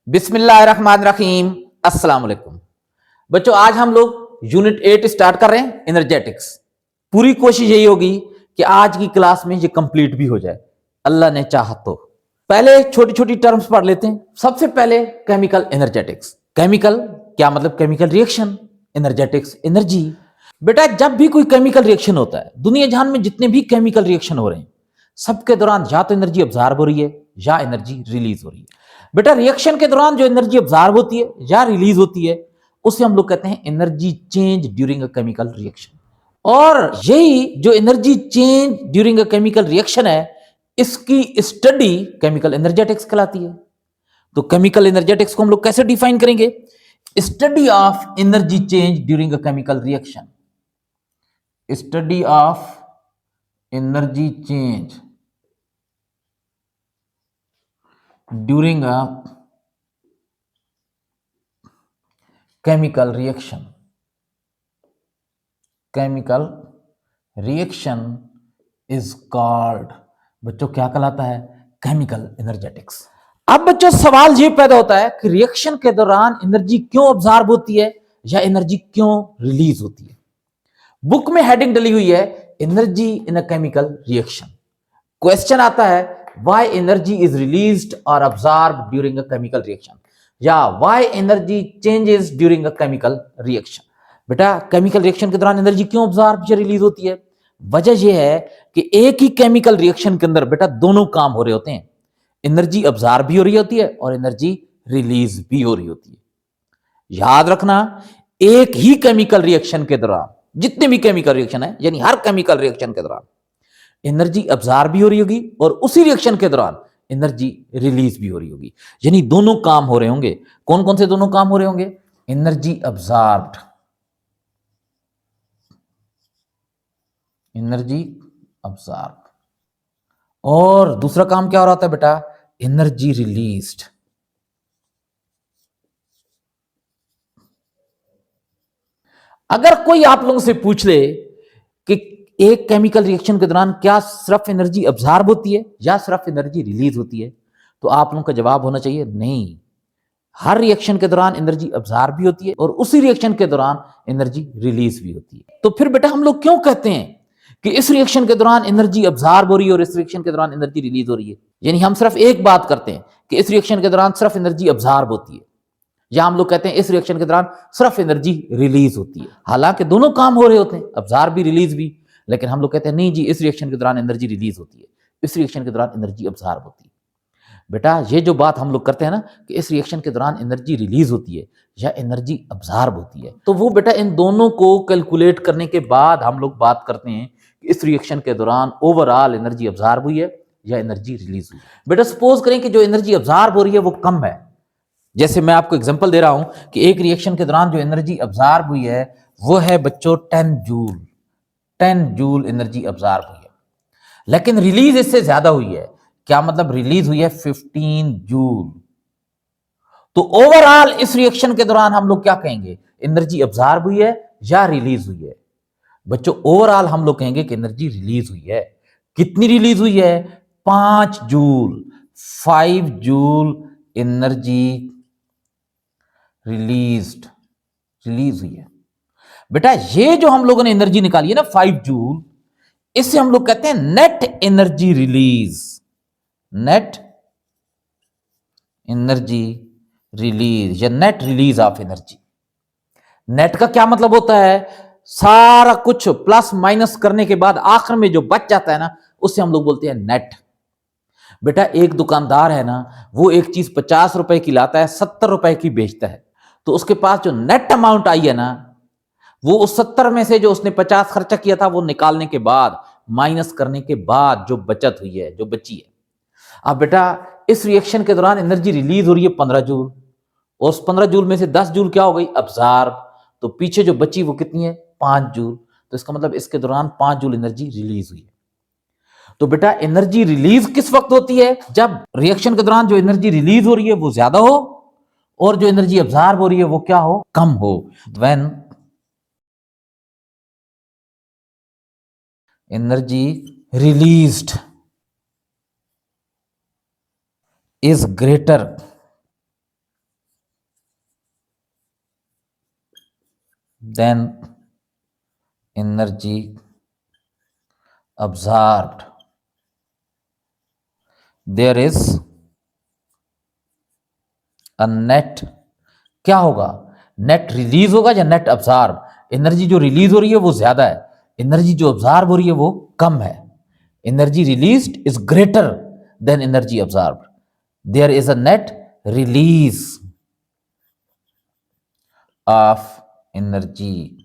बिस्मिल्लाहिर्रहमानिर्रहीम। अस्सलाम वालेकुम बच्चों, आज हम लोग यूनिट 8 स्टार्ट कर रहे हैं, एनर्जेटिक्स। पूरी कोशिश यही होगी कि आज की क्लास में ये कंप्लीट भी हो जाए, अल्लाह ने चाहा तो। पहले छोटी छोटी टर्म्स पढ़ लेते हैं। सबसे पहले केमिकल एनर्जेटिक्स। केमिकल क्या मतलब? Chemical reaction. Energetics energy. बेटा, जब भी कोई केमिकल रिएक्शन होता है, दुनिया जहान में जितने भी केमिकल रिएक्शन हो रहे हैं, सबके दौरान या तो एनर्जी ऑब्जॉर्ब हो रही है या एनर्जी रिलीज हो रही है। बेटा, रिएक्शन के दौरान जो एनर्जी ऑब्जॉर्ब होती है या रिलीज होती है, उसे हम लोग कहते हैं energy change during a chemical reaction. और यही जो energy change during a chemical reaction है, इसकी स्टडी केमिकल एनर्जेटिक्स कहलाती है। तो केमिकल एनर्जेटिक्स को हम लोग कैसे डिफाइन करेंगे? Study of energy change during a chemical reaction. Study of energy change during a chemical reaction. Chemical reaction is called, बच्चों क्या कहलाता है? Chemical energetics. अब बच्चों सवाल ये पैदा होता है कि रिएक्शन के दौरान एनर्जी क्यों ऑब्जॉर्ब होती है या एनर्जी क्यों रिलीज होती है। बुक में हेडिंग डली हुई है, energy in a chemical reaction. Question आता है, व्हाई एनर्जी इज रिलीज्ड और absorb during a chemical reaction, या why energy changes during a chemical reaction. बेटा, केमिकल रिएक्शन के दौरान एनर्जी क्यों ऑब्जॉर्ब या रिलीज होती है? वजह यह है कि एक ही केमिकल रिएक्शन के अंदर बेटा दोनों काम हो रहे होते हैं। एनर्जी ऑब्जॉर्ब भी हो रही होती है और एनर्जी रिलीज भी हो रही होती है। याद रखना, एक ही केमिकल रिएक्शन के दौरान, जितने भी केमिकल रिएक्शन है, यानी हर केमिकल रिएक्शन के दौरान एनर्जी ऑब्जॉर्ब भी हो रही होगी और उसी रिएक्शन के दौरान एनर्जी रिलीज भी हो रही होगी। यानी दोनों काम हो रहे होंगे। कौन कौन से दोनों काम हो रहे होंगे? एनर्जी ऑब्जॉर्ब्ड, एनर्जी ऑब्जॉर्ब, और दूसरा काम क्या हो रहा था बेटा? Energy released. अगर कोई आप लोगों से पूछ ले कि एक केमिकल रिएक्शन के दौरान क्या सिर्फ एनर्जी ऑब्जॉर्ब होती है या सिर्फ एनर्जी रिलीज होती है, तो आप लोगों का जवाब होना चाहिए नहीं, हर रिएक्शन के दौरान एनर्जी ऑब्जॉर्ब भी होती है और उसी रिएक्शन के दौरान एनर्जी रिलीज भी होती है। तो फिर बेटा हम लोग क्यों कहते हैं कि इस रिएक्शन के दौरान एनर्जी ऑब्जॉर्ब हो रही है और इस रिएक्शन के दौरान एनर्जी रिलीज हो रही है? यानी हम सिर्फ एक बात करते हैं कि इस रिएक्शन के दौरान सिर्फ एनर्जी ऑब्जॉर्ब होती है, या हम लोग कहते हैं इस रिएक्शन के दौरान सिर्फ एनर्जी रिलीज होती है। हालांकि दोनों काम हो रहे होते हैं, ऑब्जॉर्ब भी रिलीज भी, लेकिन हम लोग कहते हैं नहीं जी, इस रिएक्शन के दौरान एनर्जी रिलीज होती है, इस रिएक्शन के दौरान एनर्जी ऑब्जॉर्ब होती है। बेटा, ये जो बात हम लोग करते हैं ना कि इस रिएक्शन के दौरान एनर्जी रिलीज होती है या एनर्जी ऑब्जॉर्ब होती है, तो वो बेटा इन दोनों को कैलकुलेट करने के बाद हम लोग बात करते हैं कि इस रिएक्शन के दौरान ओवरऑल एनर्जी ऑब्जॉर्ब हुई है या एनर्जी रिलीज हुई है। बेटा सपोज करें कि जो एनर्जी ऑब्जॉर्ब हो रही है वो कम है। जैसे मैं आपको एग्जांपल दे रहा हूं कि एक रिएक्शन के दौरान जो एनर्जी ऑब्जॉर्ब हुई है वो है बच्चों 10 जूल। 10 जूल एनर्जी ऑब्जॉर्ब हुई है, लेकिन रिलीज इससे ज्यादा हुई है। क्या मतलब? रिलीज हुई है 15 जूल। तो ओवरऑल इस रिएक्शन के दौरान हम लोग क्या कहेंगे? एनर्जी ऑब्जॉर्ब हुई है या रिलीज हुई है? बच्चों ओवरऑल हम लोग कहेंगे कि एनर्जी रिलीज हुई है। कितनी रिलीज हुई है? 5 जूल। 5 जूल एनर्जी रिलीज हुई है। बेटा ये जो हम लोगों ने एनर्जी निकाली है ना 5 जूल, इससे हम लोग कहते हैं net energy release. Net energy release या net release of energy. Net का क्या मतलब होता है? सारा कुछ प्लस माइनस करने के बाद आखिर में जो बच जाता है ना, उससे हम लोग बोलते हैं नेट। बेटा एक दुकानदार है ना, वो एक चीज 50 रुपए की लाता है, 70 रुपए की बेचता है, तो उसके पास जो नेट अमाउंट आई है ना, वो उस 70 में से जो उसने 50 खर्चा किया था वो निकालने के बाद, माइनस करने के बाद जो बचत हुई है, जो बची है। अब बेटा इस रिएक्शन के दौरान एनर्जी रिलीज हो रही है 15 जूल, और उस 15 जूल में से 10 जूल क्या हो गई? अब्जॉर्ब। तो पीछे जो बची वो कितनी है? 5 जूल। तो इसका मतलब इसके दौरान 5 जूल एनर्जी रिलीज हुई है। तो बेटा एनर्जी रिलीज किस वक्त होती है? जब रिएक्शन के दौरान जो एनर्जी रिलीज हो रही है वो ज्यादा हो और जो एनर्जी अब्जॉर्ब हो रही है वो क्या हो? कम हो। When energy released is greater than energy absorbed, there is a net, क्या होगा, नेट रिलीज होगा या नेट अब्जॉर्ब। एनर्जी जो रिलीज हो रही है वो ज्यादा है, एनर्जी जो अब्जॉर्ब हो रही है वो कम है। Energy released is greater than energy absorb, there is a net release of energy.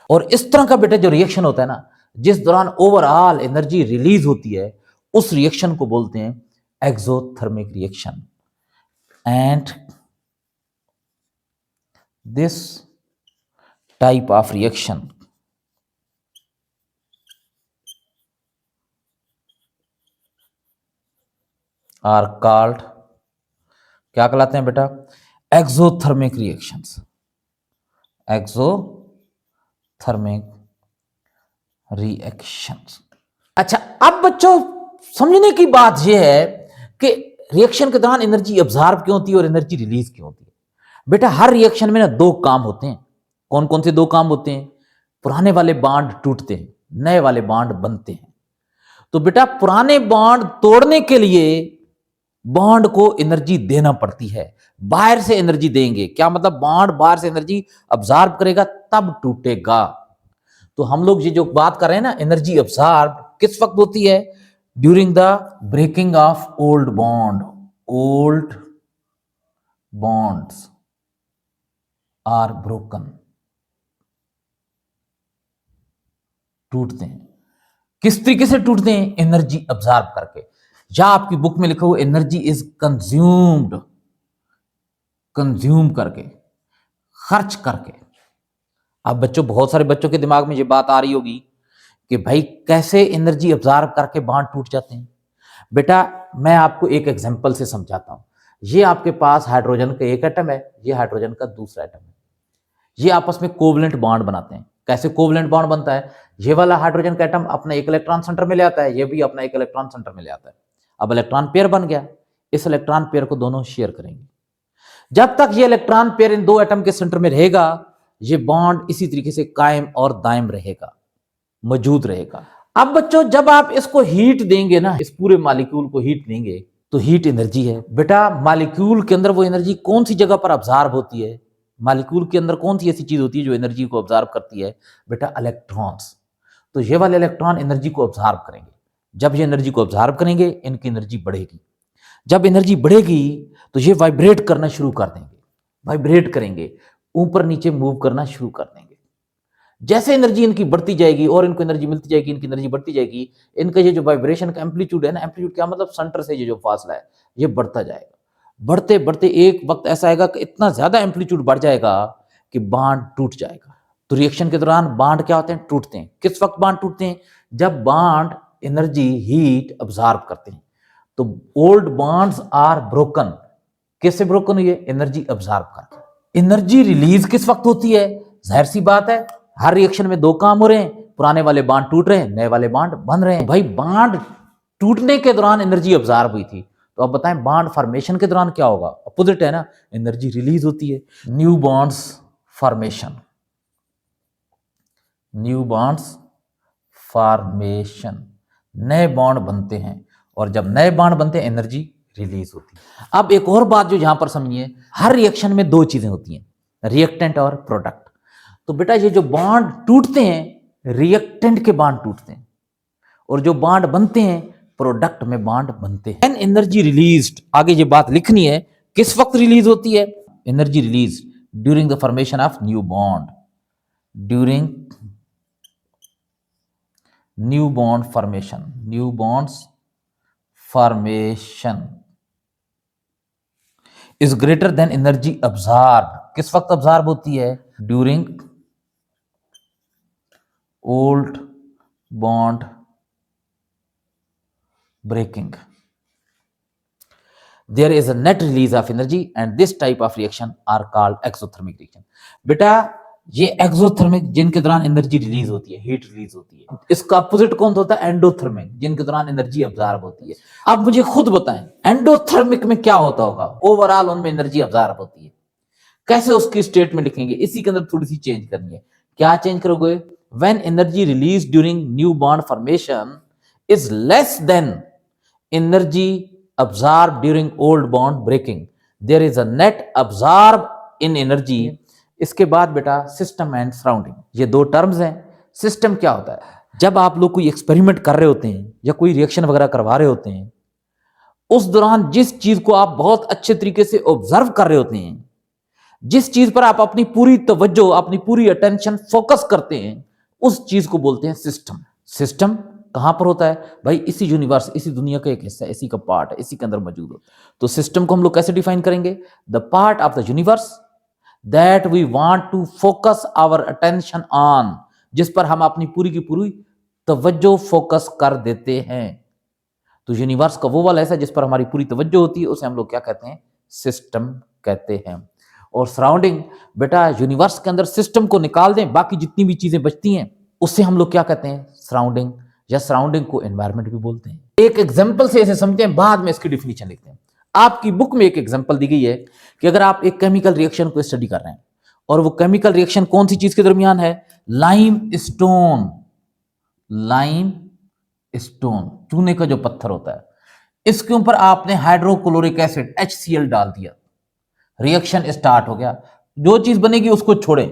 और इस तरह का बेटा जो रिएक्शन होता है ना, जिस दौरान ओवरऑल एनर्जी रिलीज होती है, उस रिएक्शन को बोलते हैं exothermic reaction. And this type of reaction are called, क्या कहलाते हैं बेटा, एक्सोथर्मिक रिएक्शंस, एक्सोथर्मिक रिएक्शंस। अच्छा, अब बच्चों समझने की बात यह है कि रिएक्शन के दौरान एनर्जी अब्जॉर्ब क्यों होती है और एनर्जी रिलीज क्यों होती है। बेटा हर रिएक्शन में ना दो काम होते हैं। कौन कौन से दो काम होते हैं? पुराने वाले बॉन्ड टूटते हैं, नए वाले बॉन्ड बनते हैं। तो बेटा पुराने बॉन्ड तोड़ने के लिए बॉन्ड को एनर्जी देना पड़ती है, बाहर से एनर्जी देंगे। क्या मतलब, बॉन्ड बाहर से एनर्जी अब्जॉर्ब करेगा तब टूटेगा। तो हम लोग ये जो बात कर रहे हैं ना, एनर्जी अब्जॉर्ब किस वक्त होती है? During the breaking of old bond. Old bonds are broken, टूटते हैं। किस तरीके से टूटते हैं? एनर्जी अब्जॉर्ब करके, या आपकी बुक में लिखा हुआ एनर्जी इज कंज्यूम्ड, कंज्यूम करके, खर्च करके। अब बच्चों, बहुत सारे बच्चों के दिमाग में ये बात आ रही होगी कि भाई कैसे एनर्जी अब्जॉर्ब करके बॉन्ड टूट जाते हैं। बेटा मैं आपको एक एग्जांपल से समझाता हूं। ये आपके पास हाइड्रोजन का एक एटम है, ये हाइड्रोजन का दूसरा एटम है। ये आपस में कोवलेंट बॉन्ड बनाते हैं। कैसे कोवलेंट बॉन्ड बनता है? ये वाला हाइड्रोजन का एटम अपना एक इलेक्ट्रॉन सेंटर में ले आता है, ये भी अपना एक इलेक्ट्रॉन सेंटर में ले आता है। अब इलेक्ट्रॉन पेयर बन गया, इस इलेक्ट्रॉन पेयर को दोनों शेयर करेंगे। जब तक ये इलेक्ट्रॉन पेयर इन दो एटम के सेंटर में रहेगा, ये बॉन्ड इसी तरीके से कायम और दायम रहेगा, मौजूद रहेगा। अब बच्चों जब आप इसको हीट देंगे ना, इस पूरे मॉलिक्यूल को हीट देंगे, तो हीट एनर्जी है। बेटा मॉलिक्यूल के अंदर वो एनर्जी कौन सी जगह पर अब्जॉर्ब होती है? मॉलिक्यूल के अंदर कौन सी ऐसी चीज होती है जो एनर्जी को अब्जॉर्ब करती है? बेटा इलेक्ट्रॉन्स। तो ये वाले इलेक्ट्रॉन एनर्जी को अब्जॉर्ब करेंगे। जब ये एनर्जी को अब्जॉर्ब करेंगे, इनकी एनर्जी बढ़ेगी। जब एनर्जी बढ़ेगी तो ये वाइब्रेट करना शुरू कर देंगे, वाइब्रेट करेंगे, ऊपर नीचे मूव करना शुरू कर देंगे। जैसे एनर्जी इनकी बढ़ती जाएगी और इनको एनर्जी मिलती जाएगी, इनकी एनर्जी बढ़ती जाएगी, इनका ये जो वाइब्रेशन का एम्पलीट्यूड है ना, एम्पलीट्यूड क्या मतलब, सेंटर से ये जो फासला है ये बढ़ता जाएगा। बढ़ते बढ़ते एक वक्त ऐसा आएगा कि इतना ज्यादा एम्पलीट्यूड बढ़ जाएगा कि बांड टूट जाएगा। तो रिएक्शन के दौरान बांड क्या होते हैं? टूटते हैं। किस वक्त बांड टूटते हैं? जब बांड एनर्जी हीट अब्जॉर्ब करते हैं। तो ओल्ड बॉन्ड्स आर ब्रोकन। कैसे ब्रोकन हुई है? एनर्जी अब्जॉर्ब करके। एनर्जी रिलीज किस वक्त होती है? जाहिर सी बात है, हर रिएक्शन में दो काम हो रहे हैं, पुराने वाले बांड टूट रहे हैं, नए वाले बांड बन रहे हैं। भाई बांड टूटने के दौरान एनर्जी अब्जॉर्ब हुई थी, तो अब बताएं बांड फॉर्मेशन के दौरान क्या होगा? अपोजिट है ना, एनर्जी रिलीज होती है। New bonds formation, new bonds formation, नए बॉन्ड बनते हैं, और जब नए बॉन्ड बनते हैं एनर्जी रिलीज होती है। अब एक और बात जो यहां पर समझिए, हर रिएक्शन में दो चीजें होती हैं, रिएक्टेंट और प्रोडक्ट। तो बेटा ये जो बॉन्ड टूटते हैं, रिएक्टेंट के बॉन्ड टूटते हैं, और जो बॉन्ड बनते हैं, प्रोडक्ट में बॉन्ड बनते हैं। एनर्जी रिलीज्ड, आगे ये बात लिखनी है, किस वक्त रिलीज होती है? Energy release during the formation of new bond, during new bond formation, new bonds formation is greater than energy absorb. किस वक्त अब्जॉर्ब होती है? During old bond breaking, there is a net release of energy and this type of reaction are called exothermic reaction। बेटा ये exothermic, जिनके दौरान energy release होती है, हीट रिलीज होती है। इसका अपोजिट कौन होता है? एंडोथर्मिक, जिनके दौरान एनर्जी अब्जॉर्ब होती है। अब मुझे खुद बताएं एंडोथर्मिक में क्या होता होगा? ओवरऑल उनमें एनर्जी अब्जॉर्ब होती है। कैसे उसकी स्टेटमेंट लिखेंगे, इसी के अंदर थोड़ी सी चेंज करनी है। क्या चेंज करोगे? When energy release during new bond formation is less than energy absorb during old bond breaking, there is a net absorb in energy. इसके बाद बेटा सिस्टम एंड सराउंडिंग, ये दो टर्म्स हैं। सिस्टम क्या होता है? जब आप लोग कोई एक्सपेरिमेंट कर रहे होते हैं या कोई रिएक्शन वगैरह करवा रहे होते हैं, उस दौरान जिस चीज को आप बहुत अच्छे तरीके से ऑब्जर्व कर रहे होते हैं, जिस चीज पर आप अपनी पूरी तवज्जो, अपनी पूरी अटेंशन फोकस करते हैं, उस चीज को बोलते हैं सिस्टम। सिस्टम कहां पर होता है भाई? इसी यूनिवर्स, इसी दुनिया का एक हिस्सा, इसी का पार्ट है, इसी के अंदर मौजूद होता है। तो सिस्टम को हम लोग कैसे डिफाइन करेंगे? The part of the universe that we want to focus our attention on, जिस पर हम अपनी पूरी की पूरी तवज्जो फोकस कर देते हैं। तो यूनिवर्स का वो वाला ऐसा जिस पर हमारी पूरी तवज्जो होती है, उसे हम लोग क्या कहते हैं? सिस्टम कहते हैं। और सराउंडिंग, बेटा यूनिवर्स के अंदर सिस्टम को निकाल दें, बाकी जितनी भी चीजें बचती हैं उससे हम लोग क्या कहते हैं? सराउंडिंग, या सराउंडिंग को एनवायरमेंट भी बोलते हैं। एक एग्जांपल से इसे समझते हैं, बाद में इसकी डिफिनीशन लिखते हैं। आपकी बुक में एक एग्जांपल दी गई है कि अगर आप एक केमिकल रिएक्शन को स्टडी कर रहे हैं, और वो केमिकल रिएक्शन कौन सी चीज के दरमियान है? लाइम स्टोन, लाइम स्टोन, चूने का जो पत्थर होता है, इसके ऊपर आपने हाइड्रोक्लोरिक एसिड HCl डाल दिया, रिएक्शन स्टार्ट हो गया। जो चीज बनेगी उसको छोड़े।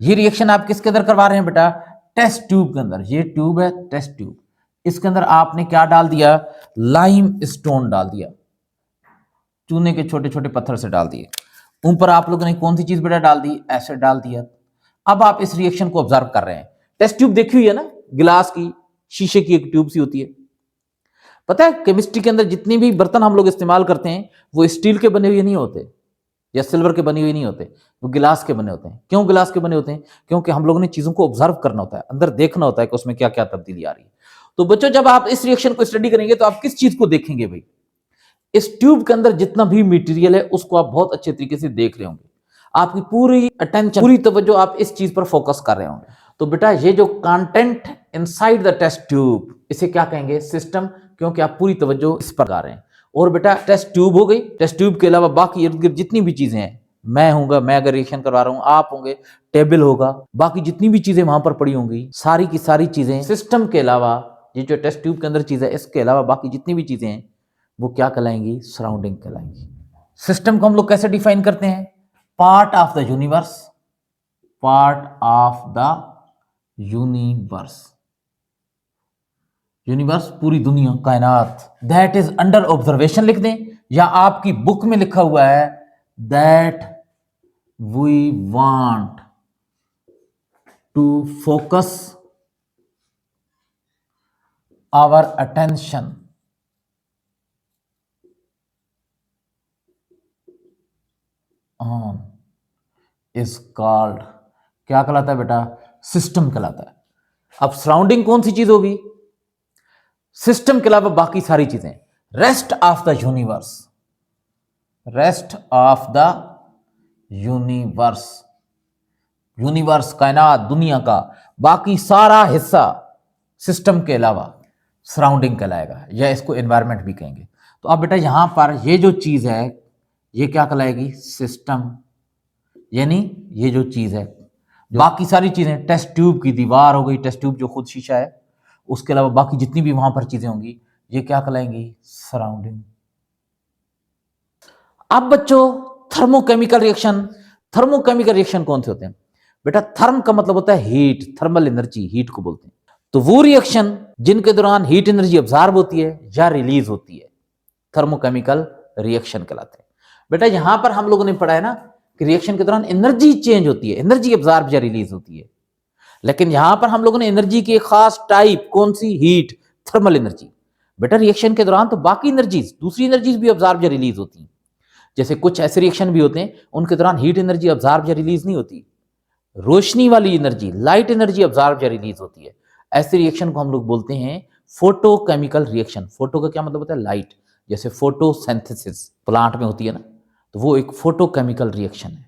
ये रिएक्शन आप किसके अंदर करवा रहे हैं बेटा? टेस्ट ट्यूब के अंदर। ये ट्यूब है टेस्ट ट्यूब, इसके अंदर आपने क्या डाल दिया? लाइम स्टोन डाल दिया, चूने के छोटे छोटे पत्थर से डाल दिए। ऊपर आप लोगों ने कौन सी चीज बेटा डाल दी? एसिड डाल दिया। अब आप इस रिएक्शन को ऑब्जर्व कर रहे हैं। टेस्ट ट्यूब देखी हुई है ना, गिलास की, शीशे की एक ट्यूब सी होती है। पता है केमिस्ट्री के अंदर जितने भी बर्तन हम लोग इस्तेमाल करते हैं वो स्टील के बने हुए नहीं होते या सिल्वर के बने हुए नहीं होते, वो गिलास के बने होते हैं। क्यों गिलास के बने होते हैं? क्योंकि हम लोगों ने चीजों को ऑब्जर्व करना होता है, अंदर देखना होता है कि उसमें क्या क्या तब्दीली आ रही है। तो बच्चों, जब आप इस रिएक्शन को स्टडी करेंगे तो आप किस चीज को देखेंगे भाई? इस ट्यूब के अंदर जितना भी मटेरियल है उसको आप बहुत अच्छे तरीके से देख रहे होंगे। आपकी पूरी अटेंशन, पूरी तवज्जो आप इस चीज पर फोकस कर रहे होंगे। तो बेटा ये जो content inside the test tube, इसे क्या कहेंगे? सिस्टम, क्योंकि आप पूरी तवज्जो इस पर कर रहे हैं। और बेटा टेस्ट ट्यूब हो गई, टेस्ट ट्यूब के अलावा बाकी इर्द गिर्द जितनी भी चीजें हैं, मैं हूंगा, मैं अगर रिएक्शन करवा रहा हूं, आप होंगे, टेबल होगा, बाकी जितनी भी चीजें वहां पर पड़ी होंगी, सारी की सारी चीजें सिस्टम के अलावा, ये जो टेस्ट ट्यूब के अंदर चीज है इसके अलावा बाकी जितनी भी चीजें हैं वो क्या कहलाएंगी? सराउंडिंग कहलाएंगी। सिस्टम को हम लोग कैसे डिफाइन करते हैं? Part of the universe, part of the universe, universe पूरी दुनिया, कायनात, दैट इज अंडर ऑब्जर्वेशन लिख दें, या आपकी बुक में लिखा हुआ है that we want to focus our attention on is called, क्या कहलाता है बेटा? सिस्टम कहलाता है। अब सराउंडिंग कौन सी चीज होगी? सिस्टम के अलावा बाकी सारी चीजें, rest of the universe, rest of the universe, universe कायनात दुनिया का बाकी सारा हिस्सा सिस्टम के अलावा सराउंडिंग कहलाएगा, या इसको एनवायरनमेंट भी कहेंगे। तो अब बेटा यहां पर ये जो चीज है ये क्या कहलाएगी? सिस्टम। यानी ये जो चीज है, बाकी सारी चीजें, टेस्ट ट्यूब की दीवार हो गई, टेस्ट ट्यूब जो खुद शीशा है, उसके अलावा बाकी जितनी भी वहां पर चीजें होंगी ये क्या कहलाएंगी? सराउंडिंग। अब बच्चों थर्मोकेमिकल रिएक्शन, थर्मोकेमिकल रिएक्शन कौन से होते हैं बेटा? थर्म का मतलब होता है हीट, थर्मल एनर्जी, हीट को बोलते हैं। तो वो रिएक्शन जिनके दौरान हीट एनर्जी अब्जॉर्ब होती है या रिलीज होती है, थर्मोकेमिकल रिएक्शन कहलाते हैं। बेटा यहां पर हम लोगों ने पढ़ा है ना कि रिएक्शन के दौरान एनर्जी चेंज होती है, एनर्जी अब्जॉर्ब या रिलीज होती है। लेकिन यहां पर हम लोगों ने एनर्जी की एक खास टाइप, कौन सी? Heat, thermal energy. बेटा रिएक्शन के दौरान तो बाकी एनर्जीज, दूसरी एनर्जीज भी अब्जॉर्ब या रिलीज होती हैं। जैसे कुछ ऐसे रिएक्शन भी होते हैं उनके दौरान हीट एनर्जी अब्जॉर्ब या रिलीज नहीं होती, रोशनी वाली एनर्जी, लाइट एनर्जी अब्जॉर्ब या रिलीज होती है। ऐसे रिएक्शन को हम लोग बोलते हैं फोटोकेमिकल रिएक्शन। फोटो का क्या मतलब होता है? लाइट। जैसे फोटोसिंथेसिस प्लांट में होती है ना, तो वो एक फोटोकेमिकल रिएक्शन है।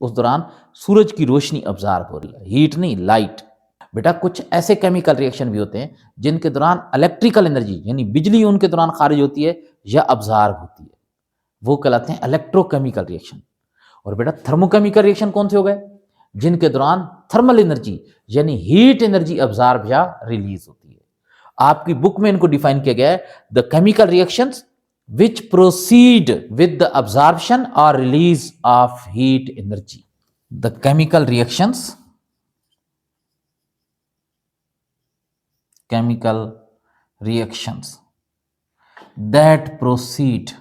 उस दौरान सूरज की रोशनी अब्जॉर्ब हो रही है, हीट नहीं, लाइट। बेटा कुछ ऐसे केमिकल रिएक्शन भी होते हैं जिनके दौरान इलेक्ट्रिकल एनर्जी यानी बिजली उनके दौरान खारिज होती है या अब्जॉर्ब होती है, वो कहलाते हैं इलेक्ट्रोकेमिकल रिएक्शन। और बेटा थर्मोकेमिकल रिएक्शन कौन से हो गए? जिनके दौरान थर्मल एनर्जी यानी हीट एनर्जी अब्जॉर्ब या रिलीज होती है। आपकी बुक में इनको डिफाइन किया गया है, the chemical reactions which proceed with the absorption or release of heat energy. The chemical reactions that proceed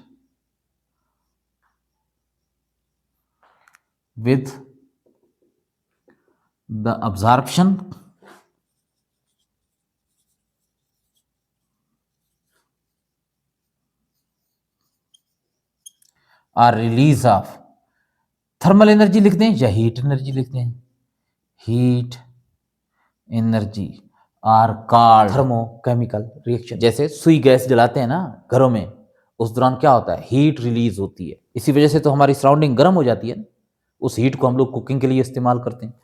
with the absorption और रिलीज ऑफ थर्मल एनर्जी लिखते हैं या हीट एनर्जी लिखते हैं, heat energy are called thermochemical reaction. जैसे सुई gas जलाते हैं ना घरों में, उस दौरान क्या होता है? हीट रिलीज होती है, इसी वजह से तो हमारी सराउंडिंग गर्म हो जाती है ना, उस हीट को हम लोग कुकिंग के लिए इस्तेमाल करते हैं।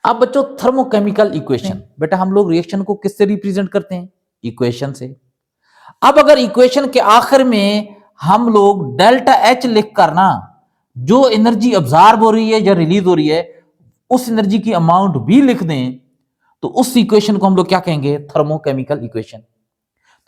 अब बच्चों थर्मोकेमिकल इक्वेशन, बेटा हम लोग रिएक्शन को किससे रिप्रेजेंट करते हैं? इक्वेशन से। अब अगर इक्वेशन के आखिर में हम लोग डेल्टा एच लिखकर ना जो एनर्जी अब्जॉर्ब हो रही है या रिलीज हो रही है उस एनर्जी की अमाउंट भी लिख दें तो उस इक्वेशन को हम लोग क्या कहेंगे? Thermochemical equation.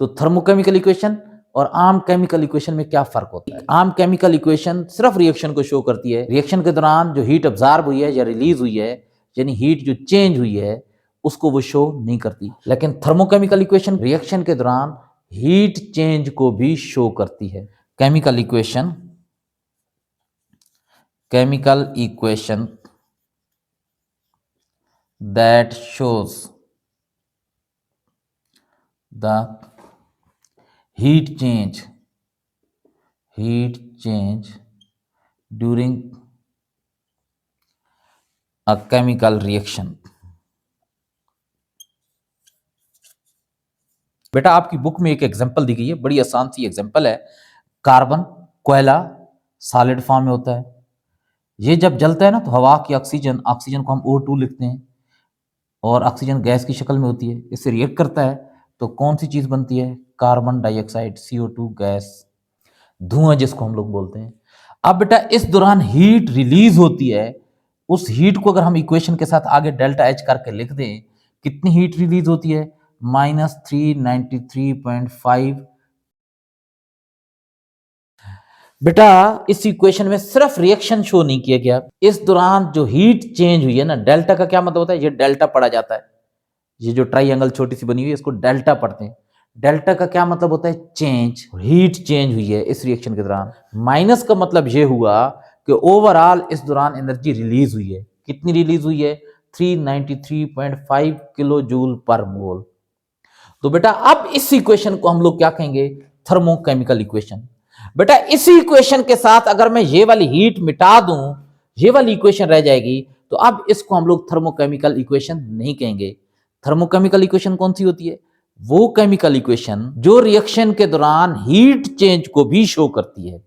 तो थर्मोकेमिकल इक्वेशन और आम केमिकल इक्वेशन में क्या फर्क होता है? आम केमिकल इक्वेशन सिर्फ रिएक्शन को शो करती है, रिएक्शन के दौरान जो हीट अब्जॉर्ब हुई है या रिलीज हुई है यानी हीट जो चेंज हुई है उसको वो शो नहीं करती। लेकिन थर्मोकेमिकल इक्वेशन रिएक्शन के दौरान हीट चेंज को भी शो करती है। Chemical equation that shows the heat change during a chemical reaction। बेटा आपकी बुक में एक एग्जांपल दी गई है, बड़ी आसान सी एग्जांपल है। कार्बन कोयला सॉलिड फॉर्म में होता है, ये जब जलता है ना तो हवा की ऑक्सीजन को हम O2 लिखते हैं और ऑक्सीजन गैस की शक्ल में होती है, इससे रिएक्ट करता है तो कौन सी चीज बनती है? कार्बन डाइऑक्साइड CO2 गैस, धुआं जिसको हम लोग बोलते हैं। अब बेटा इस दौरान हीट रिलीज होती है, उस हीट को अगर हम इक्वेशन के साथ आगे डेल्टा एच करके लिख दें, कितनी हीट रिलीज होती है? -393.5। बेटा इस इक्वेशन में सिर्फ रिएक्शन शो नहीं किया गया, इस दौरान जो हीट चेंज हुई है ना, डेल्टा का क्या मतलब होता है? ये डेल्टा पढ़ा जाता है, ये जो ट्राइंगल छोटी सी बनी हुई है इसको डेल्टा पढ़ते हैं। डेल्टा का क्या मतलब होता है? चेंज, हीट चेंज हुई है इस रिएक्शन के दौरान। माइनस का मतलब ये हुआ कि ओवरऑल इस दौरान एनर्जी रिलीज हुई है। कितनी रिलीज हुई है? 393.5 किलो जूल पर मोल। तो बेटा अब इस इक्वेशन को हम लोग क्या कहेंगे? Thermochemical equation. बेटा इसी इक्वेशन के साथ अगर मैं ये वाली हीट मिटा दूं, ये वाली इक्वेशन रह जाएगी, तो अब इसको हम लोग थर्मोकेमिकल इक्वेशन नहीं कहेंगे। थर्मोकेमिकल इक्वेशन कौन सी होती है? वो केमिकल इक्वेशन जो रिएक्शन के दौरान हीट चेंज को भी शो करती है।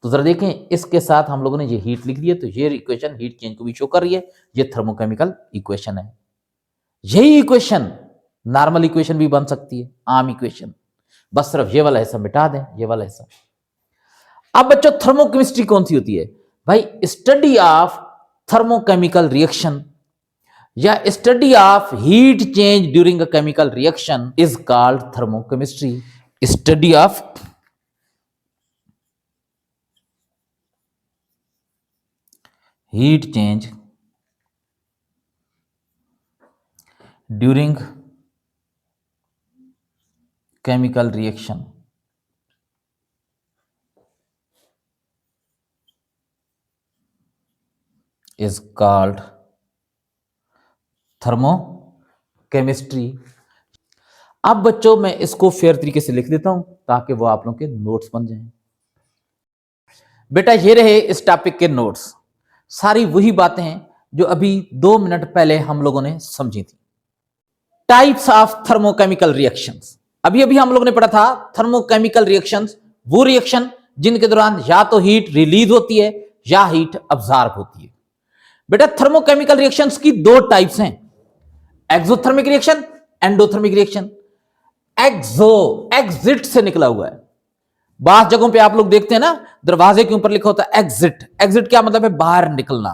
तो जरा देखें, इसके साथ हम लोगों ने ये हीट लिख दिया तो ये इक्वेशन हीट चेंज को भी शो कर रही है, ये थर्मोकेमिकल इक्वेशन है। यही इक्वेशन नॉर्मल इक्वेशन भी बन सकती है, आम इक्वेशन, बस सिर्फ ये वाला हिस्सा मिटा दें, ये वाला हिस्सा। अब बच्चों थर्मोकेमिस्ट्री कौन सी होती है? भाई स्टडी ऑफ थर्मोकेमिकल रिएक्शन या study of heat change during a chemical reaction is called thermochemistry. Study of heat change during chemical reaction is called thermochemistry. अब बच्चों मैं इसको फेयर तरीके से लिख देता हूं ताकि वो आप लोगों के नोट्स बन जाएं। बेटा ये रहे इस टॉपिक के नोट्स, सारी वही बातें हैं जो अभी 2 मिनट पहले हम लोगों ने समझी थी। टाइप्स ऑफ थर्मोकेमिकल रिएक्शंस, अभी अभी हम लोगों ने पढ़ा था थर्मोकेमिकल रिएक्शंस वो रिएक्शन जिनके दौरान या तो हीट रिलीज होती है या हीट अब्जॉर्ब होती है। बेटा थर्मोकेमिकल रिएक्शंस की 2 टाइप्स हैं, एक्सोथर्मिक रिएक्शन, एंडोथर्मिक रिएक्शन। एक्सो एग्जिट से निकला हुआ है, बाहर जगहों पे आप लोग देखते हैं ना, दरवाजे के ऊपर लिखा होता है एग्जिट। एग्जिट क्या मतलब है? बाहर निकलना।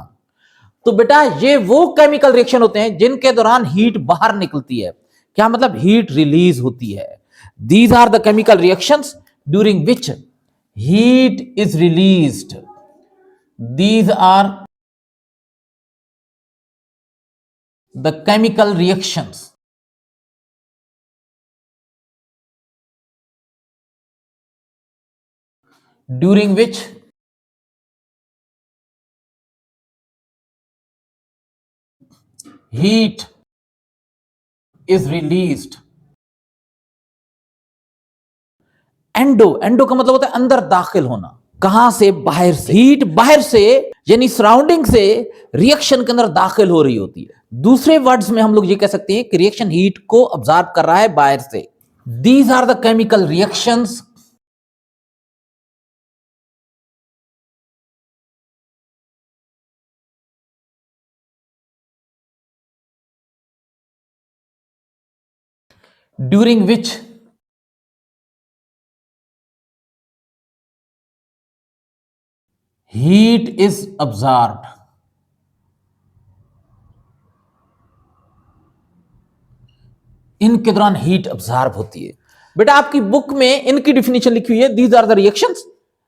तो बेटा ये वो केमिकल रिएक्शन होते हैं जिनके दौरान हीट बाहर निकलती है। क्या मतलब? हीट रिलीज होती है। These are the chemical reactions during which heat is released. These are the chemical reactions during which heat is released। Endo का मतलब होता है अंदर दाखिल होना। कहां से? बाहर से। हीट बाहर से यानी सराउंडिंग से रिएक्शन के अंदर दाखिल हो रही होती है। दूसरे वर्ड्स में हम लोग ये कह सकते हैं कि रिएक्शन हीट को ऑब्जर्व कर रहा है बाहर से। These are the chemical reactions during which heat is observed. इनके दौरान हीट ऑब्जर्व होती है। बेटा आपकी बुक में इनकी डिफिनेशन लिखी हुई है, these are the reactions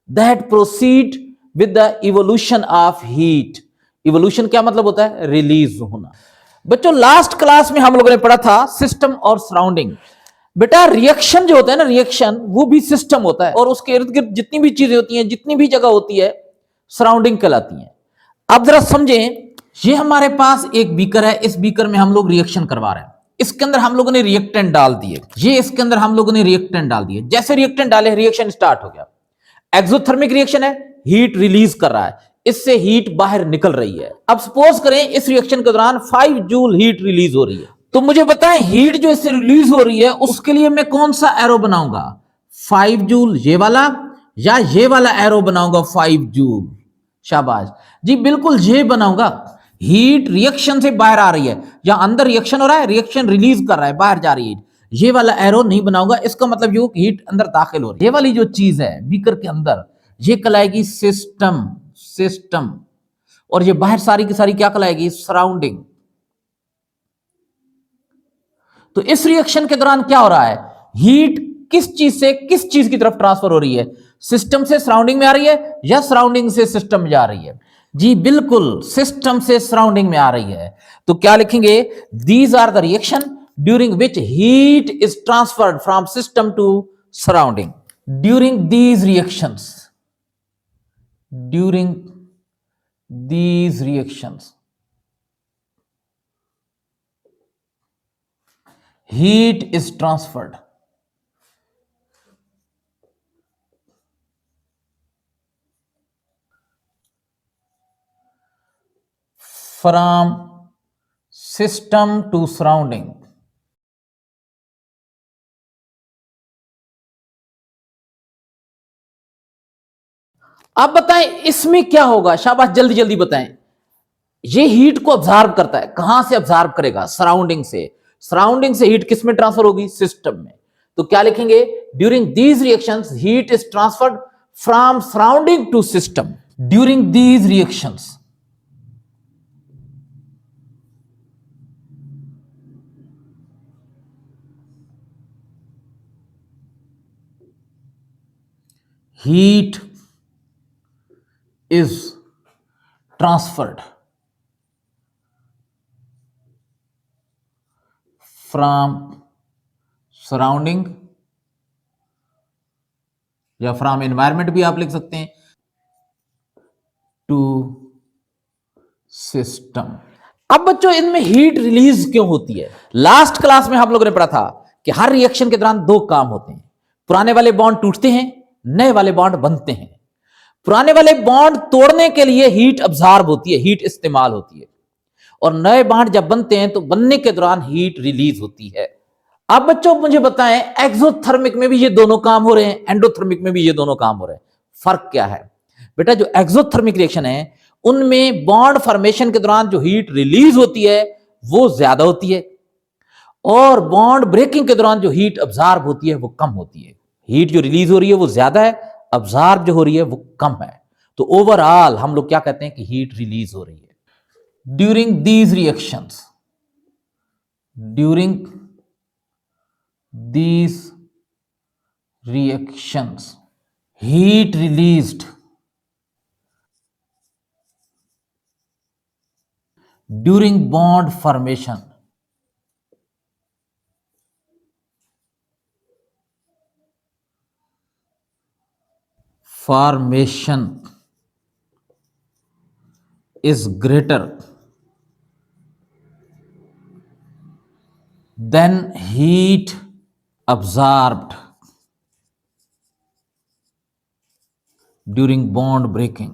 that proceed with the evolution of heat. Evolution क्या मतलब होता है? रिलीज होना। बच्चों लास्ट क्लास में हम लोगों ने पढ़ा था सिस्टम और सराउंडिंग। बेटा रिएक्शन जो होता है ना, रिएक्शन वो भी सिस्टम होता है और उसके इर्द गिर्द जितनी भी चीजें होती हैं, जितनी भी जगह होती है, सराउंडिंग कहलाती हैं। अब जरा समझें, ये हमारे पास एक बीकर है, इस बीकर में हम लोग रिएक्शन करवा रहे हैं। इसके अंदर हम लोगों ने रिएक्टेंट डाल दिए, ये इसके अंदर हम लोगों ने रिएक्टेंट डाल दिए। जैसे रिएक्टेंट डाले रिएक्शन स्टार्ट हो गया। एक्सोथर्मिक रिएक्शन है, हीट रिलीज कर रहा है, इससे हीट बाहर निकल रही है। अब सपोज करें इस रिएक्शन के दौरान 5 जूल हीट रिलीज हो रही है, तो मुझे बताएं हीट जो इससे रिलीज हो रही है उसके लिए मैं कौन सा एरो बनाऊंगा? 5 जूल ये वाला या ये वाला एरो बनाऊंगा 5 जूल? शाबाश जी, बिल्कुल ये बनाऊंगा। हीट रिएक्शन से बाहर आ रही है या अंदर रिएक्शन हो रहा है, रिएक्शन रिलीज कर रहा है, बाहर जा रही है। ये वाला एरो नहीं बनाऊंगा, इसका मतलब ये हीट अंदर दाखिल हो रही है। ये वाली जो चीज है बीकर के अंदर, ये कहलाएगी सिस्टम। सिस्टम। और ये बाहर सारी की सारी क्या कहलाएगी? सराउंडिंग। तो इस रिएक्शन के दौरान क्या हो रहा है? हीट किस चीज से किस चीज की तरफ ट्रांसफर हो रही है? सिस्टम से सराउंडिंग में आ रही है या सराउंडिंग से सिस्टम में जा रही है? जी बिल्कुल, सिस्टम से सराउंडिंग में आ रही है। तो क्या लिखेंगे? These are the reaction during which heat is transferred from system to surrounding. During these reactions, during these reactions heat is transferred from system to surrounding। अब बताएं इसमें क्या होगा? शाबाश, जल्दी जल्दी बताएं। ये हीट को ऑब्जर्व करता है, कहां से ऑब्जर्व करेगा? सराउंडिंग से। सराउंडिंग से हीट किस में ट्रांसफर होगी? सिस्टम में। तो क्या लिखेंगे? During these reactions heat is transferred from surrounding to system. During these reactions heat is transferred from surrounding या फ्रॉम एनवायरमेंट भी आप लिख सकते हैं, टू सिस्टम। अब बच्चों इनमें हीट रिलीज क्यों होती है? लास्ट क्लास में हम लोगों ने पढ़ा था कि हर रिएक्शन के दौरान दो काम होते हैं। पुराने वाले बॉन्ड टूटते हैं, नए वाले बॉन्ड बनते हैं। पुराने वाले बॉन्ड तोड़ने के लिए हीट अब्जॉर्ब होती है, हीट इस्तेमाल होती है, और नए बॉन्ड जब बनते हैं तो बनने के दौरान हीट रिलीज होती है। अब बच्चों मुझे बताएं, एक्सोथर्मिक में भी ये दोनों काम हो रहे हैं, एंडोथर्मिक में भी ये दोनों काम हो रहे हैं। फर्क क्या है? बेटा जो एक्सोथर्मिक रिएक्शन है उनमें बॉन्ड फॉर्मेशन के दौरान जो हीट रिलीज होती है वो ज्यादा होती है, और बॉन्ड ब्रेकिंग के दौरान जो हीट अब्जॉर्ब होती है वो कम होती है। हीट जो रिलीज हो रही है वो ज्यादा है अब्जॉर्ब जो हो रही है वो कम है। तो ओवरऑल हम लोग क्या कहते हैं कि हीट रिलीज हो रही है। During these reactions, during these reactions heat released during bond formation is greater than heat absorbed during bond breaking.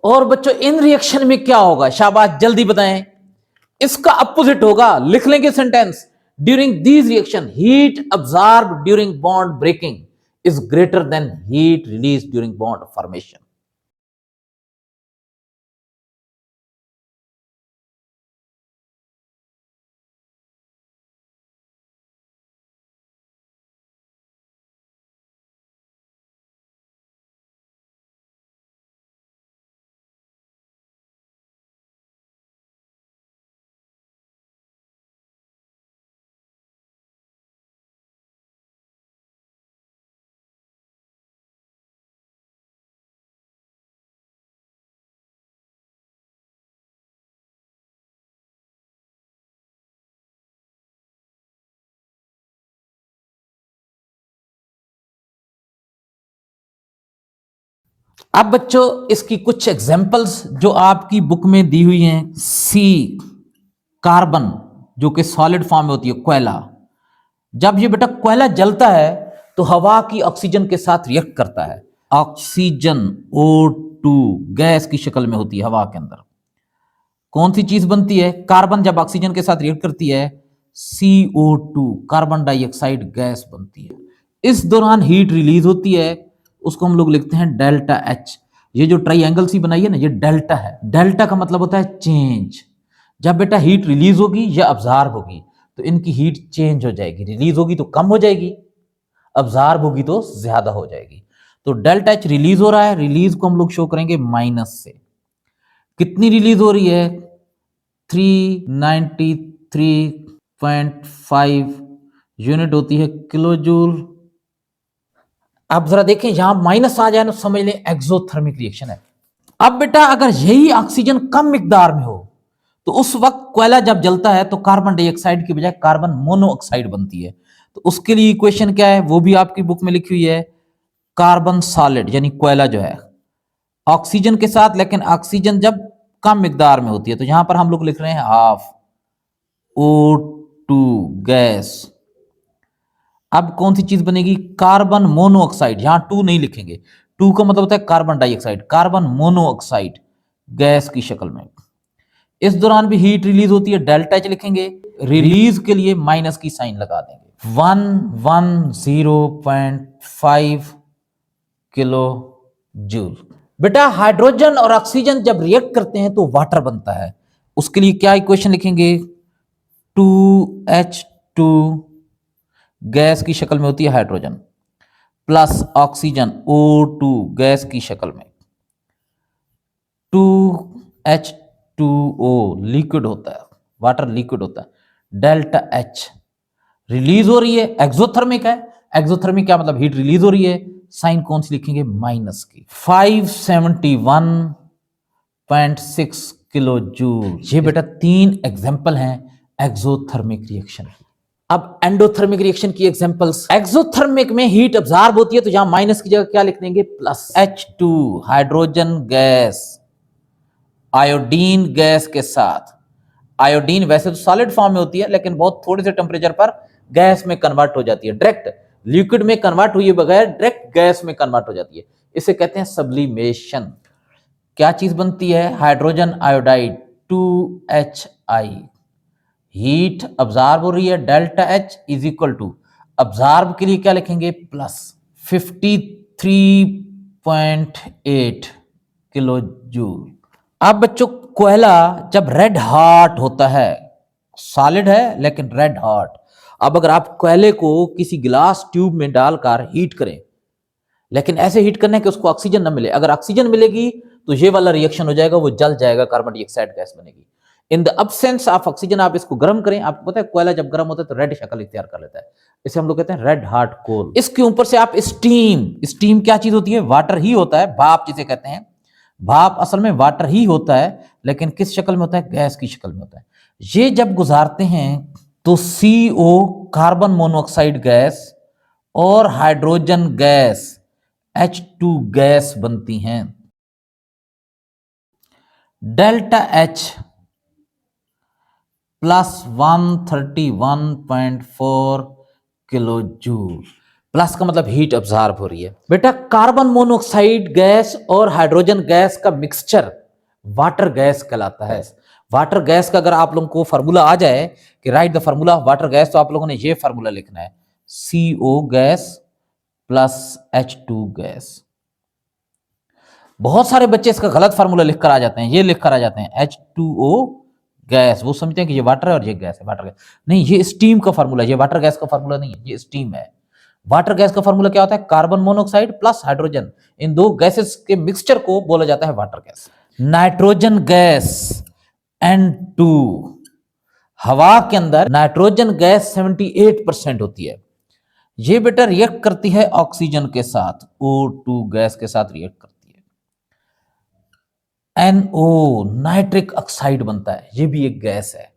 और बच्चों इन रिएक्शन में क्या होगा, शाबाश जल्दी बताएं। इसका अपोजिट होगा, लिख लेंगे sentence. During these reaction heat absorb during bond breaking is greater than heat release during bond formation. अब बच्चों इसकी कुछ एग्जांपल्स जो आपकी बुक में दी हुई हैं। सी, कार्बन जो कि सॉलिड फॉर्म में होती है, कोयला। जब ये बेटा कोयला जलता है तो हवा की ऑक्सीजन के साथ रिएक्ट करता है। ऑक्सीजन O2 गैस की शक्ल में होती है हवा के अंदर। कौन सी चीज बनती है? कार्बन जब ऑक्सीजन के साथ रिएक्ट करती है CO2 कार्बन डाइऑक्साइड गैस बनती है। इस दौरान हीट रिलीज होती है, उसको हम लोग लिखते हैं डेल्टा एच। ये जो ट्राइंगल सी बनाई है ना, ये डेल्टा है। डेल्टा का मतलब होता है चेंज। जब बेटा हीट रिलीज होगी या अब्जॉर्ब होगी तो इनकी हीट चेंज हो जाएगी। रिलीज होगी तो कम हो जाएगी, अब्जॉर्ब होगी तो ज्यादा हो जाएगी। तो डेल्टा एच रिलीज हो रहा है, रिलीज को हम लोग शो करेंगे माइनस से। कितनी रिलीज हो रही है? 393.5 यूनिट होती है किलो जूल। अब जरा देखें, यहां माइनस आ जाए तो समझ लें एक्सोथर्मिक रिएक्शन है। अब बेटा अगर यही ऑक्सीजन कम मिकदार में हो तो उस वक्त कोयला जब जलता है तो कार्बन डाइऑक्साइड की बजाय कार्बन मोनोऑक्साइड बनती है। तो उसके लिए इक्वेशन क्या है वो भी आपकी बुक में लिखी हुई है। कार्बन सॉलिड यानी कोयला जो है ऑक्सीजन के साथ, लेकिन ऑक्सीजन जब कम मिकदार में होती है तो यहां पर हम लोग लिख रहे हैं हाफ O2 गैस। अब कौन सी चीज बनेगी? Carbon monoxide. यहां 2 नहीं लिखेंगे, 2 का मतलब होता है carbon dioxide. Carbon monoxide gas की शक्ल में। इस दौरान भी हीट रिलीज होती है, डेल्टा एच लिखेंगे। रिलीज के लिए माइनस की साइन लगा देंगे। 110.5 किलो जूल। बेटा हाइड्रोजन और ऑक्सीजन जब रिएक्ट करते हैं तो वाटर बनता है। उसके लिए क्या इक्वेशन लिखेंगे? 2H2 गैस की शक्ल में होती है hydrogen, plus oxygen O2 gas की शक्ल में। 2H2O लिक्विड होता है, वाटर लिक्विड होता है। डेल्टा एच रिलीज हो रही है, एक्सोथर्मिक है। एक्सोथर्मिक क्या मतलब? हीट रिलीज हो रही है। साइन कौन सी लिखेंगे? माइनस की। 571.6 किलो जूल। ये बेटा 3 एग्जांपल हैं एक्सोथर्मिक रिएक्शन की। अब एंडोथर्मिक रिएक्शन की एग्जांपल्स। एक्सोथर्मिक में हीट अब्सॉर्ब होती है तो यहां माइनस की जगह क्या लिख देंगे? Plus. H2 hydrogen gas iodine gas के साथ। आयोडीन वैसे तो सॉलिड फॉर्म में होती है लेकिन बहुत थोड़े से टेम्परेचर पर गैस में कन्वर्ट हो जाती है। डायरेक्ट लिक्विड में कन्वर्ट हुए बगैर डायरेक्ट गैस में कन्वर्ट हो जाती है। इसे कहते हैं सब्लिमेशन। क्या चीज बनती है? Hydrogen iodide 2HI। Heat absorb हो रही है, delta H is equal to, absorb के लिए क्या लिखेंगे? Plus 53.8 kilo joule. अब बच्चों कोयला जब रेड हॉट होता है, सॉलिड है लेकिन रेड हॉट, अब अगर आप कोयले को किसी गिलास ट्यूब में डालकर हीट करें, लेकिन ऐसे हीट करने के उसको ऑक्सीजन ना मिले, अगर ऑक्सीजन मिलेगी तो ये वाला रिएक्शन हो जाएगा, वो जल जाएगा, कार्बन डाइऑक्साइड गैस बनेगी। In the absence of oxygen आप इसको गर्म करें, आपको पता है कोयला जब गर्म होता है तो रेड शक्ल इख्तियार कर लेता है, इसे हम लोग कहते हैं रेड हॉट कोल। इसके ऊपर से आप स्टीम क्या चीज होती है? वाटर ही होता है, भाप जिसे कहते हैं। भाप असल में वाटर ही होता है, लेकिन किस शक्ल में होता है? गैस की शक्ल में होता है। ये जब गुजारते हैं तो CO कार्बन मोनोऑक्साइड गैस और हाइड्रोजन गैस H2 गैस बनती हैं। Delta H plus 131.4 kilo joule. Plus का मतलब हीट अब्जॉर्ब हो रही है। बेटा कार्बन मोनोऑक्साइड गैस और हाइड्रोजन गैस का मिक्सचर वाटर गैस कहलाता है। वाटर गैस का अगर आप लोगों को फार्मूला आ जाए कि right the formula of water gas, तो आप लोगों ने ये फार्मूला लिखना है, CO gas plus H2 gas. बहुत सारे बच्चे इसका गलत फार्मूला लिखकर आ जाते हैं, ये लिखकर आ जाते हैं H2O गैस, वो समझते हैं कि ये वाटर है और ये गैस है, वाटर गैस नहीं, ये स्टीम का फार्मूला, ये वाटर गैस का फार्मूला नहीं है, ये स्टीम है। वाटर गैस का फार्मूला क्या होता है? कार्बन मोनोऑक्साइड प्लस हाइड्रोजन, इन दो गैसेस के मिक्सचर को बोला जाता है water gas. Nitrogen gas N2, हवा के अंदर नाइट्रोजन गैस 78% होती है। ये बेटा रिएक्ट करती है ऑक्सीजन के साथ, O2 गैस के साथ रिएक्ट करती है। NO नाइट्रिक ऑक्साइड बनता है, ये भी एक गैस है।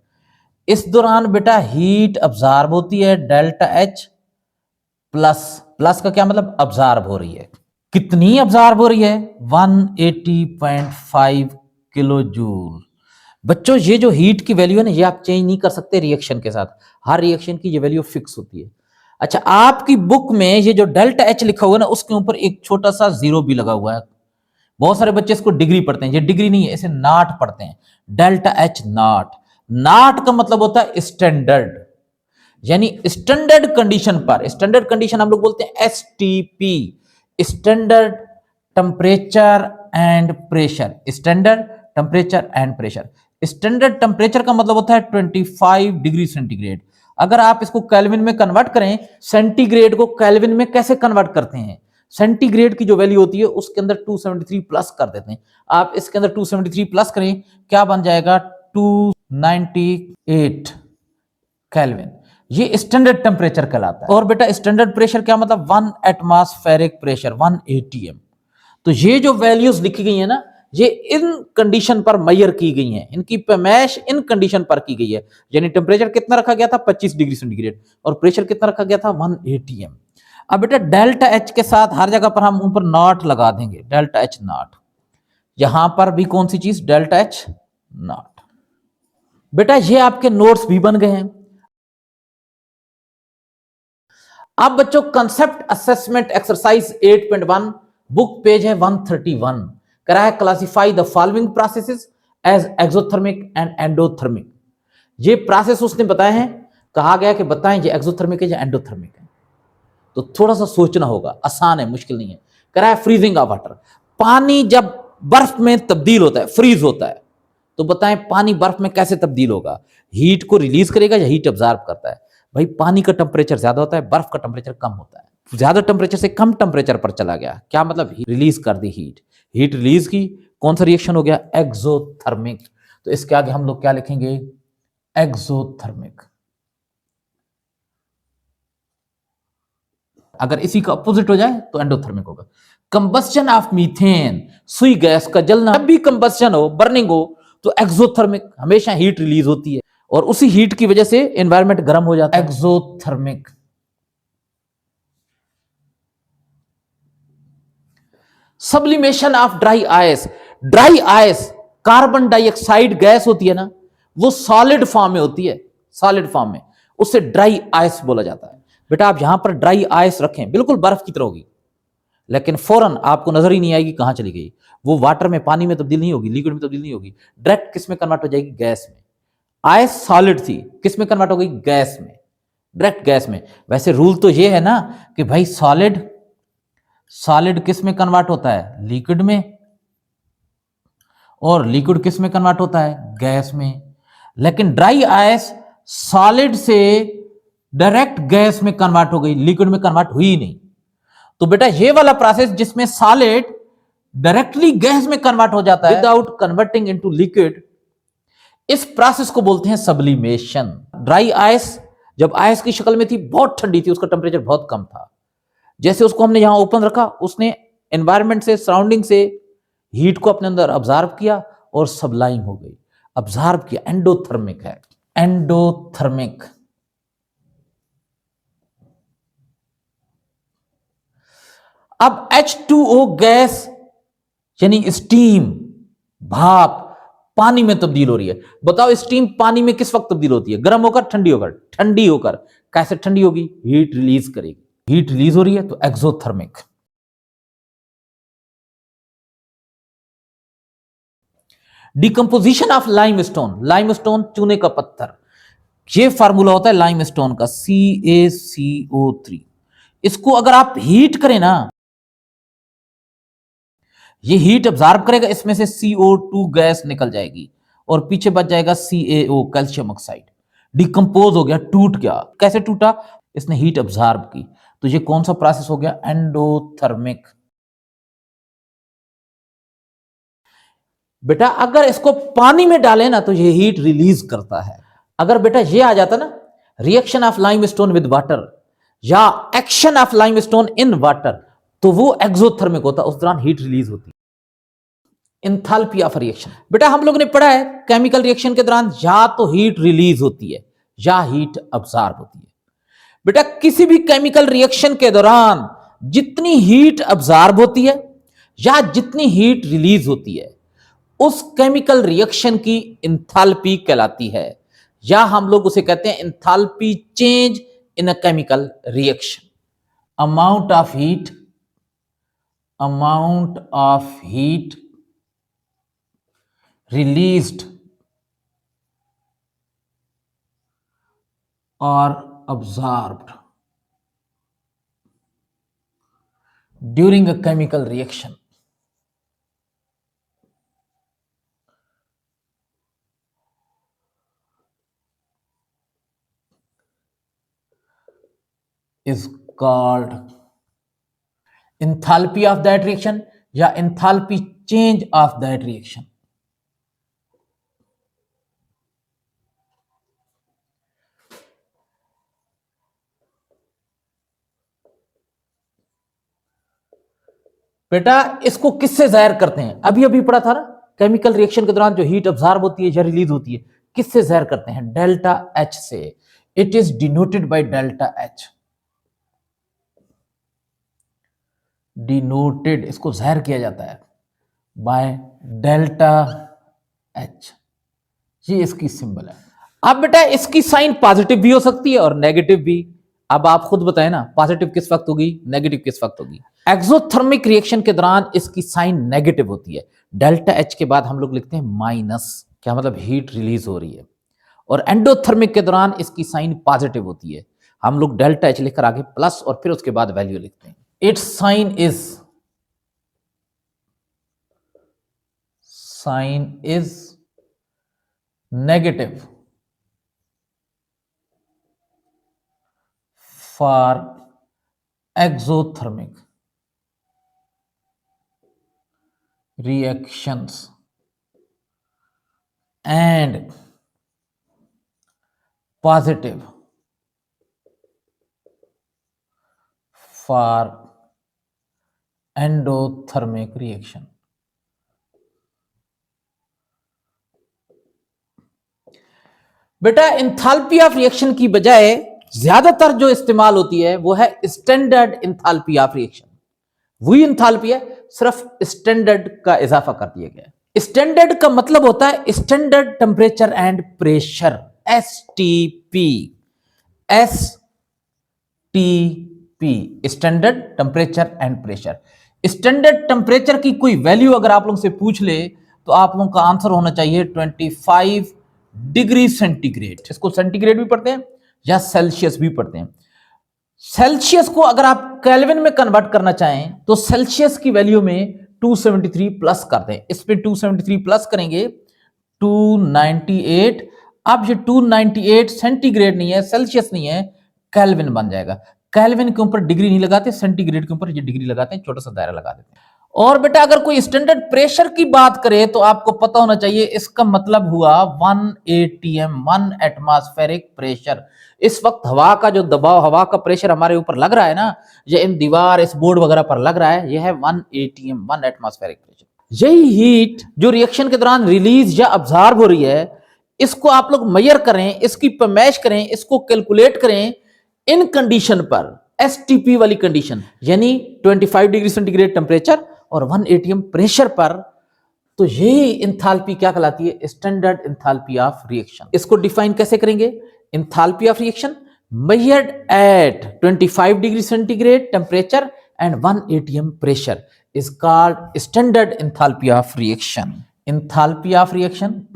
इस दौरान बेटा हीट अब्जॉर्ब होती है, डेल्टा H प्लस, प्लस का क्या मतलब? अब्जॉर्ब हो रही है। कितनी अब्जॉर्ब हो रही है? 180.5 किलो जूल। बच्चों ये जो हीट की वैल्यू है ना, ये आप चेंज नहीं कर सकते रिएक्शन के साथ, हर रिएक्शन की ये वैल्यू फिक्स होती है। अच्छा, आपकी बुक में ये जो डेल्टा H लिखा हुआ है ना, उसके ऊपर एक छोटा सा जीरो भी लगा हुआ है। बहुत सारे बच्चे इसको डिग्री पढ़ते हैं, ये डिग्री नहीं है, इसे नाट पढ़ते हैं, डेल्टा H नाट। नाट का मतलब होता है स्टैंडर्ड, यानी स्टैंडर्ड कंडीशन पर, स्टैंडर्ड कंडीशन हम लोग बोलते हैं STP, standard temperature and pressure, standard temperature and pressure. Standard temperature का मतलब होता है 25 डिग्री सेंटीग्रेड। अगर आप इसको केल्विन में कन्वर्ट करें, सेंटीग्रेड को केल्विन में कैसे कन्वर्ट करते हैं? सेंटीग्रेड की जो वैल्यू होती है उसके अंदर 273 प्लस कर देते हैं। आप इसके अंदर 273 प्लस करें, क्या बन जाएगा? 298 केल्विन। ये स्टैंडर्ड टेम्परेचर कहलाता है। और बेटा स्टैंडर्ड प्रेशर क्या मतलब? 1 एटमॉस्फेरिक प्रेशर, 1 ATM। तो ये जो वैल्यूज लिखी गई है ना, ये इन कंडीशन पर मेजर की गई हैं, इनकी पैमाइश इन कंडीशन पर की गई है। यानी टेम्परेचर कितना रखा गया था? 25 डिग्री सेंटीग्रेड, और प्रेशर कितना रखा गया था? 1 ATM। अब बेटा डेल्टा H के साथ हर जगह पर हम ऊपर नॉट लगा देंगे, डेल्टा H नॉट। यहां पर भी कौन सी चीज? Delta H not. बेटा ये आपके नोट्स भी बन गए हैं। अब बच्चों concept assessment exercise 8.1 book page है 131, करा है classify the following processes as exothermic and endothermic. ये प्रोसेस उसने बताए हैं, कहा गया कि बताएं ये एक्सोथर्मिक है या एंडोथर्मिक है। तो थोड़ा सा सोचना होगा, आसान है, मुश्किल नहीं है। करा है फ्रीजिंग ऑफ वाटर, पानी जब बर्फ में तब्दील होता है, फ्रीज होता है, तो बताएं पानी बर्फ में कैसे तब्दील होगा? हीट को रिलीज करेगा या हीट अब्जॉर्ब करता है? भाई पानी का टेम्परेचर ज्यादा होता है, बर्फ का टेम्परेचर कम होता है। ज्यादा टेम्परेचर से कम टेम्परेचर पर चला गया, क्या मतलब? रिलीज कर दी हीट, हीट रिलीज की, कौन सा रिएक्शन हो गया? एक्सोथर्मिक। तो इसके आगे हम लोग क्या लिखेंगे? एक्सोथर्मिक। अगर इसी का अपोजिट हो जाए तो एंडोथर्मिक होगा। कंबस्शन ऑफ मीथेन, सुई गैस का जलना, जब भी कंबस्शन हो, बर्निंग हो, तो एक्सोथर्मिक, हमेशा हीट रिलीज होती है और उसी हीट की वजह से एनवायरनमेंट गर्म हो जाता है, exothermic. Sublimation of dry ice, dry ice carbon dioxide gas होती है ना, वो सॉलिड फॉर्म में होती है, सॉलिड फॉर्म में, उससे ड्राई आइस बोला जाता है। बेटा आप यहां पर ड्राई आइस रखें, बिल्कुल बर्फ की तरह होगी, लेकिन फौरन आपको नजर ही नहीं आएगी कहां चली गई। वो वाटर में, पानी में तब्दील नहीं होगी, लिक्विड में तब्दील नहीं होगी, डायरेक्ट किस में कन्वर्ट हो जाएगी? गैस में। आइस सॉलिड थी, किस में कन्वर्ट हो गई? गैस में, डायरेक्ट गैस में। वैसे रूल तो ये है ना कि भाई सॉलिड, सॉलिड किस में कन्वर्ट होता है? लिक्विड में, और लिक्विड किस में कन्वर्ट होता है? गैस में। लेकिन ड्राई आइस सॉलिड से डायरेक्ट गैस में कन्वर्ट हो गई, लिक्विड में कन्वर्ट हुई ही नहीं। तो बेटा ये वाला प्रोसेस जिसमें सॉलिड डायरेक्टली गैस में कन्वर्ट हो जाता है विदाउट कन्वर्टिंग इनटू लिक्विड, इस प्रोसेस को बोलते हैं सब्लिमेशन। ड्राई आइस जब आइस की शक्ल में थी, बहुत ठंडी थी, उसका टेम्परेचर बहुत कम था। जैसे उसको हमने यहां ओपन रखा, उसने एनवायरमेंट से, सराउंडिंग से हीट को अपने अंदर ऑब्जर्व किया और सब्लाइम हो गई। ऑब्जर्व किया, एंडोथर्मिक है, एंडोथर्मिक। अब H2O गैस यानी स्टीम, भाप, पानी में तब्दील हो रही है। बताओ स्टीम पानी में किस वक्त तब्दील होती है? गर्म होकर, ठंडी होकर? ठंडी होकर। कैसे ठंडी होगी? हीट रिलीज करेगी। हीट रिलीज हो रही है तो exothermic. Decomposition of limestone, limestone चूने का पत्थर, ये फार्मूला होता है लाइमस्टोन का CaCO3। इसको अगर आप हीट करें ना, ये हीट अब्जॉर्ब करेगा, इसमें से CO2 गैस निकल जाएगी और पीछे बच जाएगा CaO, कैल्शियम ऑक्साइड। डिकम्पोज हो गया, टूट गया। कैसे टूटा? इसने हीट अब्जॉर्ब की। तो ये कौन सा प्रोसेस हो गया? एंडोथर्मिक। बेटा अगर इसको पानी में डालें ना तो ये हीट रिलीज करता है। अगर बेटा ये आ जाता ना, reaction of limestone with water या action of limestone in water, तो वो एक्सोथर्मिक होता, उस दौरान हीट रिलीज होती। इंथैल्पी ऑफ रिएक्शन, बेटा हम लोग ने पढ़ा है केमिकल रिएक्शन के दौरान या तो हीट रिलीज होती है या हीट अब्सॉर्ब होती है। बेटा किसी भी केमिकल रिएक्शन के दौरान जितनी हीट अब्सॉर्ब होती है या जितनी हीट रिलीज होती है, उस केमिकल रिएक्शन की इंथैल्पी कहलाती है, या हम लोग उसे कहते हैं enthalpy change in a chemical reaction. Amount of heat released or absorbed during a chemical reaction is called enthalpy of that reaction या enthalpy change of that reaction। बेटा इसको किससे जाहिर करते हैं? अभी अभी पढ़ा था ना, केमिकल रिएक्शन के दौरान जो हीट अब्सॉर्ब होती है या रिलीज होती है, किससे जाहिर करते हैं? डेल्टा H से। It is denoted by delta H। Denoted, इसको जाहिर किया जाता है बाय डेल्टा H। ये इसकी सिंबल है। अब बेटा इसकी साइन पॉजिटिव भी हो सकती है और नेगेटिव भी। अब आप खुद बताएं ना, पॉजिटिव किस वक्त होगी, नेगेटिव किस वक्त होगी? एक्सोथर्मिक रिएक्शन के दौरान इसकी साइन नेगेटिव होती है। डेल्टा H के बाद हम लोग लिखते हैं माइनस, क्या मतलब हीट रिलीज हो रही है। और एंडोथर्मिक के दौरान इसकी साइन पॉजिटिव होती है, हम लोग डेल्टा H लिखकर आगे प्लस और फिर उसके बाद वैल्यू लिखते हैं। It's sign is negative for exothermic reactions and positive for endothermic reaction। बेटा इंथैल्पी ऑफ रिएक्शन की बजाय ज्यादातर जो इस्तेमाल होती है वो है स्टैंडर्ड इंथैल्पी ऑफ रिएक्शन। वही इंथैल्पी है, सिर्फ स्टैंडर्ड का इजाफा कर दिया गया। स्टैंडर्ड का मतलब होता है standard temperature and pressure, STP। Standard temperature and pressure. Standard temperature की कोई वैल्यू अगर आप लोगों से पूछ ले तो आप लोगों का आंसर होना चाहिए 25 डिग्री सेंटीग्रेड। इसको सेंटीग्रेड भी पढ़ते हैं या सेल्सियस भी पढ़ते हैं। सेल्सियस को अगर आप केल्विन में कन्वर्ट करना चाहें तो सेल्सियस की वैल्यू में 273 प्लस कर दें, इस पे 273 प्लस करेंगे 298। अब ये 298 सेंटीग्रेड नहीं है, सेल्सियस नहीं है, केल्विन बन जाएगा। केल्विन के ऊपर डिग्री नहीं लगाते, सेंटीग्रेड के ऊपर ये डिग्री लगाते हैं, छोटा सा दायरा लगा देते हैं। और बेटा अगर कोई स्टैंडर्ड प्रेशर की बात करे तो आपको पता होना चाहिए, इसका मतलब हुआ 1 atm 1 एटमॉस्फेरिक प्रेशर। इस वक्त हवा का जो दबाव, हवा का प्रेशर हमारे ऊपर लग रहा है ना, ये इन दीवार, इस बोर्ड वगैरह पर लग रहा है, यह है 1 atm 1 एटमॉस्फेरिक प्रेशर। यही हीट जो रिएक्शन के दौरान रिलीज या अब्जॉर्ब हो रही है, इसको आप लोग मेजर करें, इसकी पैमाइश करें, इसको कैलकुलेट करें इन कंडीशन पर, एसटीपी वाली कंडीशन, यानी 25 डिग्री सेंटीग्रेड टेम्परेचर और 1 atm प्रेशर पर, तो यही इंथैल्पी क्या कहलाती है? Standard enthalpy of reaction. इसको डिफाइन कैसे करेंगे? Enthalpy of reaction measured at 25 degree centigrade temperature and 1 atm pressure is called standard enthalpy of reaction. Enthalpy of reaction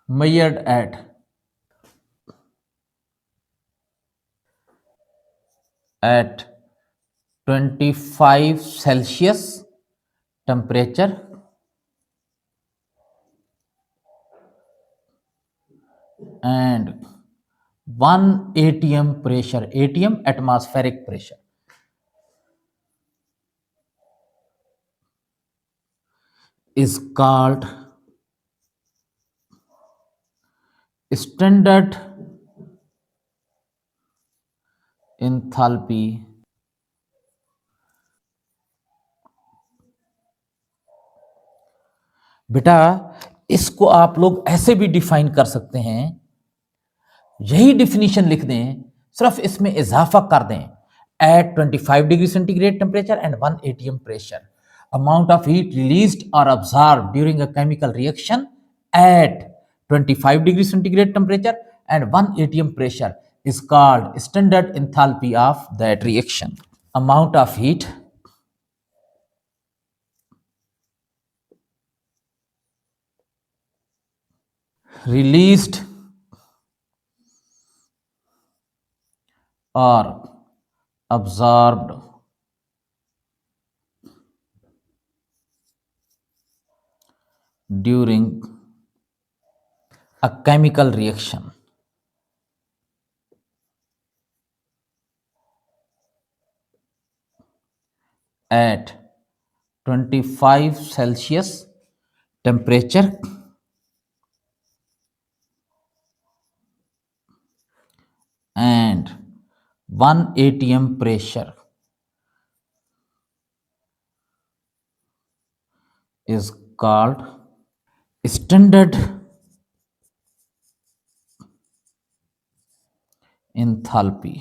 measured at 25 Celsius temperature and 1 atm pressure, atm atmospheric pressure, is called standard enthalpy बेटा इसको आप लोग ऐसे भी define कर सकते हैं, यही डिफिनीशन लिख दें, सिर्फ इसमें इजाफा कर दें, at 25 degree centigrade temperature and 1 atm pressure, amount of heat released और absorbed during a chemical reaction at 25 degree centigrade temperature and 1 atm pressure is called standard enthalpy of that reaction. Amount of heat released or absorbed during a chemical reaction at 25 Celsius temperature and 1 atm pressure is called standard enthalpy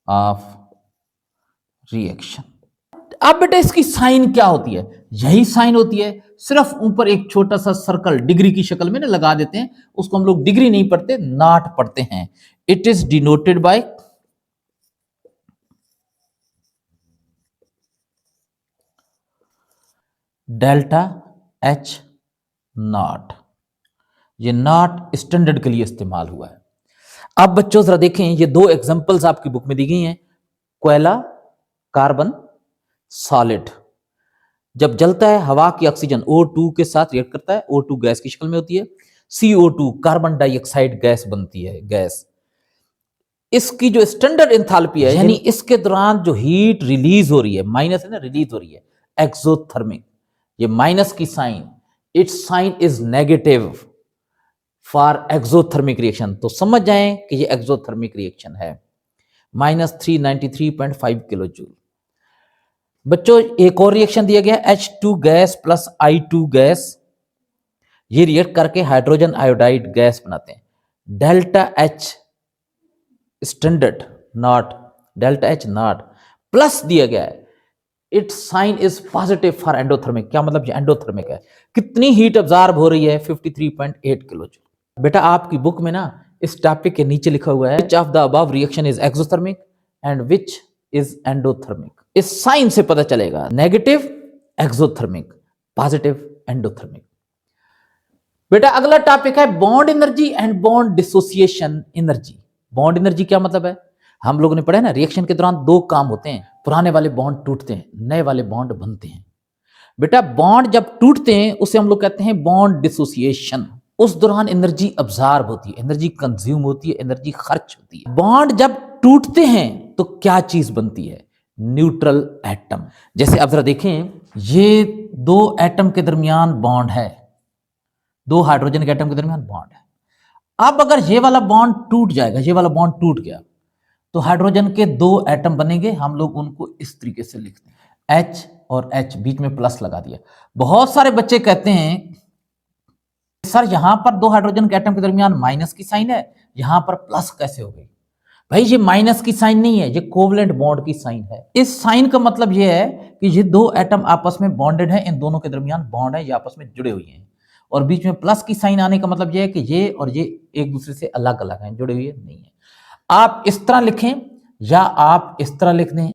of reaction. अब बेटा इसकी sign क्या होती है? यही sign होती है, सिर्फ ऊपर एक छोटा सा सर्कल डिग्री की शक्ल में ना लगा देते हैं, उसको हम लोग डिग्री नहीं पढ़ते, नॉट पढ़ते हैं। It is denoted by delta H not. ये नॉट स्टैंडर्ड के लिए इस्तेमाल हुआ है। अब बच्चों जरा देखें, ये दो एग्जांपल्स आपकी बुक में दी गई हैं, कोयला, कार्बन, सॉलिड। जब जलता है हवा की ऑक्सीजन O2 के साथ रिएक्ट करता है, O2 गैस की शक्ल में होती है, CO2 कार्बन डाइऑक्साइड गैस बनती है, गैस। इसकी जो स्टैंडर्ड एंथैल्पी है, यानी इसके दौरान जो हीट रिलीज हो रही है, माइनस है ना, रिलीज हो रही है, एक्सोथर्मिक, ये माइनस की sign, it's sign is negative for exothermic reaction, तो समझ जाएं कि ये एक्सोथर्मिक रिएक्शन है, -393.5 किलो जूल। बच्चों एक और रिएक्शन दिया गया, H2 gas plus I2 gas, ये रिएक्ट करके हाइड्रोजन आयोडाइड गैस बनाते हैं। Delta H standard naught, delta H naught plus दिया गया है, it's sign is positive for endothermic. क्या मतलब? ये एंडोथर्मिक है। कितनी हीट अब्जॉर्ब हो रही है? 53.8 किलो जूल। बेटा आपकी बुक में ना इस टॉपिक के नीचे लिखा हुआ है, which of the above reaction is exothermic and which is endothermic. इस साइन से पता चलेगा, नेगेटिव एक्सोथर्मिक, पॉजिटिव एंडोथर्मिक। बेटा अगला टॉपिक है bond energy and bond dissociation energy. Bond energy क्या मतलब है? हम लोगों ने पढ़ा है ना, रिएक्शन के दौरान दो काम होते हैं, पुराने वाले बॉन्ड टूटते हैं, नए वाले बॉन्ड बनते हैं। बेटा बॉन्ड जब टूटते हैं उसे हम लोग कहते हैं बॉन्ड डिसोसिएशन। उस दौरान एनर्जी अब्जॉर्ब होती है, एनर्जी कंज्यूम होती है, एनर्जी खर्च होती है। बॉन्ड जब टूटते हैं तो क्या चीज बनती है? Neutral atom. जैसे अब जरा देखें, ये दो एटम के दरमियान बॉन्ड है, दो हाइड्रोजन के एटम के दरमियान बॉन्ड है। अब अगर ये वाला बॉन्ड टूट जाएगा, ये वाला बॉन्ड टूट गया, तो हाइड्रोजन के दो एटम बनेंगे। हम लोग उनको इस तरीके से लिखते हैं, H और H, बीच में प्लस लगा दिया। बहुत सारे बच्चे कहते हैं सर यहां पर दो हाइड्रोजन के एटम के दरमियान माइनस की साइन है, यहां पर प्लस कैसे हो गई? भाई ये माइनस की साइन नहीं है, ये कोवलेंट बॉन्ड की साइन है। इस साइन का मतलब ये है कि ये दो एटम आपस में बॉन्डेड है, इन दोनों के दरमियान बॉन्ड है, ये आपस में जुड़े हुए हैं। और बीच में प्लस की साइन आने का मतलब ये है कि ये और ये एक दूसरे से अलग अलग हैं, जुड़े हुए नहीं है। आप इस तरह लिखें या आप इस तरह लिख दें।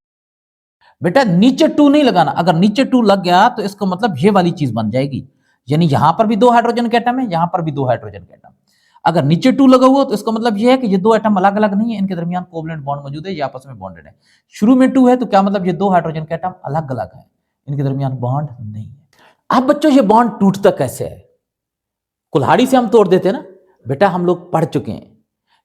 बेटा नीचे टू नहीं लगाना, अगर नीचे टू लग गया तो इसका मतलब ये वाली चीज बन जाएगी, यानी यहां पर भी दो हाइड्रोजन के एटम है, यहां पर भी दो हाइड्रोजन के एटम। अगर नीचे टू लगा हुआ तो इसका मतलब यह है कि ये दो एटम अलग अलग नहीं है, इनके दरमियान कोवलेंट बॉन्ड मौजूद है, ये आपस में बॉन्डेड है। शुरू में टू है तो क्या मतलब ये दो हाइड्रोजन के एटम अलग अलग है, इनके दरमियान बॉन्ड नहीं है। अब बच्चों ये बॉन्ड टूटता कैसे है? कुल्हाड़ी से हम तोड़ देते हैं ना। बेटा हम लोग पढ़ चुके हैं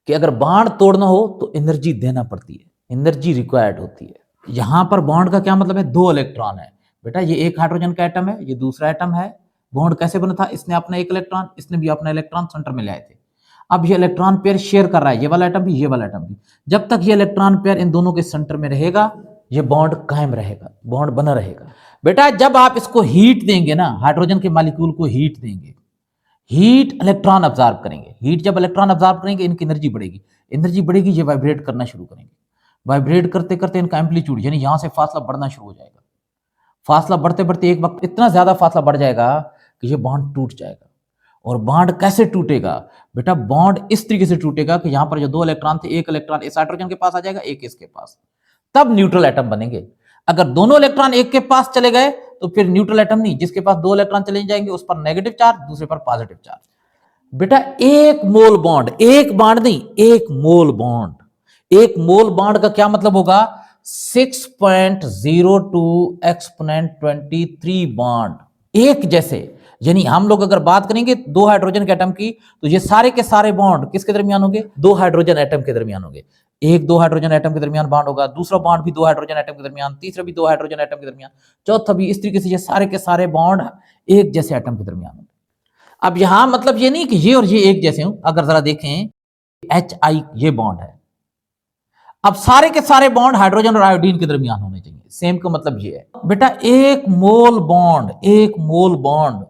कि अगर बॉन्ड तोड़ना हो तो एनर्जी देना पड़ती है, एनर्जी रिक्वायर्ड होती है। यहां पर बॉन्ड का क्या मतलब है? दो इलेक्ट्रॉन है। बेटा ये एक हाइड्रोजन का एटम है, ये दूसरा एटम है। बॉन्ड कैसे बना था? इसने अपना एक इलेक्ट्रॉन, इसने भी अपना इलेक्ट्रॉन सेंटर में ले आए थे। अब ये इलेक्ट्रॉन पेयर शेयर कर रहा है, ये वाला एटम भी, ये वाला एटम भी। जब तक ये इलेक्ट्रॉन पेयर इन दोनों के सेंटर में रहेगा, ये बॉन्ड कायम रहेगा, बॉन्ड बना रहेगा। बेटा जब आप इसको हीट देंगे ना, हाइड्रोजन के मॉलिक्यूल को हीट देंगे, हीट इलेक्ट्रॉन अब्जॉर्ब करेंगे, हीट जब इलेक्ट्रॉन अब्जॉर्ब करेंगे इनकी एनर्जी बढ़ेगी, एनर्जी बढ़ेगी, ये वाइब्रेट करना शुरू करेंगे। वाइब्रेट करते करते इनका एम्पलीट्यूड यानी यहां से फासला बढ़ना शुरू हो जाएगा। फासला बढ़ते बढ़ते एक वक्त इतना ज्यादा फासला बढ़ जाएगा कि ये बॉन्ड टूट जाएगा। और बॉन्ड कैसे टूटेगा? बेटा बॉन्ड इस तरीके से टूटेगा कि यहां पर जो दो इलेक्ट्रॉन थे, एक इलेक्ट्रॉन इस हाइड्रोजन के पास आ जाएगा, एक इसके पास, तब न्यूट्रल एटम बनेंगे। अगर दोनों इलेक्ट्रॉन एक के पास चले गए तो फिर न्यूट्रल एटम नहीं, जिसके पास दो इलेक्ट्रॉन चले जाएंगे उस पर नेगेटिव चार्ज, दूसरे पर पॉजिटिव चार्ज। बेटा एक मोल बॉन्ड, एक बॉन्ड नहीं, एक मोल बॉन्ड। एक मोल बॉन्ड का क्या मतलब होगा? 6.02 एक्सपोनेंट 23 बॉन्ड एक जैसे। यानी हम लोग अगर बात करेंगे दो हाइड्रोजन के एटम की, तो ये सारे के सारे बॉन्ड किसके दरमियान होंगे? दो हाइड्रोजन एटम के दरमियान होंगे। एक दो हाइड्रोजन एटम के दरमियान बॉन्ड होगा, दूसरा बॉन्ड भी दो हाइड्रोजन एटम के दरमियान, तीसरा भी दो हाइड्रोजन एटम के दरमियान, चौथा भी। इस तरीके से ये सारे के सारे बॉन्ड एक जैसे एटम के दरमियान होंगे। अब यहां मतलब ये नहीं कि ये और ये एक जैसे हों। अगर जरा देखें, HI ये बॉन्ड है, अब सारे के सारे बॉन्ड हाइड्रोजन और आयोडीन के दरमियान होने चाहिए। सेम का मतलब ये है बेटा, एक मोल बॉन्ड, एक मोल बॉन्ड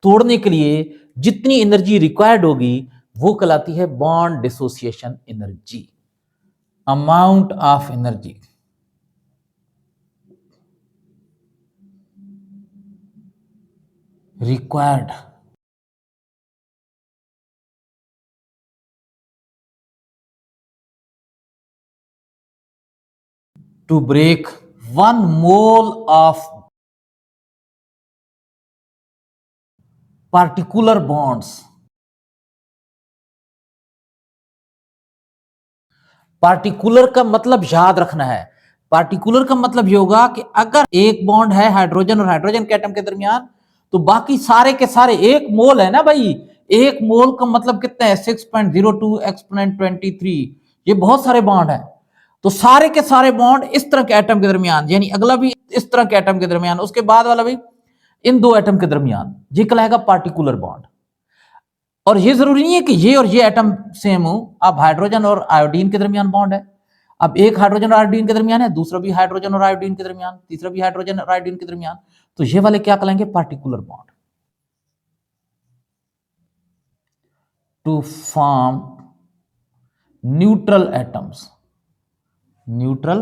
तोड़ने के लिए जितनी एनर्जी रिक्वायर्ड होगी वो कहलाती है bond dissociation energy. Amount of energy required to break 1 mole of particular bonds। Particular का मतलब याद रखना है। पार्टिकुलर का मतलब ये होगा कि अगर एक बॉन्ड है हाइड्रोजन और हाइड्रोजन के एटम के दरमियान, तो बाकी सारे के सारे एक मोल है ना भाई। एक मोल का मतलब कितना है? 6.02 एक्सपोनेंट 23। ये बहुत सारे बॉन्ड है, तो सारे के सारे बॉन्ड इस तरह के एटम के दरमियान, यानी अगला भी इस तरह के एटम के दरमियान, उसके बाद वाला भी इन दो एटम के दरमियान, ये कहलाएगा पार्टिकुलर बॉन्ड। और ये जरूरी नहीं है कि ये और ये एटम सेम हो। अब हाइड्रोजन और आयोडीन के दरमियान बॉन्ड है, अब एक हाइड्रोजन और आयोडीन के दरमियान है, दूसरा भी हाइड्रोजन और आयोडीन के दरमियान, तीसरा भी हाइड्रोजन और आयोडीन के दरमियान, तो ये वाले क्या कहलाएंगे? Particular bond. To form neutral atoms, neutral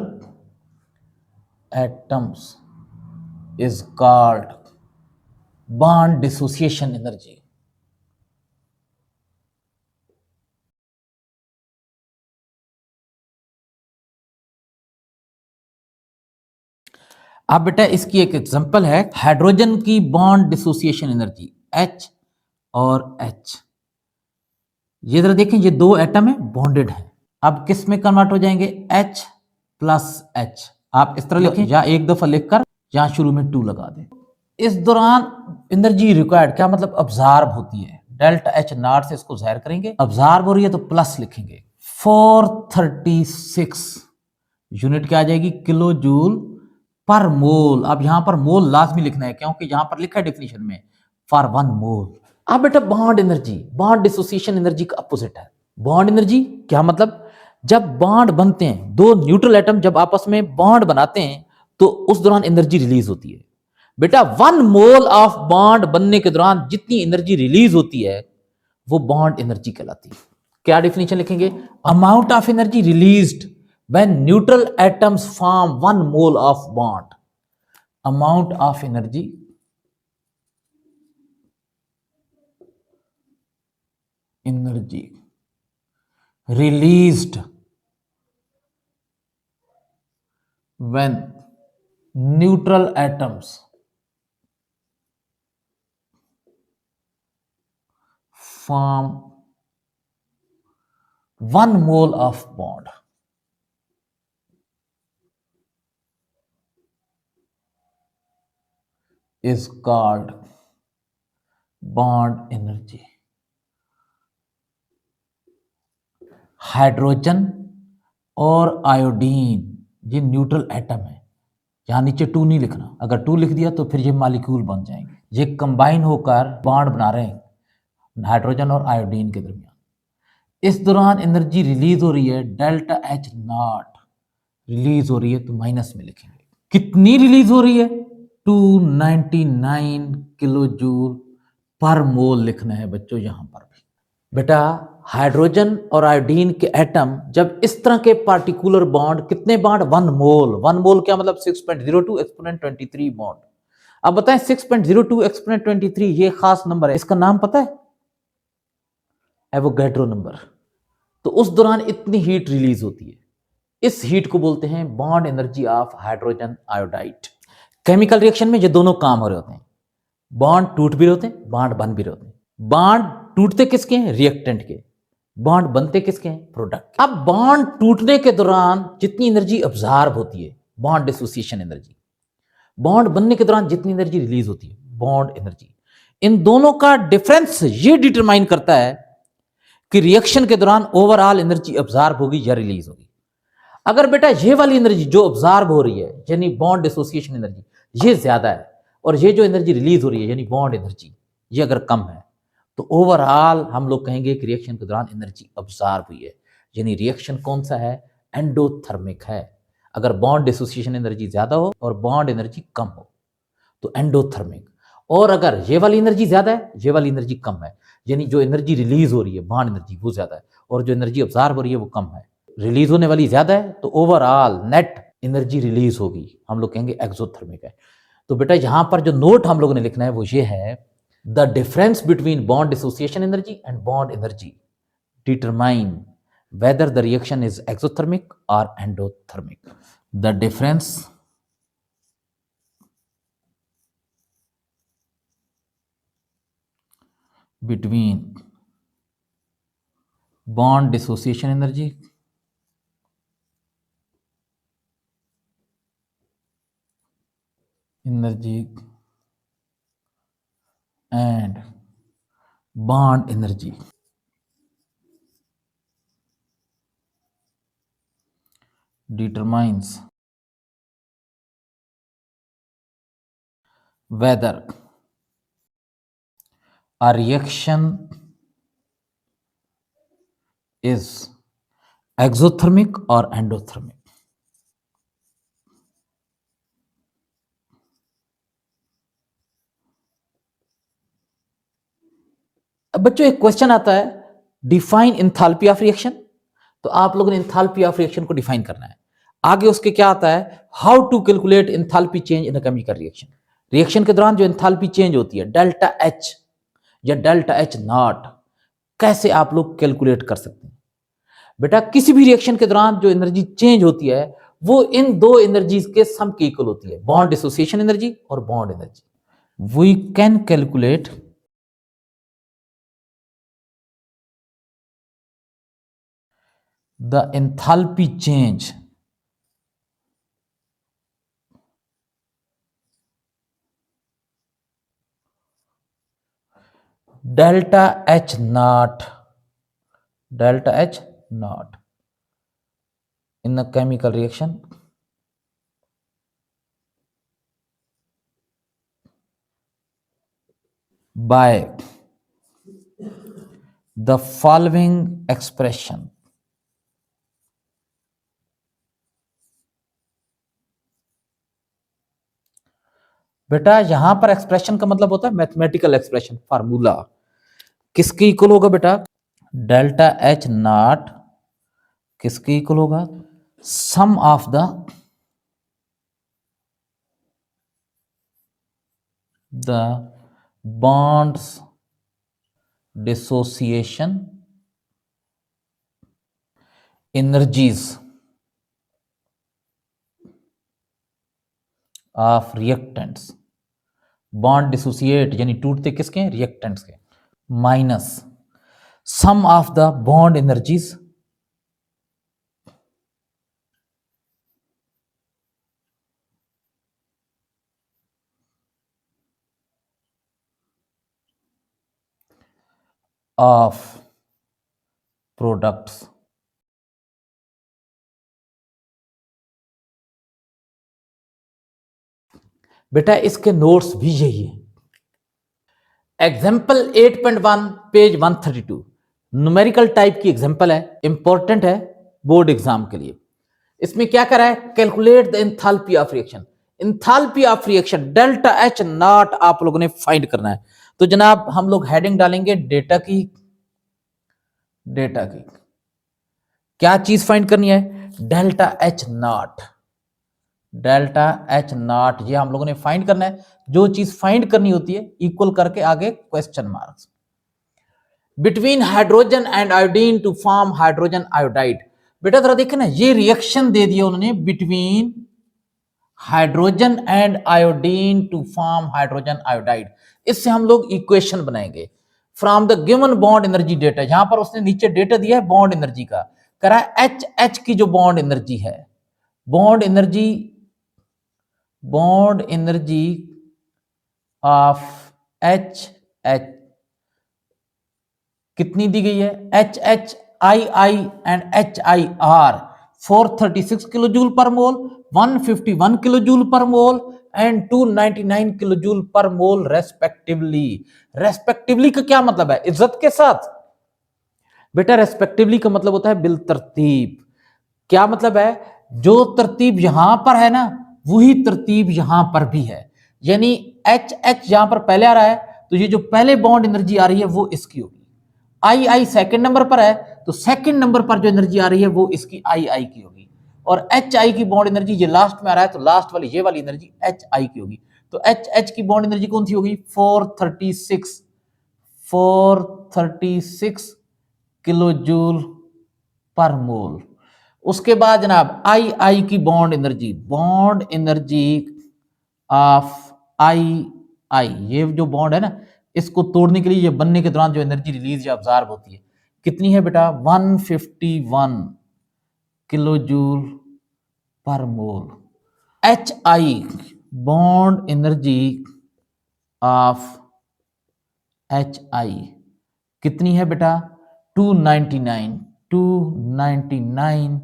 atoms is called bond dissociation energy. अब बेटा इसकी एक एग्जांपल है हाइड्रोजन की बॉन्ड डिसोसिएशन एनर्जी, H और H। ये जरा देखें, ये दो एटम है, बॉन्डेड है। अब किस में कन्वर्ट हो जाएंगे? H plus H। आप इस तरह लिखें या एक दफा लिखकर यहां शुरू में 2 लगा दें। इस दौरान एनर्जी रिक्वायर्ड, क्या मतलब अब्जॉर्ब होती है, डेल्टा H नॉट से इसको जाहिर करेंगे। अब्जॉर्ब हो रही है तो प्लस लिखेंगे। 436 यूनिट क्या आ जाएगी? किलो जूल पर मोल। अब यहां पर मोल लाजमी लिखना है क्योंकि यहां पर लिखा है डिफिनेशन में फॉर 1 मोल। अब बेटा bond energy, bond dissociation energy का अपोजिट है। बॉन्ड एनर्जी क्या मतलब? जब बॉन्ड बनते हैं, दो न्यूट्रल एटम जब आपस में बॉन्ड बनाते हैं तो उस दौरान एनर्जी रिलीज होती है। बेटा 1 मोल ऑफ बॉन्ड बनने के दौरान जितनी एनर्जी रिलीज होती है वो बॉन्ड एनर्जी कहलाती है। क्या डेफिनेशन लिखेंगे? Amount of energy released when neutral atoms form 1 mole of bond. Amount of energy released when neutral atoms form 1 mole of bond is called bond energy. Hydrogen और iodine ये neutral atom है, यहां नीचे 2 नहीं लिखना, अगर 2 लिख दिया तो फिर ये मॉलिक्यूल बन जाएंगे। ये कंबाइन होकर बॉन्ड बना रहे हैं हाइड्रोजन और आयोडीन के दरमियान। इस दौरान एनर्जी रिलीज हो रही है, डेल्टा H नॉट रिलीज हो रही है, तो माइनस में लिखेंगे। कितनी रिलीज हो रही है? 299 किलो जूल पर मोल लिखना है बच्चों यहां पर भी। बेटा हाइड्रोजन और आयोडीन के एटम जब इस तरह के पार्टिकुलर बॉन्ड, कितने बॉन्ड? 1 मोल। 1 मोल क्या मतलब? 6.02 एक्सपोनेंट 23 बॉन्ड। अब बताएं 6.02 एक्सपोनेंट 23 ये खास नंबर है, इसका नाम पता है? Avogadro number. तो उस दौरान इतनी हीट रिलीज होती है, इस हीट को बोलते हैं bond energy of hydrogen iodide. Chemical reaction में ये दोनों काम हो रहे होते हैं, बॉन्ड टूट भी रहे होते हैं, बॉन्ड बन भी रहे होते हैं। बॉन्ड टूटते किसके हैं? रिएक्टेंट के। बॉन्ड बनते किसके हैं? प्रोडक्ट। अब बॉन्ड टूटने के दौरान जितनी एनर्जी अब्जॉर्ब होती है, बॉन्ड डिसोसिएशन एनर्जी। बॉन्ड बनने के दौरान जितनी एनर्जी रिलीज होती है, बॉन्ड एनर्जी। इन दोनों का डिफरेंस ये डिटरमाइन करता है कि रिएक्शन के दौरान ओवरऑल एनर्जी अब्जॉर्ब होगी या रिलीज होगी। अगर बेटा ये वाली एनर्जी जो अब्जॉर्ब हो रही है यानी बॉन्ड डिसोसिएशन एनर्जी ये ज्यादा है, और ये जो एनर्जी रिलीज हो रही है यानी बॉन्ड एनर्जी ये अगर कम है, तो ओवरऑल हम लोग कहेंगे कि रिएक्शन के दौरान एनर्जी अब्जॉर्ब हुई है, यानी रिएक्शन कौन सा है? एंडोथर्मिक है। अगर बॉन्ड डिसोसिएशन एनर्जी ज्यादा हो और बॉन्ड एनर्जी कम हो तो एंडोथर्मिक। और अगर ये वाली एनर्जी ज्यादा है, ये वाली एनर्जी कम है, यानी जो एनर्जी रिलीज हो रही है बॉन्ड एनर्जी वो ज्यादा है और जो एनर्जी अब्जॉर्ब हो रही है वो कम है। रिलीज होने वाली ज्यादा है तो ओवरऑल नेट एनर्जी रिलीज होगी, हम लोग कहेंगे एक्सोथर्मिक है। तो बेटा यहां पर जो नोट हम लोगों ने लिखना है वो ये है, the difference between bond dissociation energy and bond energy determine whether the reaction is exothermic or endothermic. The difference between bond dissociation energy and bond energy determines whether a reaction is exothermic or endothermic. अब बच्चों एक question आता है, define enthalpy of reaction. तो आप लोगों ने enthalpy of reaction को डिफाइन करना है। आगे उसके क्या आता है, how to calculate enthalpy change in a chemical reaction. Reaction के दौरान जो इंथैल्पी चेंज होती है डेल्टा H या डेल्टा H नॉट, कैसे आप लोग कैलकुलेट कर सकते हैं? बेटा किसी भी रिएक्शन के दौरान जो एनर्जी चेंज होती है वो इन दो एनर्जीज के सम के इक्वल होती है, बॉन्ड डिसोसिएशन एनर्जी और bond energy. We can calculate the enthalpy change delta H naught in the chemical reaction by the following expression. बेटा यहां पर एक्सप्रेशन का मतलब होता है मैथमेटिकल एक्सप्रेशन, फार्मूला। किसके इक्वल होगा बेटा? डेल्टा एच नॉट किसके इक्वल होगा? Sum of the bonds dissociation energies of reactants. Bond dissociate यानी टूटते किसके? रिएक्टेंट्स के। Minus sum of the bond energies of products. बेटा इसके नोट्स भी यही है। एग्जाम्पल 8.1 पेज 132 न्यूमेरिकल टाइप की एग्जाम्पल है, इंपॉर्टेंट है बोर्ड एग्जाम के लिए। इसमें क्या करा है? Calculate the enthalpy of reaction. Enthalpy of reaction delta H not आप लोगों ने फाइंड करना है। तो जनाब हम लोग हेडिंग डालेंगे डेटा की। क्या चीज फाइंड करनी है? डेल्टा एच नॉट ये हम लोगों ने फाइंड करना है। जो चीज फाइंड करनी होती है इक्वल करके आगे question marks. Between hydrogen and iodine to form hydrogen iodide. बेटा जरा देखें ना, ये रिएक्शन दे दिया उन्होंने between hydrogen and iodine to form hydrogen iodide. इससे हम लोग इक्वेशन बनाएंगे from the given bond energy data. यहां पर उसने नीचे डेटा दिया है बॉन्ड एनर्जी का, करा एच की जो बॉन्ड एनर्जी है, बॉन्ड एनर्जी ऑफ एच कितनी दी गई है? H I and HIR 436 kilo joule पर मोल, 151 किलो जूल पर मोल एंड 299 किलो जूल पर मोल रेस्पेक्टिवली का क्या मतलब है? इज्जत के साथ। बेटा रेस्पेक्टिवली का मतलब होता है बिल तरतीब। क्या मतलब है? जो तरतीब यहां पर है ना वही तरतीब यहां पर भी है। यानी एच यहां पर पहले आ रहा है तो ये जो पहले बॉन्ड एनर्जी आ रही है वो इसकी होगी। आई सेकंड नंबर पर है तो सेकंड नंबर पर जो एनर्जी आ रही है वो इसकी आई की होगी। और एच की बॉन्ड एनर्जी ये लास्ट में आ रहा है तो लास्ट वाली ये वाली एनर्जी एच की होगी। तो एच की बॉन्ड एनर्जी कौन सी होगी? 436 किलो जूल पर मोल। उसके बाद जनाब आई की बॉन्ड एनर्जी ऑफ आई ये जो बॉन्ड है ना इसको तोड़ने के लिए ये बनने के दौरान जो एनर्जी रिलीज या ऑब्जॉर्ब होती है कितनी है बेटा? 151 किलो जूल पर मोल। H bond energy of H कितनी है बेटा? 299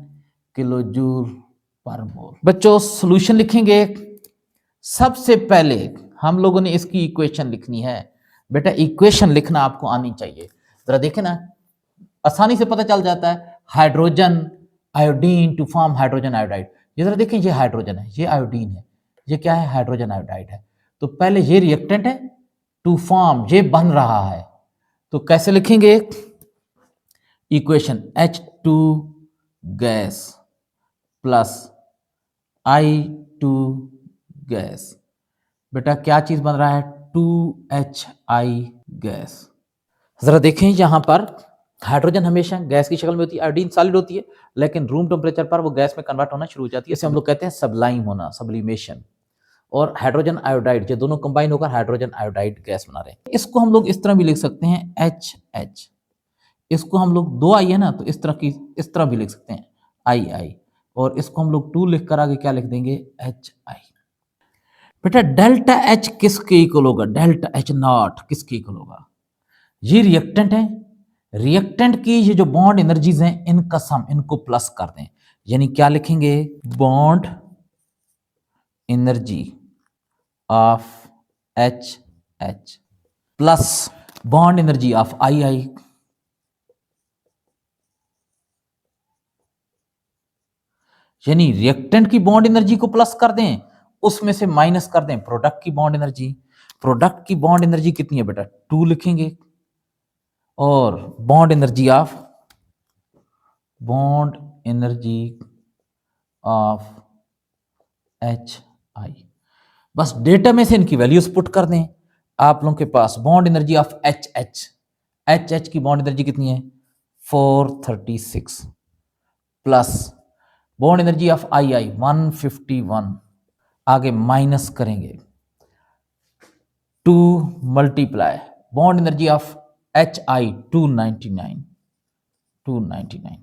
किलो जूल पर मोल। बच्चों सॉल्यूशन लिखेंगे। सबसे पहले हम लोगों ने इसकी इक्वेशन लिखनी है। बेटा इक्वेशन लिखना आपको आनी चाहिए। जरा देखें ना, आसानी से पता चल जाता है। Hydrogen iodine to form hydrogen iodide. ये जरा देखें, ये हाइड्रोजन है, ये आयोडीन है, ये क्या है? हाइड्रोजन आयोडाइड है। तो पहले ये रिएक्टेंट है, टू फॉर्म ये बन रहा है। तो कैसे लिखेंगे equation? H2 gas plus I2 gas. बेटा क्या चीज बन रहा है? 2HI gas. जरा देखें यहां पर हाइड्रोजन हमेशा गैस की शक्ल में होती है, आयोडीन सॉलिड होती है, लेकिन रूम टेम्परेचर पर वो गैस में कन्वर्ट होना शुरू हो जाती है। इसे हम लोग कहते हैं सबलाइम होना, सब्लिमेशन। और हाइड्रोजन आयोडाइड, ये दोनों कंबाइन होकर हाइड्रोजन आयोडाइड गैस बना रहे हैं। इसको हम लोग इस तरह भी लिख सकते हैं HH। इसको हम लोग 2 आई है ना, तो इस तरह भी लिख सकते हैं आई, और इसको हम लोग 2 लिख कर आगे क्या लिख देंगे, एच आई। बेटा डेल्टा एच किसके इक्वल होगा, डेल्टा एच नॉट किसके इक्वल होगा, ये रिएक्टेंट है, रिएक्टेंट की ये जो बॉन्ड एनर्जीज हैं इनका सम, इनको प्लस कर दें, यानी क्या लिखेंगे, bond energy of H H plus bond energy of I, यानी रिएक्टेंट की बॉन्ड एनर्जी को प्लस कर दें, उसमें से माइनस कर दें प्रोडक्ट की बॉन्ड एनर्जी। प्रोडक्ट की बॉन्ड एनर्जी कितनी है बेटा, 2 लिखेंगे, और bond energy of H I, बस डेटा में से इनकी वैल्यूज पुट कर दें। आप लोगों के पास बॉन्ड एनर्जी ऑफ एच की बॉन्ड एनर्जी कितनी है, 436 प्लस बॉन्ड एनर्जी ऑफ आई 151, आगे माइनस करेंगे 2 multiply bond energy of H I 299।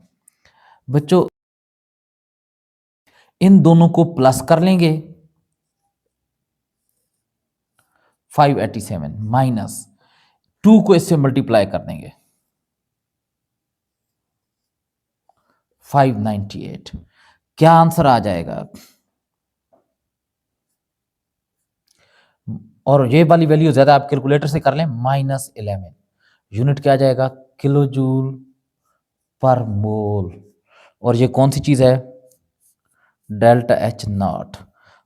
बच्चों इन दोनों को प्लस कर लेंगे 587 माइनस 2 को इससे मल्टीप्लाई कर देंगे 598, क्या आंसर आ जाएगा, और ये वाली वैल्यू ज्यादा आप कैलकुलेटर से कर लें, -11, यूनिट क्या आ जाएगा, किलो जूल पर मोल, और ये कौन सी चीज है, डेल्टा एच नॉट।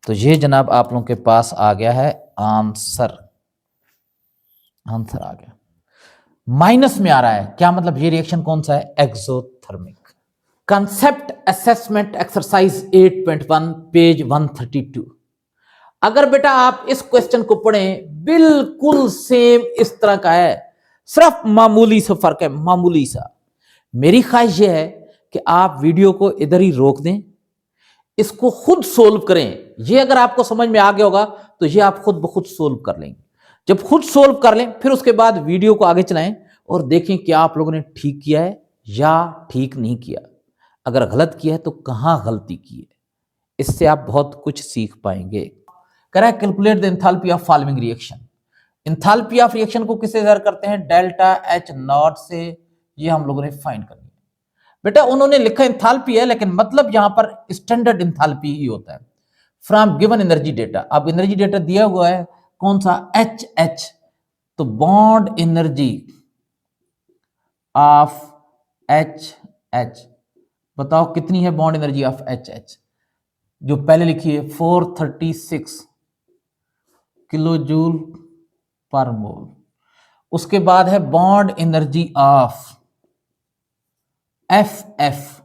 तो ये जनाब आप लोगों के पास आ गया है आंसर आ गया, माइनस में आ रहा है, क्या मतलब ये रिएक्शन कौन सा है, exothermic. Concept assessment exercise 8.1 page 132। अगर बेटा आप इस क्वेश्चन को पढ़ें, बिल्कुल सेम इस तरह का है, सिर्फ मामूली सा फर्क है, मामूली सा। मेरी ख्वाहिश यह है कि आप वीडियो को इधर ही रोक दें, इसको खुद सोल्व करें। ये अगर आपको समझ में आ गया होगा तो ये आप खुद ब खुद सोल्व कर लेंगे। जब खुद सोल्व कर लें फिर उसके बाद वीडियो को आगे चलाएं और देखें कि आप लोगों ने ठीक किया है या ठीक नहीं किया। अगर गलत किया है तो कहां गलती की है, इससे आप बहुत कुछ सीख पाएंगे। करें calculate the enthalpy of following reaction. Enthalpy of reaction को किससे ज़र करते हैं, डेल्टा एच नॉट से। ये हम लोगों ने फाइंड करनी है। बेटा उन्होंने लिखा एंथैल्पी है, लेकिन मतलब यहां पर स्टैंडर्ड एंथैल्पी ही होता है, फ्रॉम गिवन एनर्जी डेटा। अब एनर्जी डेटा दिया हुआ है कौन सा, एच एच, तो bond energy of H H, बताओ कितनी है bond energy of H H, जो पहले लिखी है 436 किलो जूल पर मोल। उसके बाद है bond energy of F F,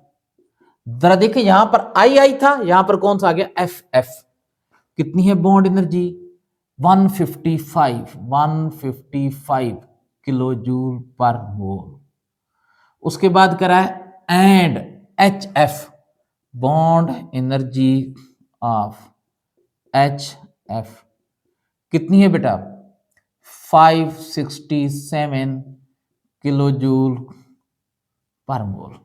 जरा देखिए यहां पर आई था, यहां पर कौन सा आ गया, एफ एफ। कितनी है बॉन्ड एनर्जी, 155 किलो जूल पर मोल। उसके बाद करा है and H F, bond energy of H F कितनी है बेटा, 567 किलो जूल पर मोल।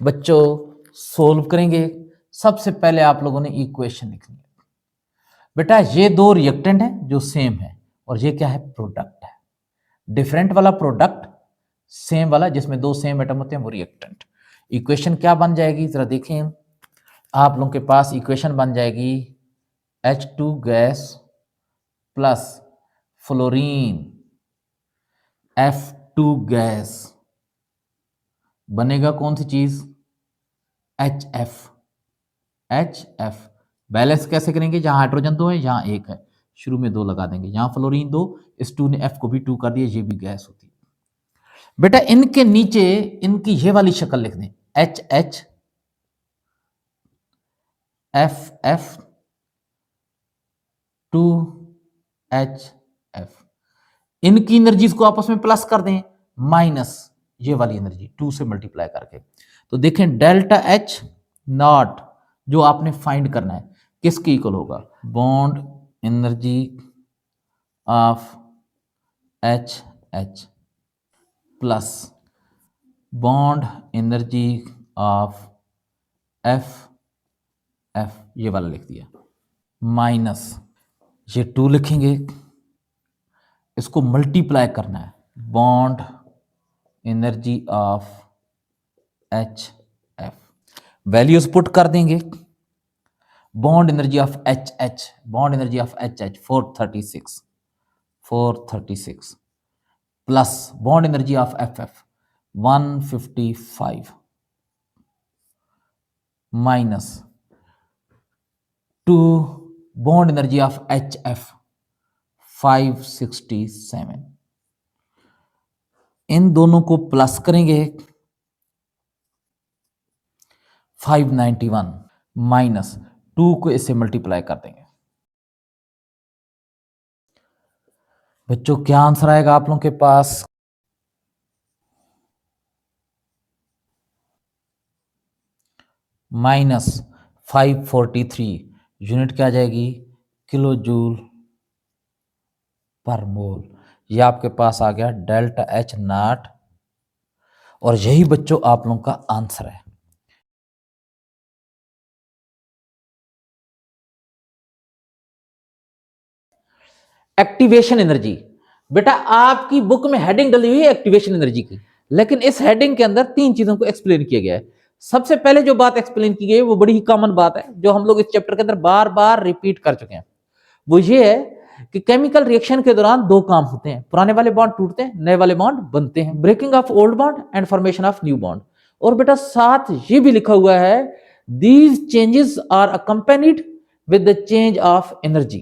बच्चों सोल्व करेंगे, सबसे पहले आप लोगों ने इक्वेशन लिखनी है। बेटा ये दो रिएक्टेंट है जो सेम है, और ये क्या है, प्रोडक्ट है। डिफरेंट वाला प्रोडक्ट, सेम वाला जिसमें दो सेम एटम होते हैं वो रिएक्टेंट। इक्वेशन क्या बन जाएगी जरा देखें, आप लोगों के पास इक्वेशन बन जाएगी H2 gas plus fluorine F2 gas, बनेगा कौन सी चीज, HF। बैलेंस कैसे करेंगे, जहां हाइड्रोजन 2 है यहां 1 है, शुरू में 2 लगा देंगे, यहां फ्लोरीन 2, इस 2 ने F को भी 2 कर दिया, ये भी गैस होती है। बेटा इनके नीचे इनकी ये वाली शक्ल लिख दें, HH FF 2HF। इनकी एनर्जीज को आपस में प्लस कर दें, माइनस ये वाली एनर्जी 2 से मल्टीप्लाई करके। तो देखें डेल्टा एच नॉट जो आपने फाइंड करना है किसकी इक्वल होगा, bond energy of H H plus bond energy of F ये वाला लिख दिया, माइनस ये 2 लिखेंगे, इसको मल्टीप्लाई करना है, bond energy of F, values put कर देंगे, bond energy of bond energy of 436 plus bond energy of F 155 minus 2 bond energy of 567, इन दोनों को प्लस करेंगे 591 माइनस 2 को इससे मल्टीप्लाई कर देंगे। बच्चों क्या आंसर आएगा आप लोगों के पास? माइनस 543, यूनिट क्या आ जाएगी? किलो जूल पर मोल। ये आपके पास आ गया डेल्टा एच नॉट, और यही बच्चों आप लोगों का आंसर है। एक्टिवेशन एनर्जी, बेटा आपकी बुक में हेडिंग डली हुई है एक्टिवेशन एनर्जी की, लेकिन इस हेडिंग के अंदर 3 चीजों को एक्सप्लेन किया गया है। सबसे पहले जो बात एक्सप्लेन की गई है वो बड़ी ही कॉमन बात है, जो हम लोग इस चैप्टर के अंदर बार बार रिपीट कर चुके हैं। वो ये है कि केमिकल रिएक्शन के दौरान 2 काम होते हैं, पुराने वाले बॉन्ड टूटते हैं, नए वाले बॉन्ड बनते हैं, breaking of old bond and formation of new bond. और बेटा साथ ये भी लिखा हुआ है, these changes are accompanied with the change of energy,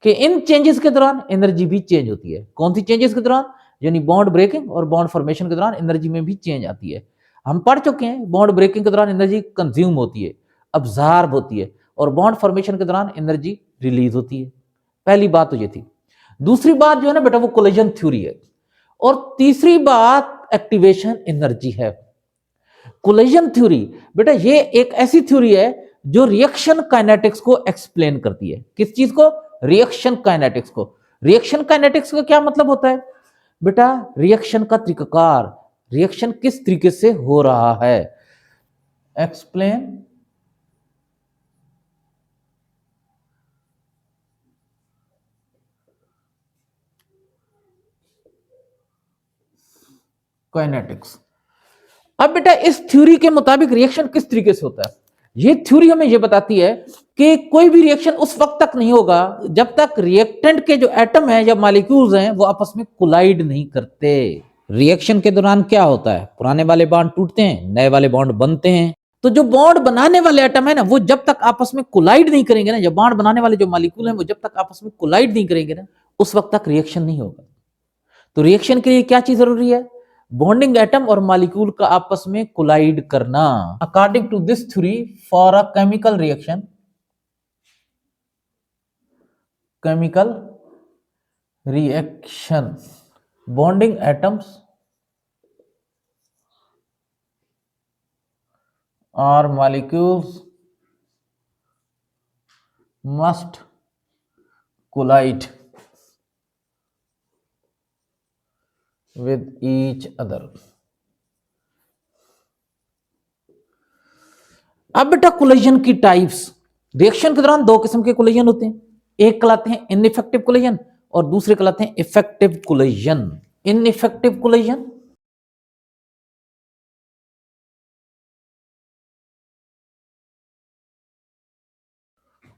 कि इन चेंजेस के दौरान एनर्जी भी चेंज होती है। कौन सी चेंजेस के दौरान? यानी बॉन्ड ब्रेकिंग और बॉन्ड फॉर्मेशन के दौरान एनर्जी में भी चेंज आती है। हम पढ़ चुके हैं बॉन्ड ब्रेकिंग के दौरान एनर्जी कंज्यूम होती है, अब्जॉर्ब होती है, और बॉन्ड फॉर्मेशन के दौरान एनर्जी रिलीज होती है। पहली बात तो ये थी। दूसरी बात जो है ना बेटा वो कोलिजन थ्योरी है, और तीसरी बात एक्टिवेशन एनर्जी है। कोलिजन थ्योरी बेटा ये एक ऐसी थ्योरी है जो रिएक्शन काइनेटिक्स को एक्सप्लेन करती है। किस चीज को? रिएक्शन काइनेटिक्स को। रिएक्शन काइनेटिक्स का क्या मतलब होता है बेटा? रिएक्शन का तरीकाकार, रिएक्शन किस तरीके से हो रहा है, एक्सप्लेन काइनेटिक्स। अब बेटा इस थ्योरी के मुताबिक रिएक्शन किस तरीके से होता है? ये थ्योरी हमें ये बताती है कि कोई भी रिएक्शन उस वक्त तक नहीं होगा जब तक रिएक्टेंट के जो एटम है या मॉलिक्यूल्स हैं वो आपस में कोलाइड नहीं करते। रिएक्शन के दौरान क्या होता है? पुराने वाले बॉन्ड टूटते हैं, नए वाले बॉन्ड बनते हैं। तो जो बॉन्ड बनाने वाले एटम है ना वो जब तक आपस में कोलाइड नहीं करेंगे ना, जब बॉन्ड बनाने वाले जो मॉलिक्यूल हैं वो जब तक आपस में कोलाइड नहीं करेंगे ना, उस वक्त तक रिएक्शन नहीं होगा। तो रिएक्शन के लिए क्या चीज जरूरी है? बॉन्डिंग एटम और मॉलिक्यूल का आपस में कोलाइड करना। According to this theory, for a chemical reaction, bonding atoms और molecules must collide with each other। अब बेटा कोलिजन की टाइप्स, रिएक्शन के दौरान 2 किस्म के कोलिजन होते हैं, एक कहलाते हैं इनइफेक्टिव कोलिजन और दूसरे कहलाते हैं इफेक्टिव कोलिजन। इनइफेक्टिव कोलिजन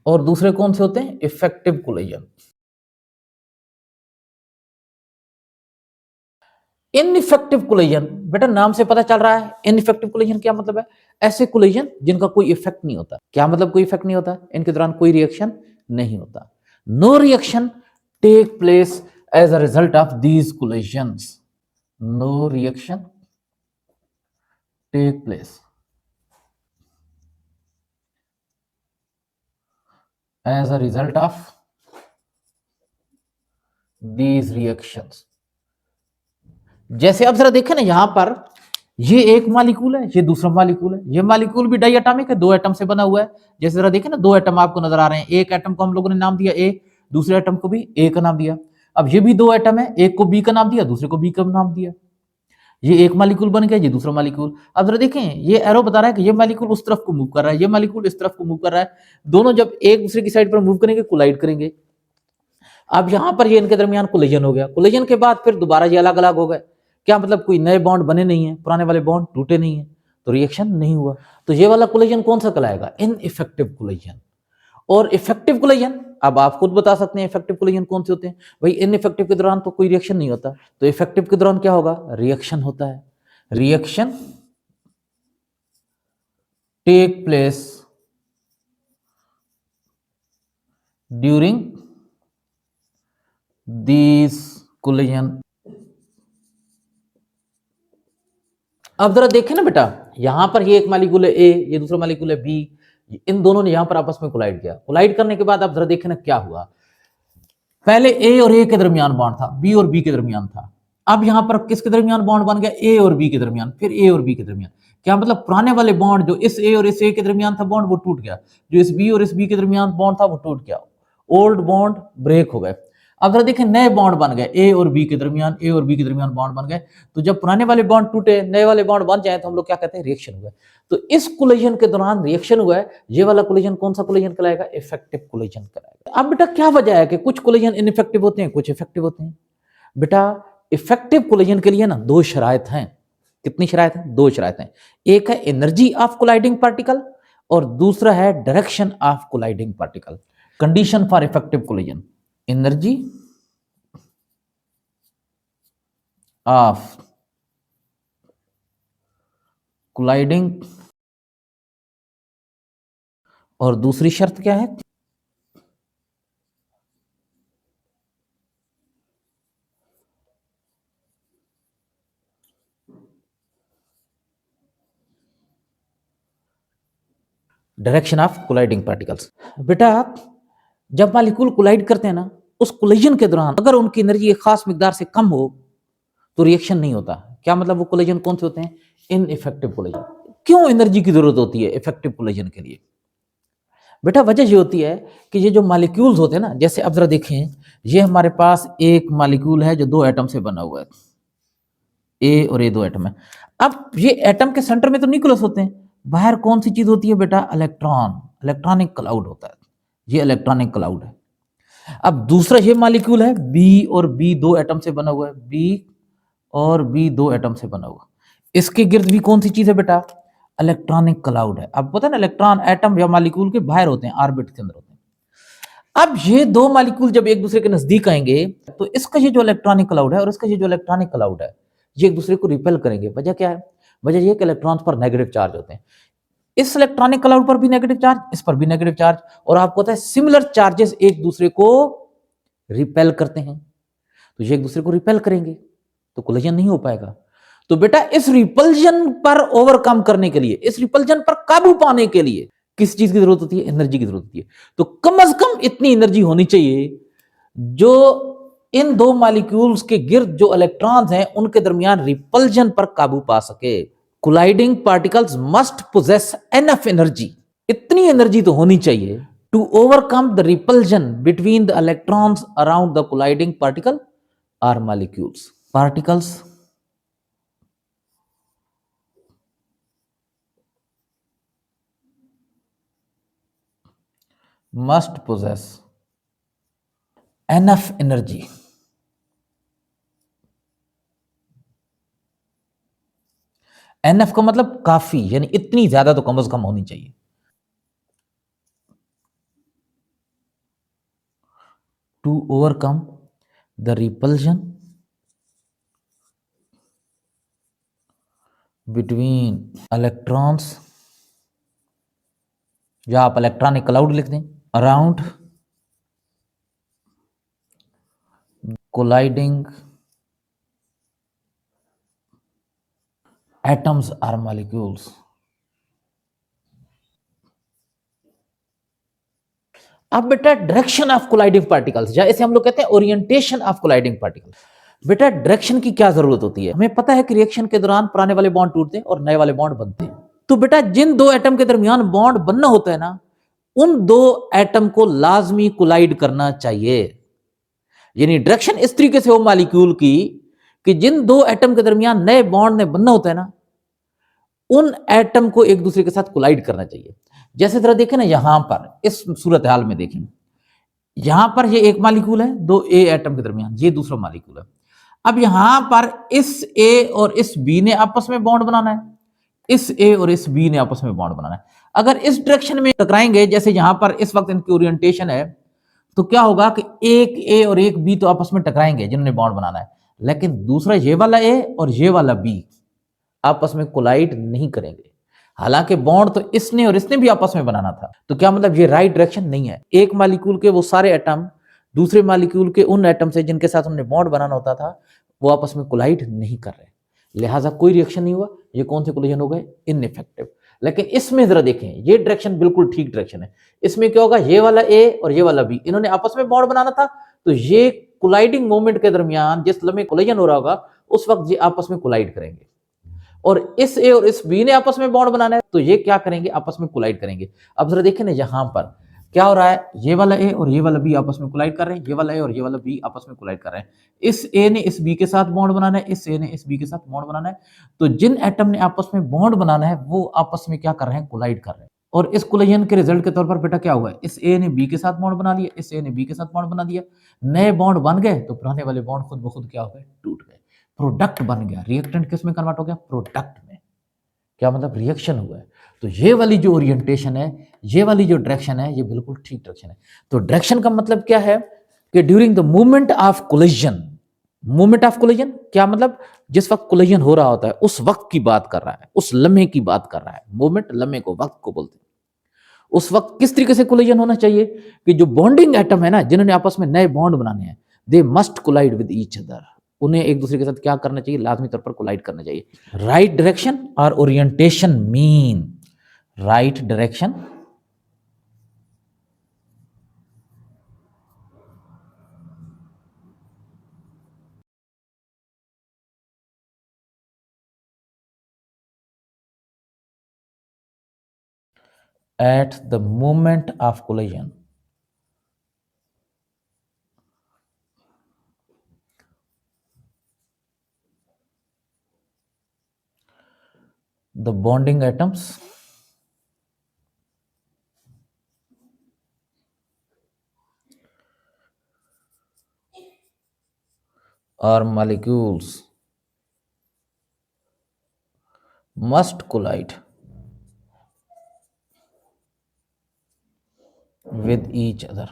और दूसरे कौन से होते हैं? Effective collision. इनइफेक्टिव कोलिजन बेटा नाम से पता चल रहा है, इनइफेक्टिव कोलिजन क्या मतलब है? ऐसे कोलिजन जिनका कोई इफेक्ट नहीं होता। क्या मतलब कोई इफेक्ट नहीं होता? इनके दौरान कोई रिएक्शन नहीं होता। No reaction take place as a result of these collisions. No reaction take place as a result of these reactions. जैसे अब जरा देखें ना, यहां पर ये एक मॉलिक्यूल है, ये दूसरा मॉलिक्यूल है, ये मॉलिक्यूल भी डाई एटॉमिक है, 2 एटम से बना हुआ है। जैसे जरा देखें ना, 2 एटम आपको नजर आ रहे हैं, एक एटम को हम लोगों ने नाम दिया ए, दूसरे एटम को भी ए का नाम दिया। अब ये भी 2 एटम है, एक को बी का नाम दिया, दूसरे को बी का नाम दिया। ये एक मॉलिक्यूल बन गया, ये दूसरा मॉलिक्यूल। अब जरा देखें, ये एरो बता रहा है कि ये मॉलिक्यूल उस तरफ को मूव कर रहा है, ये मॉलिक्यूल इस तरफ को मूव कर रहा है। दोनों जब एक दूसरे की साइड पर मूव करेंगे, कोलाइड करेंगे। अब यहां पर ये इनके दरमियान कोलिजन हो गया, कोलिजन के बाद फिर दोबारा ये अलग अलग हो गए। क्या मतलब कोई नए बॉन्ड बने नहीं है, पुराने वाले बॉन्ड टूटे नहीं है, तो रिएक्शन नहीं हुआ। तो ये वाला कोलिजन कौन सा कहलाएगा? Ineffective collision. और इफेक्टिव कोलिजन, अब आप खुद बता सकते हैं इफेक्टिव कोलिजन कौन से होते हैं। भाई इनइफेक्टिव के दौरान तो कोई रिएक्शन नहीं होता, तो इफेक्टिव के दौरान क्या होगा? रिएक्शन होता है। Reaction take place during this collision. अब जरा देखें ना बेटा, यहां पर ये एक मॉलिक्यूल है ए, ये दूसरा मॉलिक्यूल है बी, इन दोनों ने यहां पर आपस में कोलाइड किया। कोलाइड करने के बाद आप जरा देखें ना क्या हुआ। पहले ए और ए के दरमियान बॉन्ड था, बी और बी के दरमियान था। अब यहां पर किसके दरमियान बॉन्ड बन गया? ए और बी के दरमियान, फिर ए और बी के दरमियान। क्या मतलब? पुराने वाले बॉन्ड जो इस ए और इस ए के दरमियान था बॉन्ड, वो टूट गया। जो इस बी और इस बी के दरमियान बॉन्ड था, वो टूट गया। ओल्ड बॉन्ड ब्रेक हो गए। अब जरा देखें, नए बॉन्ड बन गए ए और बी के दरमियान, ए और बी के दरमियान बॉन्ड बन गए। तो जब पुराने वाले बॉन्ड टूटे, नए वाले बॉन्ड बन जाए, तो हम लोग क्या कहते हैं? रिएक्शन हुआ। तो इस कोलिजन के दौरान रिएक्शन हुआ है। ये वाला कोलिजन कौन सा कोलिजन कहलाएगा? इफेक्टिव कोलिजन कहलाएगा। अब बेटा क्या वजह है कि कुछ कोलिजन इनइफेक्टिव होते हैं, कुछ इफेक्टिव होते हैं? बेटा इफेक्टिव कोलिजन के लिए ना दो शराइत हैं। कितनी शराइत हैं? दो शराइत हैं। एक है एनर्जी ऑफ कोलाइडिंग पार्टिकल और दूसरा है direction of colliding particle. Condition for effective collision, energy of colliding और दूसरी शर्त क्या है? Direction of colliding particles. बेटा जब मॉलिक्यूल कोलाइड करते हैं ना, उस कोलिजन के दौरान अगर उनकी एनर्जी एक खास मिकदार से कम हो तो रिएक्शन नहीं होता। क्या मतलब? वो कोलिजन कौन से होते हैं? Ineffective collision. क्यों एनर्जी की जरूरत होती है इफेक्टिव कोलिजन के लिए? बेटा वजह ये होती है कि ये जो मॉलिक्यूल्स होते हैं ना, जैसे अब जरा देखें, ये हमारे पास एक मॉलिक्यूल है जो दो एटम से बना हुआ है, ए और ए दो एटम है। अब ये एटम के सेंटर में तो न्यूक्लियस होते हैं, बाहर कौन सी चीज होती है बेटा? इलेक्ट्रॉन, इलेक्ट्रॉनिक क्लाउड होता है। ये इलेक्ट्रॉनिक क्लाउड है। अब दूसरा ये मॉलिक्यूल है बी, और बी दो एटम से बना हुआ है, बी और बी दो एटम से बना हुआ। इसके गिर्द भी कौन सी चीज है बेटा? इलेक्ट्रॉनिक क्लाउड है। अब पता है ना, इलेक्ट्रॉन एटम या मॉलिक्यूल के बाहर होते हैं, ऑर्बिट के अंदर होते हैं। अब ये दो मॉलिक्यूल जब एक दूसरे के नजदीक आएंगे, तो इसका ये जो इलेक्ट्रॉनिक क्लाउड है और इसका ये जो इलेक्ट्रॉनिक क्लाउड है, ये एक दूसरे को रिपेल करेंगे। वजह क्या है? वजह यह कि इलेक्ट्रॉन्स पर नेगेटिव चार्ज होते हैं। इस इलेक्ट्रॉनिक क्लाउड पर भी नेगेटिव चार्ज, इस पर भी नेगेटिव चार्ज, और आपको पता है सिमिलर चार्जेस एक दूसरे को रिपेल करते हैं। तो ये एक दूसरे को रिपेल करेंगे तो कोलिजन नहीं हो पाएगा। तो बेटा इस रिपल्जन पर ओवरकम करने के लिए, इस रिपल्जन पर काबू पाने के लिए किस चीज की जरूरत होती है? एनर्जी की जरूरत होती है। तो कम से कम इतनी एनर्जी होनी चाहिए जो इन दो मॉलिक्यूल्स के गिर्द जो इलेक्ट्रॉन्स हैं उनके दरमियान रिपल्जन पर काबू पा सके। Colliding particles must possess enough energy, इतनी एनर्जी तो होनी चाहिए to overcome the repulsion between the electrons around the colliding particle or molecules. Particles must possess enough energy enough का मतलब काफी, यानी इतनी ज्यादा तो कम से कम होनी चाहिए to overcome the repulsion between electrons, या आप इलेक्ट्रॉनिक क्लाउड लिख दें, around colliding atoms or molecules. अब बेटा डायरेक्शन ऑफ कोलाइडिंग पार्टिकल्स, या इसे हम लोग कहते हैं ओरिएंटेशन ऑफ कोलाइडिंग पार्टिकल्स। बेटा डायरेक्शन की क्या जरूरत होती है? हमें पता है कि रिएक्शन के दौरान पुराने वाले बॉन्ड टूटते हैं और नए वाले बॉन्ड बनते हैं। तो बेटा जिन दो एटम के दरमियान बॉन्ड बनना होता है ना, उन दो एटम को लाजमी कोलाइड करना चाहिए। यानी डायरेक्शन इस तरीके से हो मॉलिक्यूल की कि जिन दो एटम के दरमियान नए बॉन्ड ने बनना होता है ना, उन एटम को एक दूसरे के साथ कोलाइड करना चाहिए। जैसे जरा देखें ना, यहां पर इस सूरत हाल में देखें, यहां पर ये एक मालिक्यूल है, दो ए एटम के दरमियान, ये दूसरा मालिक्यूल है। अब यहां पर इस ए और इस बी ने आपस में बॉन्ड बनाना है, इस ए और इस बी ने आपस में बॉन्ड बनाना है। अगर इस डायरेक्शन में टकराएंगे, जैसे यहां पर इस वक्त इनकी ओरिएंटेशन है, तो क्या होगा कि एक ए और एक बी तो आपस में टकराएंगे जिन्होंने बॉन्ड बनाना है, लेकिन दूसरा ये वाला ए और ये वाला बी आपस में कोलाइड नहीं करेंगे। हालांकि बॉन्ड तो इसने और इसने भी आपस में बनाना था। तो क्या मतलब ये राइट डायरेक्शन नहीं है। एक मालिक्यूल के वो सारे एटम दूसरे मालिक्यूल के उन एटम से जिनके साथ उन्हें बॉन्ड बनाना होता था, वो आपस में कोलाइड नहीं कर रहे, लिहाजा कोई रिएक्शन नहीं हुआ। ये कौन से कोलिजन हो गए? इनइफेक्टिव। लेकिन इसमें जरा देखें, ये डायरेक्शन बिल्कुल ठीक डायरेक्शन है। इसमें क्या होगा, ये वाला ए और ये वाला बी, इन्होंने आपस में बॉन्ड बनाना था, तो ये कोलाइडिंग मोमेंट के दरमियान जिस लम्हे कोलिजन हो रहा होगा, उस वक्त ये आपस में कोलाइड करेंगे। और इस ए और इस बी ने आपस में बॉन्ड बनाना है, तो ये क्या करेंगे? आपस में कोलाइड करेंगे। अब जरा देखें ना, यहां पर क्या हो रहा है, ये वाला ए और ये वाला बी आपस में कोलाइड कर रहे हैं, ये वाला ए और ये वाला बी आपस में कोलाइड कर रहे हैं। इस ए ने इस बी के साथ बॉन्ड बनाना है, इस ए ने इस बी के साथ बॉन्ड बनाना है। तो जिन एटम ने आपस में बॉन्ड बनाना है, वो आपस में क्या कर रहे हैं? कोलाइड कर रहे हैं। और इस कोलिजन के रिजल्ट के तौर पर बेटा क्या हुआ है, इस ए ने बी के साथ बॉन्ड बना लिया, इस ए ने बी के साथ बॉन्ड बना दिया, नए बॉन्ड बन गए, तो पुराने वाले बॉन्ड खुद ब खुद क्या हो गए? टूट गए। प्रोडक्ट बन गया। रिएक्टेंट किस में कन्वर्ट हो गया? प्रोडक्ट में। क्या मतलब? रिएक्शन हुआ है। तो ये वाली जो ओरिएंटेशन है, ये वाली जो डायरेक्शन है, ये बिल्कुल ठीक डायरेक्शन है। तो डायरेक्शन का मतलब क्या है कि during the movement of collision, movement of collision क्या मतलब? जिस वक्त कोलिजन हो रहा होता है उस वक्त की बात कर रहा है, उस लम्हे की बात कर रहा है। मूवमेंट लम्हे को, वक्त को बोलते हैं। उस वक्त किस तरीके से कोलिजन होना चाहिए कि जो बॉन्डिंग एटम है ना, जिन्होंने आपस में नए बॉन्ड बनाने हैं, they must collide with each other. उन्हें एक दूसरे के साथ क्या करना चाहिए? लाजमी तौर पर कोलाइड करना चाहिए। राइट डायरेक्शन और orientation mean, right direction at the moment of collision, the bonding atoms or molecules must collide with each other.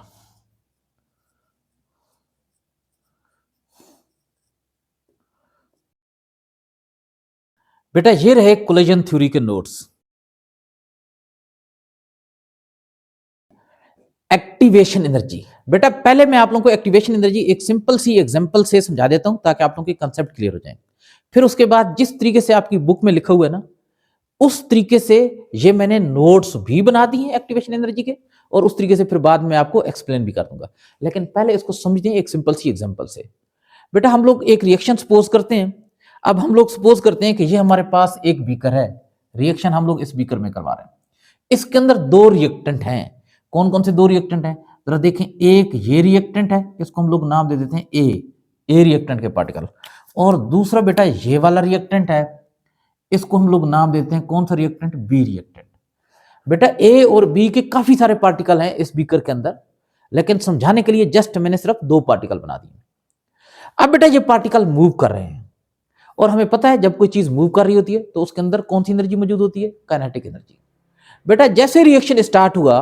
बेटा ये रहे कोलिजन थ्योरी के नोट्स। एक्टिवेशन एनर्जी, बेटा पहले मैं आप लोगों को एक्टिवेशन एनर्जी एक सिंपल सी एग्जांपल से समझा देता हूं ताकि आप लोगों के कंसेप्ट क्लियर हो जाए। फिर उसके बाद जिस तरीके से आपकी बुक में लिखा हुआ है ना, उस तरीके से ये मैंने नोट्स भी बना दी हैं एक्टिवेशन एनर्जी के, और उस तरीके से फिर बाद में आपको एक्सप्लेन भी कर दूंगा। लेकिन पहले इसको समझते हैं एक सिंपल सी एग्जांपल से। बेटा हम लोग एक रिएक्शन सपोज करते हैं। अब हम लोग सपोज करते हैं कि ये हमारे पास एक बीकर है, रिएक्शन हम लोग इस बीकर में करवा रहे हैं। इसके अंदर दो रिएक्टेंट हैं। कौन कौन से दो रिएक्टेंट हैं? जरा देखें, एक ये रिएक्टेंट है, इसको हम लोग नाम दे देते हैं ए रिएक्टेंट के पार्टिकल। और दूसरा बेटा ये वाला रिएक्टेंट है, इसको हम लोग नाम देते हैं कौन सा रिएक्टेंट? B reactant. बेटा ए और बी के काफी सारे पार्टिकल हैं इस बीकर के अंदर, लेकिन समझाने के लिए जस्ट मैंने सिर्फ दो पार्टिकल बना दिए। अब बेटा ये पार्टिकल मूव कर रहे हैं, और हमें पता है जब कोई चीज मूव कर रही होती है तो उसके अंदर कौन सी एनर्जी मौजूद होती है? Kinetic energy. बेटा जैसे रिएक्शन स्टार्ट हुआ,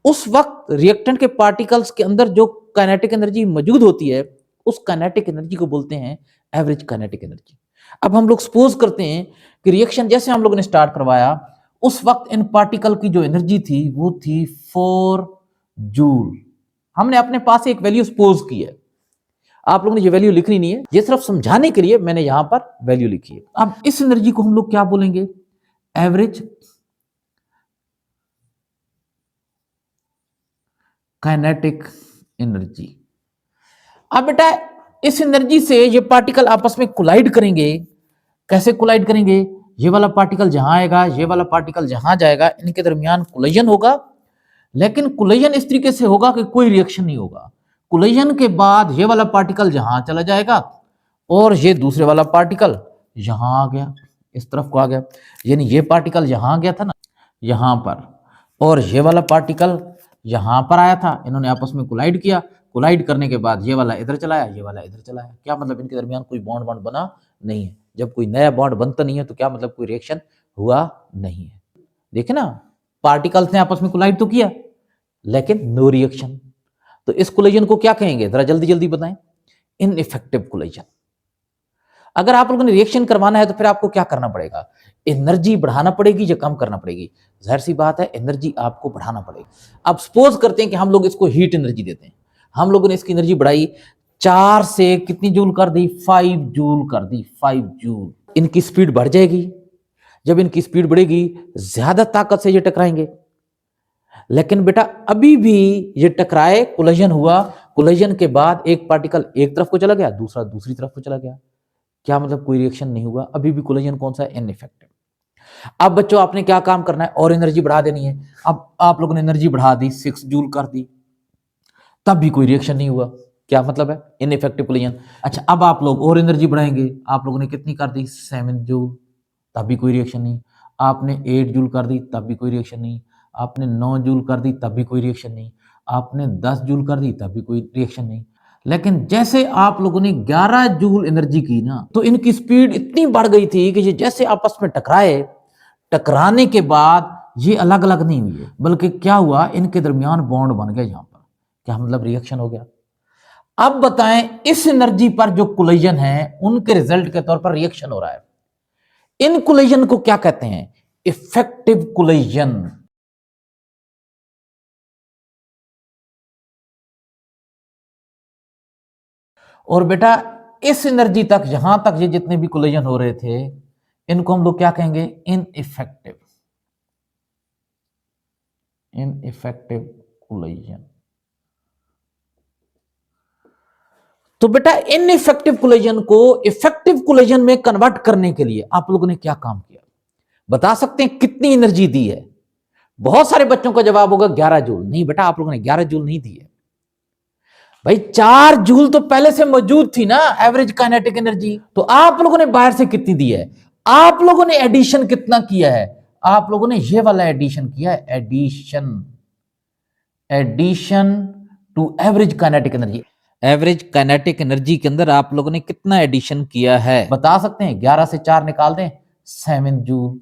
उस वक्त रिएक्टेंट के पार्टिकल्स के अंदर जो काइनेटिक एनर्जी मौजूद होती है, उस काइनेटिक एनर्जी को बोलते हैं एवरेज काइनेटिक एनर्जी। अब हम लोग सपोज करते हैं कि रिएक्शन जैसे हम लोगों ने स्टार्ट करवाया, उस वक्त इन पार्टिकल की जो एनर्जी थी वो थी 4 जूल। हमने अपने पास एक वैल्यू सपोज की है, आप लोगों ने ये वैल्यू लिखनी नहीं है, ये सिर्फ समझाने के लिए मैंने यहां पर वैल्यू लिखी है। अब इस एनर्जी को हम लोग क्या बोलेंगे? Average kinetic energy. अब बेटा इस एनर्जी से ये पार्टिकल आपस में कोलाइड करेंगे। कैसे कोलाइड करेंगे? ये वाला पार्टिकल जहां आएगा, ये वाला पार्टिकल जहां जाएगा, इनके दरमियान कोलिजन होगा। लेकिन कोलिजन इस तरीके से होगा कि कोई रिएक्शन नहीं होगा। कोलिजन के बाद ये वाला पार्टिकल जहां चला जाएगा, और ये दूसरे वाला पार्टिकल यहां आ गया, इस तरफ को आ गया, यानी ये पार्टिकल यहां गया था ना, यहां पर, और ये वाला पार्टिकल यहां पर आया था, इन्होंने आपस में कोलाइड किया, कोलाइड करने के बाद ये वाला इधर चला आया, ये वाला इधर चला आया। क्या मतलब इनके दरमियान कोई बॉन्ड बॉन्ड बना नहीं है। जब कोई नया बॉन्ड बनता नहीं है तो क्या मतलब कोई रिएक्शन हुआ नहीं है। देखे ना, पार्टिकल्स ने आपस में कोलाइड तो किया लेकिन नो रिएक्शन। तो इस कोलिजन को क्या कहेंगे, जरा जल्दी जल्दी बताएं। Ineffective collision. अगर आप लोगों ने रिएक्शन करवाना है तो फिर आपको क्या करना पड़ेगा, एनर्जी बढ़ाना पड़ेगी या कम करना पड़ेगी। जाहिर सी बात है एनर्जी आपको बढ़ाना पड़ेगी। अब सपोज करते हैं कि हम लोग इसको हीट एनर्जी देते हैं, हम लोगों ने इसकी एनर्जी बढ़ाई 4 से कितनी जूल कर दी, 5 जूल कर दी, 5 जूल। इनकी स्पीड बढ़ जाएगी, जब इनकी स्पीड बढ़ेगी ज्यादा ताकत से ये टकराएंगे। लेकिन बेटा अभी भी ये टकराए, कोलिजन हुआ, कोलिजन के बाद एक पार्टिकल एक तरफ को चला गया, दूसरा दूसरी तरफ को चला गया। क्या मतलब कोई रिएक्शन नहीं हुआ, अभी भी कोलिजन कौन सा है, इनइफेक्टिव। अब बच्चों आपने क्या काम करना है, और एनर्जी बढ़ा देनी है। अब आप लोगों ने एनर्जी बढ़ा दी, 6 जूल कर दी, तब भी कोई रिएक्शन नहीं हुआ। क्या मतलब है, इनइफेक्टिव कोलिजन। अच्छा अब आप लोग और एनर्जी बढ़ाएंगे, आप लोगों ने कितनी कर दी, 7 जूल, तब भी कोई रिएक्शन नहीं। आपने 8 जूल कर दी, तब भी कोई रिएक्शन नहीं। आपने 9 जूल कर दी, तब भी कोई रिएक्शन नहीं। आपने 10 जूल कर दी, तब भी कोई रिएक्शन नहीं। लेकिन जैसे आप लोगों ने 11 जूल एनर्जी की ना, तो इनकी स्पीड इतनी बढ़ गई थी कि ये जैसे आपस में टकराए, टकराने के बाद ये अलग अलग नहीं हुए, बल्कि क्या हुआ, इनके दरमियान बॉन्ड बन गया यहां पर। क्या मतलब रिएक्शन हो गया। अब बताएं इस एनर्जी पर जो कोलिजन है उनके रिजल्ट के तौर पर रिएक्शन हो रहा है। इन कोलिजन को क्या कहते हैं, इफेक्टिव कोलिजन। और बेटा इस एनर्जी तक, यहां तक ये जितने भी कोलिजन हो रहे थे, इनको हम लोग क्या कहेंगे, इनइफेक्टिव, इनइफेक्टिव कोलिजन। तो बेटा इनइफेक्टिव कोलिजन को इफेक्टिव कोलिजन में कन्वर्ट करने के लिए आप लोगों ने क्या काम किया, बता सकते हैं कितनी एनर्जी दी है। बहुत सारे बच्चों का जवाब होगा 11 जूल। नहीं बेटा, आप लोगों ने 11 जूल नहीं दी है भाई, 4 जूल तो पहले से मौजूद थी ना एवरेज काइनेटिक एनर्जी। तो आप लोगों ने बाहर से कितनी दी है, आप लोगों ने एडिशन कितना किया है, आप लोगों ने ये वाला एडिशन किया है, addition, addition to average kinetic energy. Average kinetic energy के अंदर आप लोगों ने कितना एडिशन किया है, बता सकते हैं। 11 से 4 निकाल दें, 7 जूल।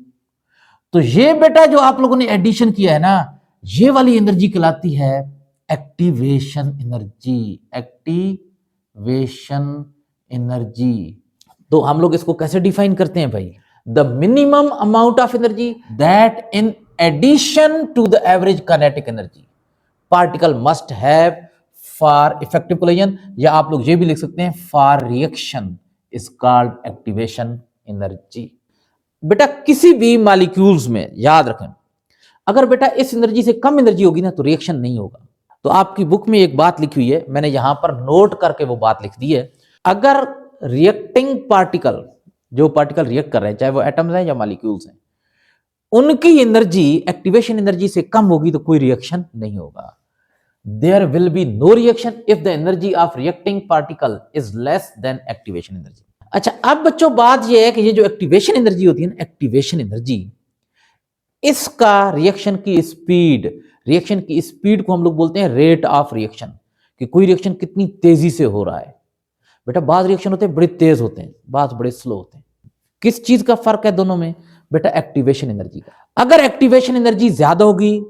तो ये बेटा जो आप लोगों ने एडिशन किया है ना, ये वाली एनर्जी कहलाती है एक्टिवेशन एनर्जी, एक्टिवेशन एनर्जी। तो हम लोग इसको कैसे डिफाइन करते हैं भाई, the minimum amount of energy that in addition to the average kinetic energy particle must have for effective collision, या आप लोग ये भी लिख सकते हैं for reaction is called activation energy. बेटा किसी भी मॉलिक्यूल्स में याद रखें, अगर बेटा इस एनर्जी से कम एनर्जी होगी ना तो रिएक्शन नहीं होगा। तो आपकी बुक में एक बात लिखी हुई है, मैंने यहां पर नोट करके वो बात लिख दी है। अगर रिएक्टिंग पार्टिकल, जो पार्टिकल रिएक्ट कर रहे हैं, चाहे वो एटम्स हैं या मॉलिक्यूल्स हैं, उनकी एनर्जी एक्टिवेशन एनर्जी से कम होगी तो कोई रिएक्शन नहीं होगा। There will be no reaction if the energy of reacting particle is less than activation energy. अच्छा अब बच्चों बात यह है कि ये जो एक्टिवेशन एनर्जी होती है ना, एक्टिवेशन एनर्जी, इसका रिएक्शन की स्पीड, रिएक्शन की स्पीड को हम लोग बोलते हैं रेट ऑफ रिएक्शन, कि कोई रिएक्शन कितनी तेजी से हो रहा है। बेटा बाद रिएक्शन होते हैं बड़े तेज होते हैं, बाद बड़े स्लो होते हैं। किस चीज का फर्क है दोनों में, बेटा एक्टिवेशन एनर्जी का। अगर एक्टिवेशन एनर्जी ज्यादा होगी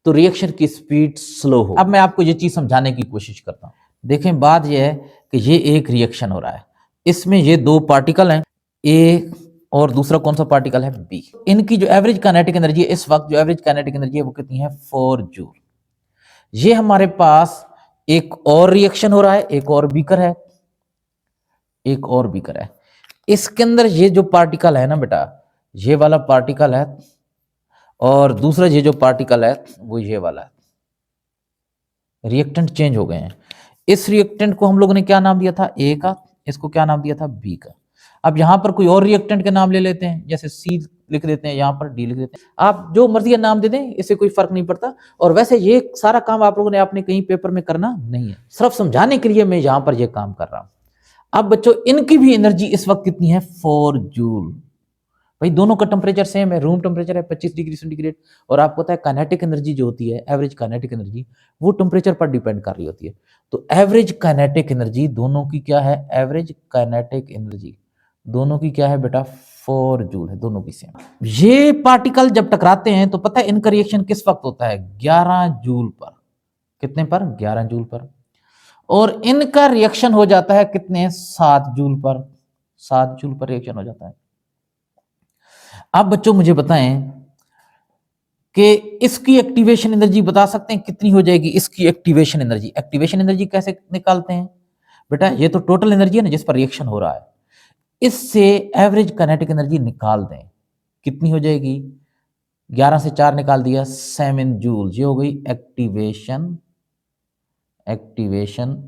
तो रिएक्शन की स्पीड स्लो हो। अब मैं आपको ये चीज समझाने की कोशिश करता हूं। देखें बात यह है कि ये एक रिएक्शन हो रहा है, इसमें ये दो पार्टिकल हैं, ए और दूसरा कौन सा पार्टिकल है, बी। इनकी जो एवरेज काइनेटिक एनर्जी है इस वक्त, जो एवरेज काइनेटिक एनर्जी है वो कितनी है, 4 जूल। ये हमारे पास एक और रिएक्शन हो रहा है, एक और बीकर है, एक और बीकर है। इसके अंदर ये जो पार्टिकल है ना बेटा, ये वाला पार्टिकल है, और दूसरा ये जो पार्टिकल है वो ये वाला है। रिएक्टेंट चेंज हो गए हैं। इस रिएक्टेंट को हम लोगों ने क्या नाम दिया था, ए का, इसको क्या नाम दिया था, बी का। अब यहां पर कोई और रिएक्टेंट के नाम ले लेते हैं, जैसे सी लिख देते हैं, यहां पर डी लिख देते हैं, आप जो मर्जी नाम दे दें, इससे कोई फर्क नहीं पड़ता। और वैसे ये सारा काम आप लोगों ने अपने कहीं पेपर में करना नहीं है, सिर्फ समझाने के लिए मैं यहां पर ये काम कर रहा हूं। अब बच्चों इनकी भी एनर्जी इस वक्त कितनी है, 4 जूल। भाई दोनों का टेम्परेचर सेम है, रूम टेम्परेचर है 25 डिग्री सेंटीग्रेड, और आपको पता है काइनेटिक एनर्जी जो होती है, एवरेज काइनेटिक एनर्जी, वो टेम्परेचर पर डिपेंड कर रही होती है। तो एवरेज काइनेटिक एनर्जी दोनों की क्या है, एवरेज काइनेटिक एनर्जी दोनों की क्या है बेटा, 4 जूल है, दोनों की सेम। ये पार्टिकल जब टकराते हैं तो पता है इनका रिएक्शन किस वक्त होता है, 11 जूल पर। कितने पर, 11 जूल पर। और इनका रिएक्शन हो जाता है कितने, 7 जूल पर। 7 जूल पर रिएक्शन हो जाता है। अब बच्चों मुझे बताएं कि इसकी एक्टिवेशन एनर्जी बता सकते हैं कितनी हो जाएगी, इसकी एक्टिवेशन एनर्जी। एक्टिवेशन एनर्जी कैसे निकालते हैं बेटा, ये तो टोटल एनर्जी है ना जिस पर रिएक्शन हो रहा है, इससे एवरेज काइनेटिक एनर्जी निकाल दें, कितनी हो जाएगी, 11 से 4 निकाल दिया, 7 जूल। ये हो गई एक्टिवेशन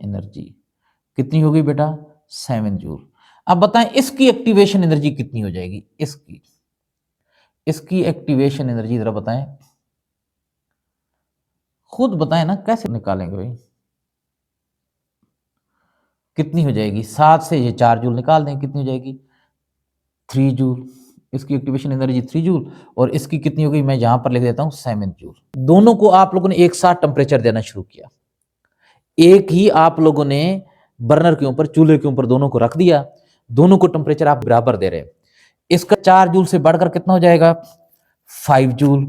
एनर्जी। कितनी हो गई बेटा, 7 जूल। अब बताएं इसकी एक्टिवेशन एनर्जी कितनी हो जाएगी, इसकी एक्टिवेशन एनर्जी जरा बताएं, खुद बताएं ना, कैसे निकालेंगे भाई, कितनी हो जाएगी, 7 से ये 4 जूल निकाल दें, कितनी हो जाएगी, 3 जूल। इसकी एक्टिवेशन एनर्जी 3 जूल, और इसकी कितनी हो गई, मैं यहां पर लिख देता हूं 7 जूल। दोनों को आप लोगों ने एक साथ टेम्परेचर देना शुरू किया, एक ही आप लोगों ने बर्नर के ऊपर, चूल्हे के ऊपर दोनों को रख दिया, दोनों को टेम्परेचर आप बराबर दे रहे हैं। इसका 4 जूल से बढ़कर कितना हो जाएगा, 5 जूल,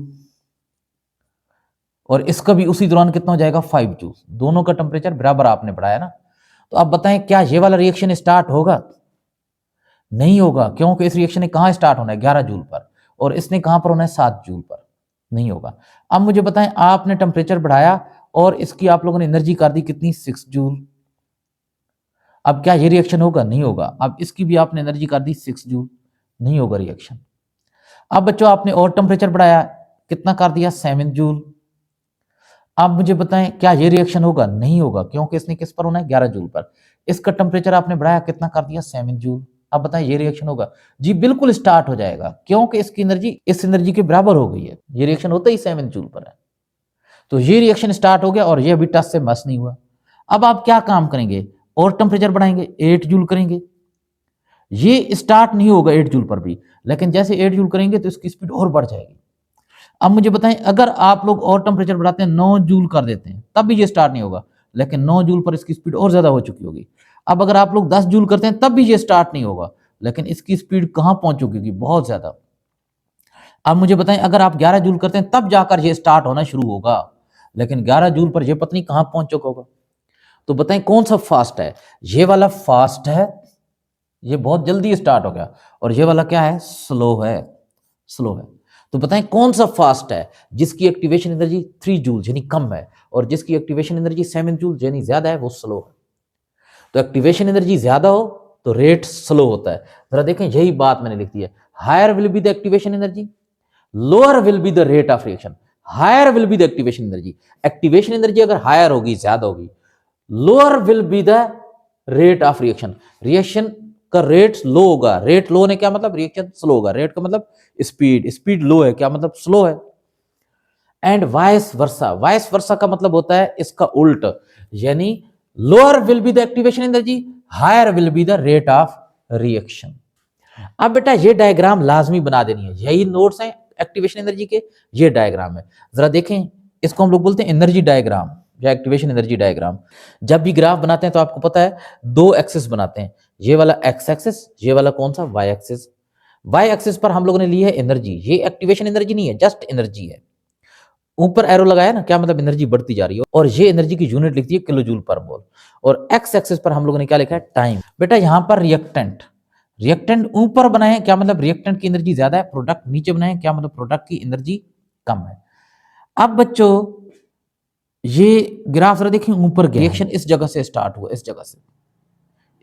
और इसका भी उसी दौरान कितना हो जाएगा, 5 जूल। दोनों का टेम्परेचर बराबर आपने बढ़ाया ना। तो आप बताएं क्या ये वाला रिएक्शन स्टार्ट होगा, नहीं होगा, क्योंकि इस रिएक्शन ने कहां स्टार्ट होना है, 11 जूल पर, और इसने कहां पर होना है, 7 जूल पर, नहीं होगा। अब मुझे बताएं आपने टेम्परेचर बढ़ाया और इसकी आप लोगों ने एनर्जी कर दी कितनी, 6 जूल। अब क्या ये रिएक्शन होगा, नहीं होगा। अब इसकी भी आपने एनर्जी कर दी 6 जूल, नहीं होगा रिएक्शन। अब बच्चों आपने और टेम्परेचर बढ़ाया, कितना कर दिया, 7 जूल। अब मुझे बताएं क्या ये रिएक्शन होगा, नहीं होगा, क्योंकि इसने किस पर होना है, 11 जूल पर। इसका टेम्परेचर आपने बढ़ाया, कितना कर दिया, 7 जूल। अब बताएं ये रिएक्शन होगा, जी बिल्कुल स्टार्ट हो जाएगा, क्योंकि इसकी एनर्जी इस एनर्जी के बराबर हो गई है, ये रिएक्शन होता ही 7 जूल पर है। तो ये रिएक्शन स्टार्ट हो गया और ये अभी टच से मस नहीं हुआ। अब आप क्या काम करेंगे, और टेम्परेचर बढ़ाएंगे, 8 जूल करेंगे। ये स्टार्ट नहीं होगा 8 जूल पर भी, लेकिन जैसे 8 जूल करेंगे तो इसकी स्पीड और बढ़ जाएगी। अब मुझे बताएं अगर आप लोग और टेम्परेचर बढ़ाते हैं, 9 जूल कर देते हैं, तब भी ये स्टार्ट नहीं होगा, लेकिन 9 जूल पर इसकी स्पीड और ज्यादा हो चुकी होगी। अब अगर आप लोग 10 जूल करते हैं तब भी ये स्टार्ट नहीं होगा, लेकिन इसकी स्पीड कहां पहुंच चुकी होगी, बहुत ज्यादा। अब मुझे बताएं अगर आप 11 जूल करते हैं तब जाकर ये स्टार्ट होना शुरू होगा, लेकिन 11 जूल पर यह पत्नी कहां पहुंच चुका होगा। तो बताएं कौन सा फास्ट है, ये वाला फास्ट है, ये बहुत जल्दी स्टार्ट हो गया, और ये वाला क्या है, स्लो है, स्लो है। तो बताएं कौन सा फास्ट है, जिसकी एक्टिवेशन एनर्जी 3 जूल यानी कम है, और जिसकी एक्टिवेशन एनर्जी 7 जूल यानी ज्यादा है, वो स्लो है। तो एक्टिवेशन एनर्जी ज्यादा हो तो रेट स्लो होता है। जरा देखें यही बात मैंने लिख दी है, higher will be the activation energy, lower will be the rate of reaction, higher will be the activation energy. Activation energy अगर हायर होगी, ज्यादा होगी, lower will be the rate of reaction, reaction का रेट लो होगा। Rate लो होने क्या मतलब, reaction slow होगा, रेट का मतलब स्पीड, स्पीड लो है क्या मतलब, स्लो है। And vice versa, vice versa का मतलब होता है इसका उल्ट, यानी lower will be the activation energy, higher will be the rate of reaction. अब बेटा ये डायग्राम लाजमी बना देनी है, यही नोट्स हैं एक्टिवेशन एनर्जी के, ये डायग्राम है। जरा देखें, इसको हम लोग बोलते हैं एनर्जी डायग्राम या एक्टिवेशन एनर्जी डायग्राम। जब भी ग्राफ बनाते हैं तो आपको पता है 2 एक्सिस बनाते हैं, ये वाला एक्स एक्सिस, ये वाला कौन सा, वाई एक्सिस। वाई एक्सिस पर हम लोगों ने ली है एनर्जी, ये एक्टिवेशन एनर्जी नहीं है, जस्ट एनर्जी है। ऊपर एरो लगाया ना, क्या मतलब एनर्जी बढ़ती जा रही है, और ये एनर्जी की यूनिट लिखती है किलो जूल पर मोल। और एक्स एक्सिस पर हम लोगों ने क्या लिखा है, टाइम। बेटा यहां पर रिएक्टेंट, रिएक्टेंट ऊपर बनाए क्या मतलब रिएक्टेंट की एनर्जी ज्यादा है, प्रोडक्ट नीचे बनाए क्या मतलब प्रोडक्ट की एनर्जी कम है। अब बच्चों ये ग्राफ जरा देखें, ऊपर रिएक्शन इस जगह से स्टार्ट हुआ, इस जगह से,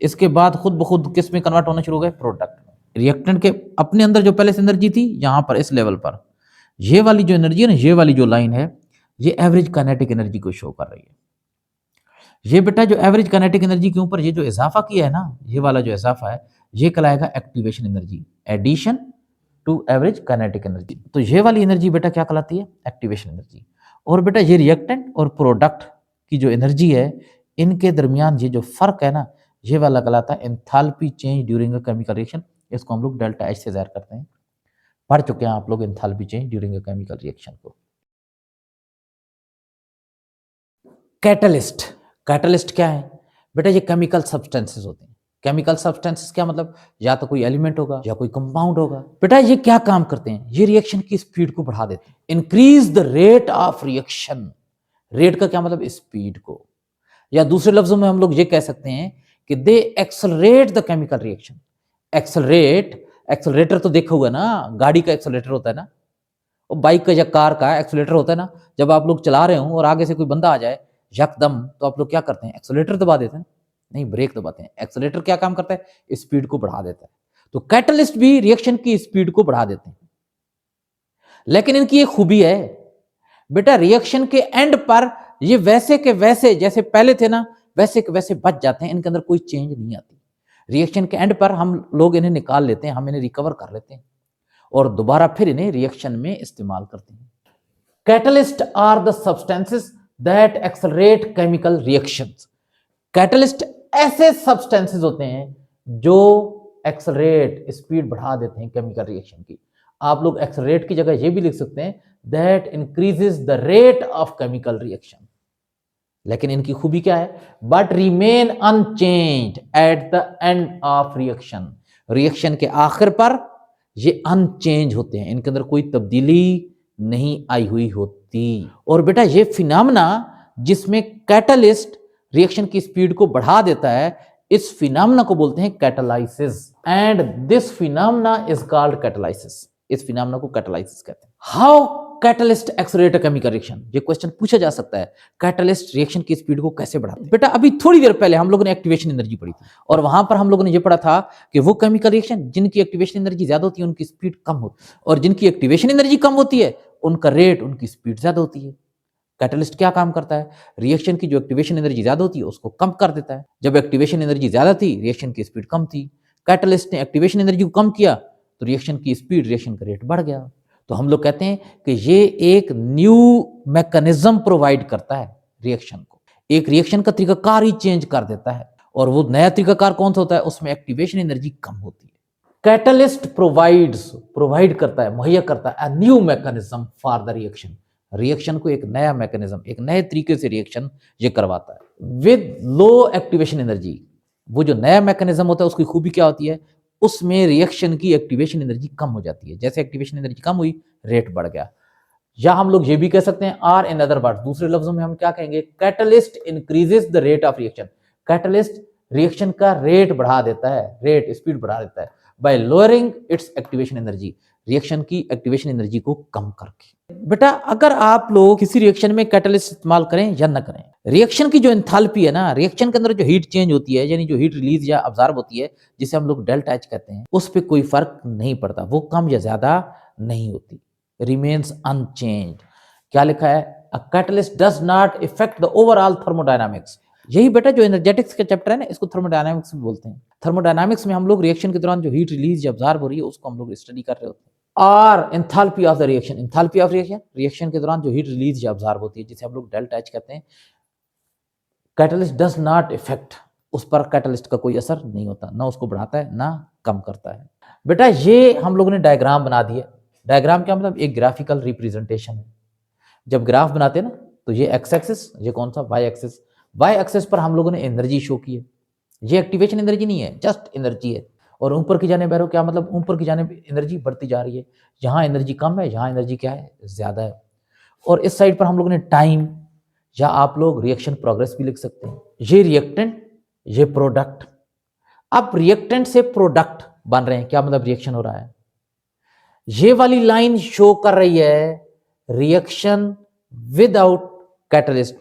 इसके बाद खुद ब खुद किस में कन्वर्ट होना शुरू हो गए, प्रोडक्ट में। रिएक्टेंट के अपने अंदर जो पहले से एनर्जी थी, यहां पर इस लेवल पर ये वाली जो एनर्जी है ना, ये वाली जो लाइन है, ये एवरेज काइनेटिक एनर्जी को शो कर रही है। ये बेटा जो एवरेज काइनेटिक एनर्जी के ऊपर ये जो इजाफा किया है ना, ये वाला जो इजाफा है, ये कहलाएगा activation energy, addition to average kinetic energy. तो ये वाली एनर्जी बेटा क्या कहलाती है, एक्टिवेशन एनर्जी। और बेटा ये रिएक्टेंट और प्रोडक्ट की जो एनर्जी है, इनके दरमियान ये जो फर्क है ना, ये वाला कहलाता है enthalpy change during a chemical reaction. इसको हम लोग डेल्टा एच से ज़ाहिर करते हैं। पढ़ चुके हैं आप लोग enthalpy change during a chemical reaction को। कैटलिस्ट, कैटलिस्ट क्या है बेटा? ये केमिकल सब्सटेंसेस होते हैं। केमिकल सब्सटेंसेस क्या मतलब? या तो कोई एलिमेंट होगा या कोई कंपाउंड होगा। बेटा ये क्या काम करते हैं? ये रिएक्शन की स्पीड को बढ़ा देते हैं। Increase the rate of reaction. Rate का क्या मतलब? स्पीड को। या दूसरे लफ्जों में हम लोग ये कह सकते हैं कि they accelerate the chemical reaction. Accelerate, accelerator तो देखा हुआ ना, गाड़ी का एक्सेलरेटर होता है ना, और बाइक का या कार का एक्सेलरेटर होता है ना। जब आप लोग चला रहे हो और आगे से कोई बंदा आ जाए यकदम, तो आप लोग क्या करते हैं? एक्सेलरेटर दबा देते हैं, नहीं ब्रेक दबाते हैं। एक्सेलरेटर क्या काम करता है? स्पीड को बढ़ा देता है। तो कैटलिस्ट भी रिएक्शन की स्पीड को बढ़ा देते हैं। लेकिन इनकी एक खूबी है बेटा, रिएक्शन के एंड पर ये वैसे के वैसे जैसे पहले थे ना, वैसे के वैसे बच जाते हैं। इनके अंदर कोई चेंज नहीं आती। रिएक्शन के एंड पर हम लोग इन्हें निकाल लेते हैं, हम इन्हें रिकवर कर लेते हैं और दोबारा फिर इन्हें रिएक्शन में इस्तेमाल करते हैं। Catalyst are the substances that accelerate chemical reactions. Catalyst ऐसे सब्सटेंसेस होते हैं जो एक्सेलरेट, स्पीड बढ़ा देते हैं केमिकल रिएक्शन की। आप लोग एक्सेलरेट की जगह ये भी लिख सकते हैं that increases the rate of chemical reaction. लेकिन इनकी खूबी क्या है? But remain unchanged at the end of reaction. Reaction के आखिर पर ये अनचेंज होते हैं, इनके अंदर कोई तब्दीली नहीं आई हुई होती। और बेटा ये फिनोमेना जिसमें कैटलिस्ट रिएक्शन की स्पीड को बढ़ा देता है, इस फिनोमेना को बोलते हैं catalysis. And this phenomena is called catalysis. इस फिनोमेना को कैटालाइसिस कहते हैं। How catalyst accelerate a chemical reaction? ये क्वेश्चन पूछा जा सकता है, कैटलिस्ट रिएक्शन की स्पीड को कैसे बढ़ाते हैं? बेटा अभी थोड़ी देर पहले हम लोगों ने एक्टिवेशन एनर्जी पढ़ी थी और वहां पर हम लोगों ने ये पढ़ा था कि वो केमिकल रिएक्शन जिनकी एक्टिवेशन एनर्जी ज्यादा होती है उनकी स्पीड कम होती है, और जिनकी एक्टिवेशन एनर्जी कम होती है उनका रेट, उनकी स्पीड ज्यादा होती है। कैटलिस्ट क्या काम करता है? रिएक्शन की जो एक्टिवेशन एनर्जी ज्यादा होती है उसको कम कर देता है। जब एक्टिवेशन एनर्जी ज्यादा थी, रिएक्शन की स्पीड कम थी, कैटलिस्ट ने एक्टिवेशन एनर्जी को कम किया तो रिएक्शन की स्पीड, रिएक्शन का रेट बढ़ गया। तो हम लोग कहते हैं कि ये एक न्यू मैकेनिज्म प्रोवाइड करता है रिएक्शन को। एक रिएक्शन का तरीकाकार ही चेंज कर देता है, और वो नया तरीकाकार कौन सा होता है? उसमें एक्टिवेशन एनर्जी कम होती है। कैटलिस्ट प्रोवाइड करता है, मुहैया करता है new mechanism for the reaction. Reaction को एक नया मैकेनिज्म, एक नए तरीके से रिएक्शन ये करवाता है विद लो एक्टिवेशन एनर्जी। वो जो नया मैकेनिज्म होता है उसकी खूबी क्या होती है? उसमें रिएक्शन की एक्टिवेशन एनर्जी कम हो जाती है। जैसे एक्टिवेशन एनर्जी कम हुई, रेट बढ़ गया। या हम लोग ये भी कह सकते हैं, आर इन अदर वर्ड्स, दूसरे लफ्जों में हम क्या कहेंगे? Catalyst increases the rate of reaction. Catalyst reaction का रेट बढ़ा देता है, रेट, स्पीड बढ़ा देता है bye lowering it's activation energy, reaction की एक्टिवेशन एनर्जी को कम करके। बेटा अगर आप लोग किसी रिएक्शन में कैटलिस्ट इस्तेमाल करें या न करें, रिएक्शन की जो एंथैल्पी है ना, रिएक्शन के अंदर जो हीट चेंज होती है, यानी जो हीट रिलीज या अब्जॉर्ब होती है, जिसे हम लोग डेल्टा एच कहते हैं, उस पर कोई फर्क नहीं पड़ता। वो कम या ज्यादा नहीं होती, रिमेन्स अनचेंज्ड। क्या लिखा है? A catalyst does not effect the overall thermodynamics. यही बेटा जो एनर्जेटिक्स का चैप्टर है ना, इसको थर्मोडायनामिक्स भी बोलते हैं। थर्मोडायनामिक्स में हम लोग रिएक्शन के दौरान जो हीट रिलीज या अब्जॉर्ब हो रही है उसको हम लोग स्टडी कर रहे होते हैं। और enthalpy of the reaction, enthalpy of reaction, reaction के दौरान जो हीट रिलीज या अब्जॉर्ब होती है, जिसे हम लोग डेल्टा एच कहते हैं। कैटलिस्ट डज नॉट इफेक्ट, उस पर कैटलिस्ट का कोई असर नहीं होता, ना उसको बढ़ाता है ना कम करता है। बेटा ये हम लोगों ने डायग्राम बना दिए। डायग्राम क्या मतलब? एक ग्राफिकल रिप्रेजेंटेशन है। जब ग्राफ बनाते हैं ना, तो ये एक्स एक्सिस, ये कौन सा? Y axis. वाई एक्सिस पर हम लोगों ने एनर्जी शो की है। ये एक्टिवेशन एनर्जी नहीं है, जस्ट एनर्जी है। और ऊपर की जाने बैरो क्या मतलब? ऊपर की जाने एनर्जी बढ़ती जा रही है। यहाँ एनर्जी कम है, यहाँ एनर्जी क्या है? ज्यादा है। और इस साइड पर हम लोगों ने टाइम, या आप लोग रिएक्शन प्रोग्रेस भी लिख सकते हैं। ये रिएक्टेंट, ये प्रोडक्ट। अब रिएक्टेंट से प्रोडक्ट बन रहे हैं, क्या मतलब? रिएक्शन हो रहा है। ये वाली लाइन शो कर रही है रिएक्शन विदाउट कैटलिस्ट,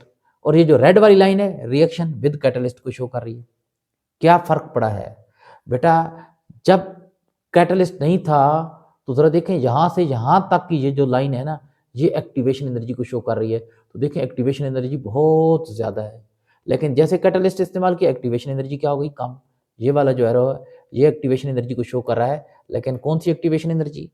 और ये जो रेड वाली लाइन है रिएक्शन विद कैटलिस्ट को शो कर रही है। क्या फर्क पड़ा है बेटा? जब कैटलिस्ट नहीं था तो जरा देखें, यहां से यहां तक की ये जो लाइन है ना, ये एक्टिवेशन एनर्जी को शो कर रही है। तो देखें एक्टिवेशन एनर्जी बहुत ज्यादा है, लेकिन जैसे कैटलिस्ट इस्तेमाल किया, एक्टिवेशन एनर्जी क्या हो गई? कम। ये वाला जो एरो है ये एक्टिवेशन एनर्जी को शो कर रहा है, लेकिन कौन सी एक्टिवेशन एनर्जी?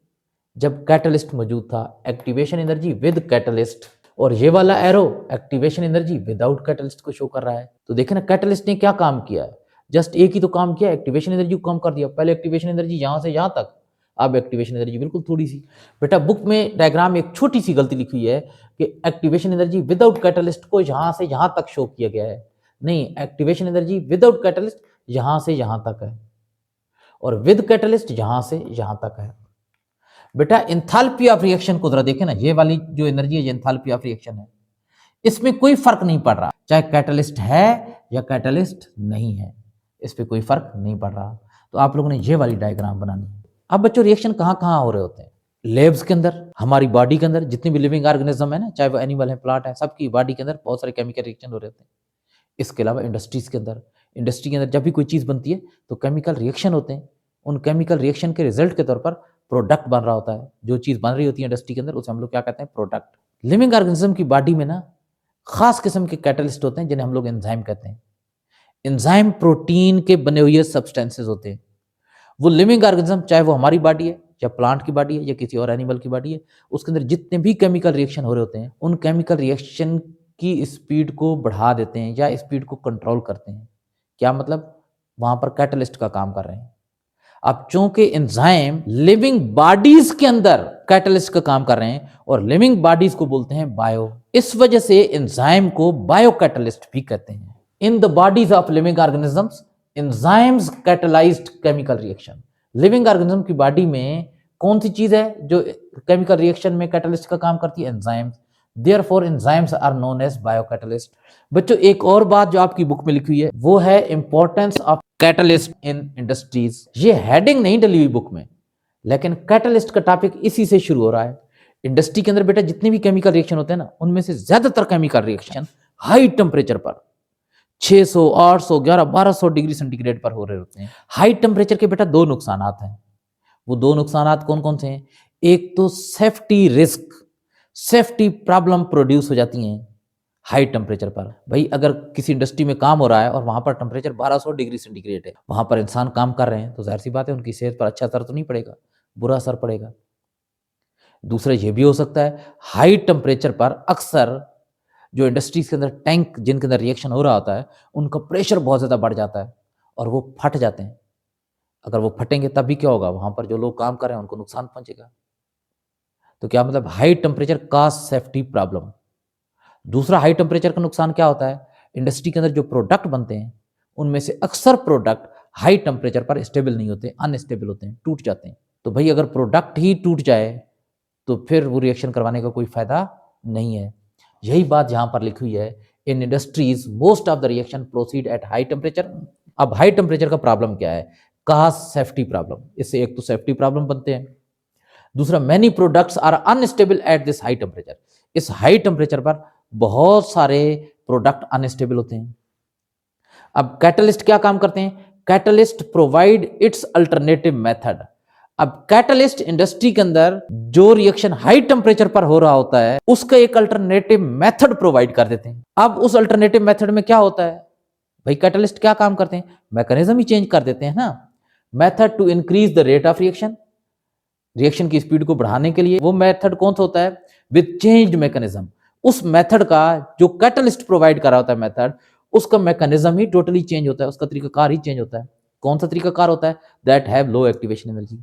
जब कैटलिस्ट मौजूद था, एक्टिवेशन एनर्जी विद कैटलिस्ट। और ये वाला arrow activation energy without catalyst को शो कर रहा है। तो देखें ना, कैटलिस्ट ने क्या काम किया है? जस्ट एक ही तो काम किया, एक्टिवेशन एनर्जी को कम कर दिया। पहले एक्टिवेशन एनर्जी यहाँ से यहाँ तक, अब एक्टिवेशन एनर्जी बिल्कुल थोड़ी सी। बेटा बुक में डायग्राम में एक छोटी सी गलती लिखी हुई है कि एक्टिवेशन एनर्जी विदाउट कैटलिस्ट को यहाँ से यहाँ तक शो किया गया है। नहीं, एक्टिवेशन एनर्जी विदाउट कैटलिस्ट यहाँ से यहाँ तक है और विद कैटलिस्ट यहाँ से यहाँ तक है। बेटा एंथैल्पी ऑफ रिएक्शन को जरा देखें ना, ये वाली जो एनर्जी है ये एंथैल्पी ऑफ रिएक्शन है, इसमें कोई फर्क नहीं पड़ रहा चाहे कैटलिस्ट है या कैटलिस्ट नहीं है, इस पे कोई फर्क नहीं पड़ रहा। तो आप लोगों ने ये वाली डायग्राम बनानी है। अब बच्चों रिएक्शन कहाँ कहाँ हो रहे होते हैं? लेब्स के अंदर, हमारी बॉडी के अंदर जितनी भी लिविंग ऑर्गेनिज्म है ना, चाहे वो एनिमल है प्लांट है, सबकी बॉडी के अंदर बहुत सारे केमिकल रिएक्शन हो रहे होते हैं। इसके अलावा इंडस्ट्रीज के अंदर, इंडस्ट्री के अंदर जब भी कोई चीज़ बनती है तो केमिकल रिएक्शन होते हैं, उन केमिकल रिएक्शन के रिजल्ट के तौर पर प्रोडक्ट बन रहा होता है। जो चीज़ बन रही होती है इंडस्ट्री के अंदर उसे हम लोग क्या कहते हैं? प्रोडक्ट। लिविंग ऑर्गेनिज्म की बॉडी में ना खास किस्म के कैटलिस्ट होते हैं जिन्हें हम लोग एंजाइम कहते हैं। एंजाइम प्रोटीन के बने हुए सब्सटेंसेस होते हैं। वो लिविंग ऑर्गेनिज्म, चाहे वो हमारी बॉडी है या प्लांट की बॉडी है या किसी और एनिमल की बॉडी है, उसके अंदर जितने भी केमिकल रिएक्शन हो रहे होते हैं, उन केमिकल रिएक्शन की स्पीड को बढ़ा देते हैं या स्पीड को कंट्रोल करते हैं। क्या मतलब? वहां पर कैटलिस्ट का काम कर रहे हैं। अब चूंकि एंजाइम लिविंग बॉडीज के अंदर कैटलिस्ट का काम कर रहे हैं और लिविंग बॉडीज को बोलते हैं बायो, इस वजह से एंजाइम को बायो कैटलिस्ट भी कहते हैं। In the bodies of living organisms enzymes catalysed chemical reaction. Living organism की बॉडी में कौन सी चीज है जो केमिकल रिएक्शन में कैटलिस्ट का काम करती है? Enzymes. Therefore enzymes are known as biocatalyst. बच्चों एक और बात जो आपकी बुक में लिखी हुई है वो है importance of catalyst in industries. ये हेडिंग नहीं डली हुई बुक में, लेकिन कैटलिस्ट का टॉपिक इसी से शुरू हो रहा है। इंडस्ट्री के अंदर बेटा जितने भी केमिकल रिएक्शन होते हैं ना, उनमें से ज्यादातर केमिकल रिएक्शन हाई टेम्परेचर पर 600, 800, 1100, 1200 डिग्री सेंटीग्रेड पर हो रहे होते हैं। हाई टेम्परेचर के बेटा दो नुकसानात हैं। वो दो नुकसानात कौन कौन से हैं? एक तो safety risk, safety problem produce हो जाती हैं हाई टेम्परेचर पर। भाई अगर किसी इंडस्ट्री में काम हो रहा है और वहां पर टेम्परेचर 1200 डिग्री सेंटीग्रेड है, वहां पर इंसान काम कर रहे हैं, तो जाहिर सी बात है उनकी सेहत पर अच्छा असर तो नहीं पड़ेगा, बुरा असर पड़ेगा। दूसरा ये भी हो सकता है हाई टेम्परेचर पर अक्सर जो इंडस्ट्रीज के अंदर टैंक जिनके अंदर रिएक्शन हो रहा होता है, उनका प्रेशर बहुत ज्यादा बढ़ जाता है और वो फट जाते हैं। अगर वो फटेंगे तब भी क्या होगा? वहां पर जो लोग काम कर रहे हैं उनको नुकसान पहुंचेगा। तो क्या मतलब? हाई टेम्परेचर का सेफ्टी प्रॉब्लम। दूसरा हाई टेम्परेचर का नुकसान क्या होता है? इंडस्ट्री के अंदर जो प्रोडक्ट बनते हैं उनमें से अक्सर प्रोडक्ट हाई टेम्परेचर पर स्टेबल नहीं होते, अनस्टेबल होते हैं, टूट जाते हैं। तो भाई अगर प्रोडक्ट ही टूट जाए तो फिर वो रिएक्शन करवाने का कोई फायदा नहीं है। यही बात यहां पर लिखी हुई है, in industries most of the reaction proceed at high temperature. अब हाई टेम्परेचर का प्रॉब्लम क्या है? Cost safety problem. इससे एक तो सेफ्टी प्रॉब्लम बनते हैं, दूसरा many products are unstable at this high temperature. इस हाई टेम्परेचर पर बहुत सारे प्रोडक्ट अनस्टेबल होते हैं। अब कैटलिस्ट क्या काम करते हैं? Catalyst provide it's alternative method. अब कैटलिस्ट इंडस्ट्री के अंदर जो रिएक्शन हाई टेम्परेचर पर हो रहा होता है उसका एक अल्टरनेटिव मेथड प्रोवाइड कर देते हैं। अब उस अल्टरनेटिव मेथड में क्या होता है? भाई कैटलिस्ट क्या काम करते हैं? मैकेनिज्म ही चेंज कर देते हैं ना। Method to increase the rate of reaction, reaction की स्पीड को बढ़ाने के लिए वो मेथड कौन सा होता है? With changed mechanism. उस मेथड का जो कैटलिस्ट प्रोवाइड कर रहा होता है मेथड, उसका मैकेनिज्म ही टोटली चेंज होता है, उसका तरीकाकार ही चेंज होता है। कौन सा तरीकाकार होता है? That have low activation energy.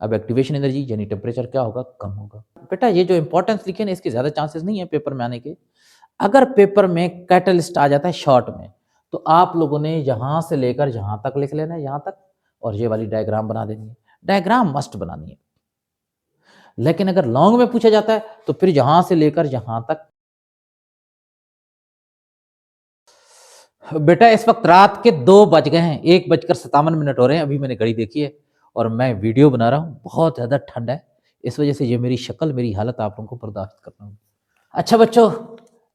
अब एक्टिवेशन एनर्जी यानी टेम्परेचर क्या होगा? कम होगा। बेटा ये जो इंपॉर्टेंस लिखे ना इसके ज्यादा चांसेस नहीं है पेपर में आने के। अगर पेपर में कैटलिस्ट आ जाता है शॉर्ट में, तो आप लोगों ने यहां से लेकर यहां तक लिख लेना है, यहां तक, और ये वाली डायग्राम बना देनी है। डायग्राम मस्ट बनानी है। लेकिन अगर लॉन्ग में पूछा जाता है तो फिर यहां से लेकर यहां तक। बेटा इस वक्त रात के 2 बज गए हैं, 1:57 हो रहे हैं। अभी मैंने घड़ी देखी है और मैं वीडियो बना रहा हूं। बहुत ज्यादा ठंड है, इस वजह से ये मेरी शक्ल, मेरी हालत आप लोगों को बर्दाश्त कर रहा हूं। अच्छा बच्चों,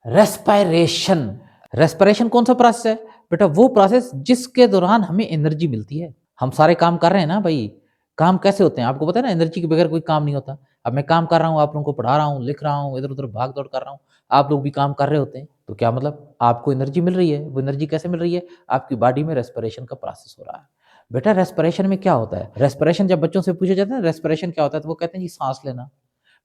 रेस्पिरेशन। रेस्पिरेशन कौन सा प्रोसेस है? बेटा वो प्रोसेस जिसके दौरान हमें एनर्जी मिलती है। हम सारे काम कर रहे हैं ना भाई, काम कैसे होते हैं आपको पता है ना, एनर्जी के बगैर कोई काम नहीं होता। अब मैं काम कर रहा हूँ, आप लोगों को पढ़ा रहा हूँ, लिख रहा हूँ, इधर उधर भाग दौड़ कर रहा हूँ, आप लोग भी काम कर रहे होते हैं, तो क्या मतलब? आपको एनर्जी मिल रही है। वो एनर्जी कैसे मिल रही है? आपकी बॉडी में रेस्पिरेशन का प्रोसेस हो रहा है। बेटा रेस्पिरेशन में क्या होता है? रेस्पिरेशन जब बच्चों से पूछा जाता है ना रेस्पिरेशन क्या होता है, तो वो कहते हैं जी सांस लेना।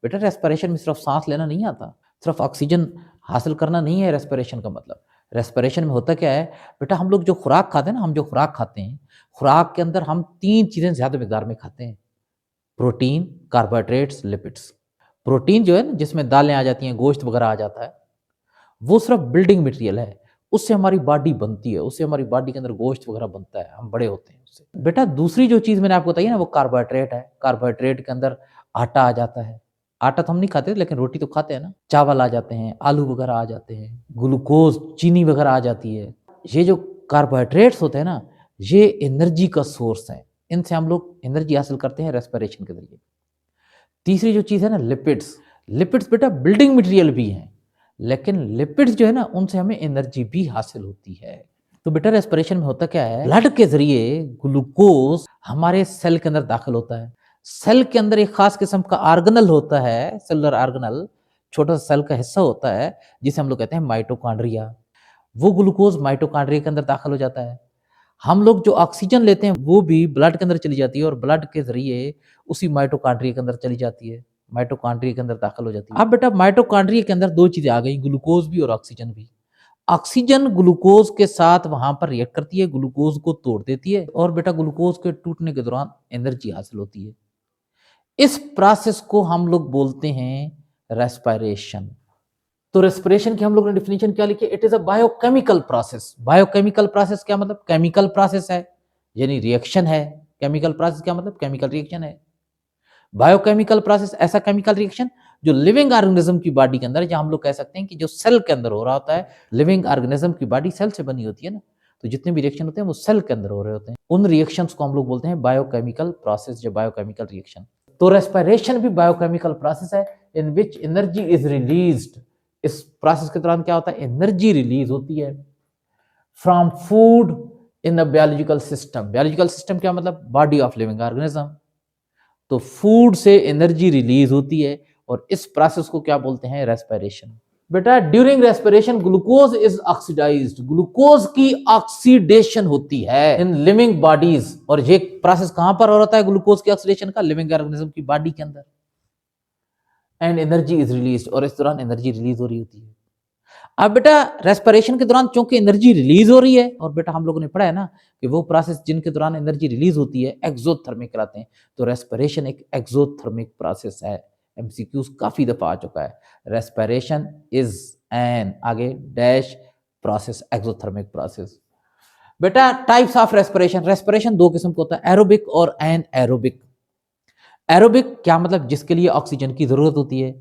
बेटा रेस्पिरेशन में सिर्फ सांस लेना नहीं आता, सिर्फ ऑक्सीजन हासिल करना नहीं है रेस्पिरेशन का मतलब। रेस्पिरेशन में होता क्या है बेटा, हम लोग जो खुराक खाते हैं ना, हम जो खुराक खाते हैं, खुराक के अंदर हम 3 चीज़ें ज़्यादा मिकदार में खाते हैं, प्रोटीन, कार्बोहाइड्रेट्स, लिपिड्स। प्रोटीन जो है ना, जिसमें दालें आ जाती हैं, गोश्त वगैरह आ जाता है, वो सिर्फ बिल्डिंग मटेरियल है, उससे हमारी बॉडी बनती है, उससे हमारी बॉडी के अंदर गोश्त वगैरह बनता है, हम बड़े होते हैं उससे। बेटा दूसरी जो चीज़ मैंने आपको बताई है ना, वो कार्बोहाइड्रेट है। कार्बोहाइड्रेट के अंदर आटा आ जाता है, आटा तो हम नहीं खाते लेकिन रोटी तो खाते हैं ना, चावल आ जाते हैं, आलू वगैरह आ जाते हैं, ग्लूकोज, चीनी वगैरह आ जाती है। ये जो कार्बोहाइड्रेट्स होते हैं ना, ये एनर्जी का सोर्स है, इनसे हम लोग एनर्जी हासिल करते हैं रेस्पिरेशन के जरिए। तीसरी जो चीज़ है ना, लिपिड्स। लिपिड्स बेटा बिल्डिंग मटेरियल भी हैं, लेकिन लिपिड्स जो है ना, उनसे हमें एनर्जी भी हासिल होती है। तो बेटा रेस्पिरेशन में होता क्या है, ब्लड के जरिए ग्लूकोज हमारे सेल के अंदर दाखिल होता है। सेल के अंदर एक खास किस्म का आर्गनल होता है, सेलुलर आर्गनल, छोटा सा सेल का हिस्सा होता है, जिसे हम लोग कहते हैं माइटोकॉन्ड्रिया। वो ग्लूकोज माइटोकॉन्ड्रिया के अंदर दाखिल हो जाता है। हम लोग जो ऑक्सीजन लेते हैं वो भी ब्लड के अंदर चली जाती है और ब्लड के जरिए उसी माइटोकॉन्ड्रिया के अंदर चली जाती है, माइटोकॉन्ड्रिया के अंदर दाखिल हो जाती है। अब बेटा माइटोकॉन्ड्रिया के अंदर 2 चीजें आ गई, ग्लूकोज भी और ऑक्सीजन भी। ऑक्सीजन ग्लूकोज के साथ वहां पर रिएक्ट करती है, ग्लूकोज को तोड़ देती है और बेटा ग्लूकोज के टूटने के दौरान एनर्जी हासिल होती है। इस प्रोसेस को हम लोग बोलते हैं रेस्पिरेशन। तो रेस्पिरेशन की हम लोग ने डिफिनेशन क्या लिखी, it is a biochemical process. Biochemical process क्या मतलब, केमिकल प्रोसेस है, यानी रिएक्शन है। केमिकल प्रोसेस क्या मतलब, केमिकल रिएक्शन है। बायोकेमिकल प्रोसेस ऐसा केमिकल रिएक्शन जो लिविंग ऑर्गेनिज्म की बॉडी के अंदर, जहां हम लोग कह सकते हैं कि जो सेल के अंदर हो रहा होता है। लिविंग ऑर्गेनिज्म की बॉडी सेल से बनी होती है ना, तो जितने भी रिएक्शन होते हैं वो सेल के अंदर हो रहे होते हैं। उन रिएक्शंस को हम लोग बोलते हैं बायोकेमिकल प्रोसेस या बायोकेमिकल रिएक्शन। तो रेस्पिरेशन भी बायोकेमिकल प्रोसेस है इन विच एनर्जी इज रिलीज्ड। इस प्रोसेस के दौरान क्या होता है, एनर्जी रिलीज होती है from food in a biological system. Biological system क्या मतलब, बॉडी ऑफ लिविंग ऑर्गेनिज्म। तो फूड से एनर्जी रिलीज होती है और इस प्रोसेस को क्या बोलते हैं, रेस्पिरेशन। बेटा during respiration glucose is oxidized, glucose की ऑक्सीडेशन होती है इन लिविंग बॉडीज। और ये प्रोसेस कहां पर हो रहा है ग्लूकोज की ऑक्सीडेशन का, लिविंग ऑर्गेनिज्म की बॉडी के अंदर। एंड एनर्जी इज रिलीज, और इस दौरान एनर्जी रिलीज हो रही होती है। अब बेटा रेस्पिरेशन के दौरान चूंकि एनर्जी रिलीज हो रही है, और बेटा हम लोगों ने पढ़ा है ना कि वो प्रोसेस जिनके दौरान एनर्जी रिलीज होती है एक्सोथर्मिक कहलाते हैं। तो रेस्पिरेशन एक एक्सोथर्मिक प्रोसेस है। एमसीक्यूज काफी दफा आ चुका है, रेस्पिरेशन इज एन आगे डैश प्रोसेस, एक्सोथर्मिक प्रोसेस। बेटा टाइप्स ऑफ रेस्पिरेशन, रेस्पिरेशन 2 किस्म का होता है, एरोबिक और एन एरोबिक। एरोबिक क्या मतलब, जिसके लिए ऑक्सीजन की जरूरत होती है।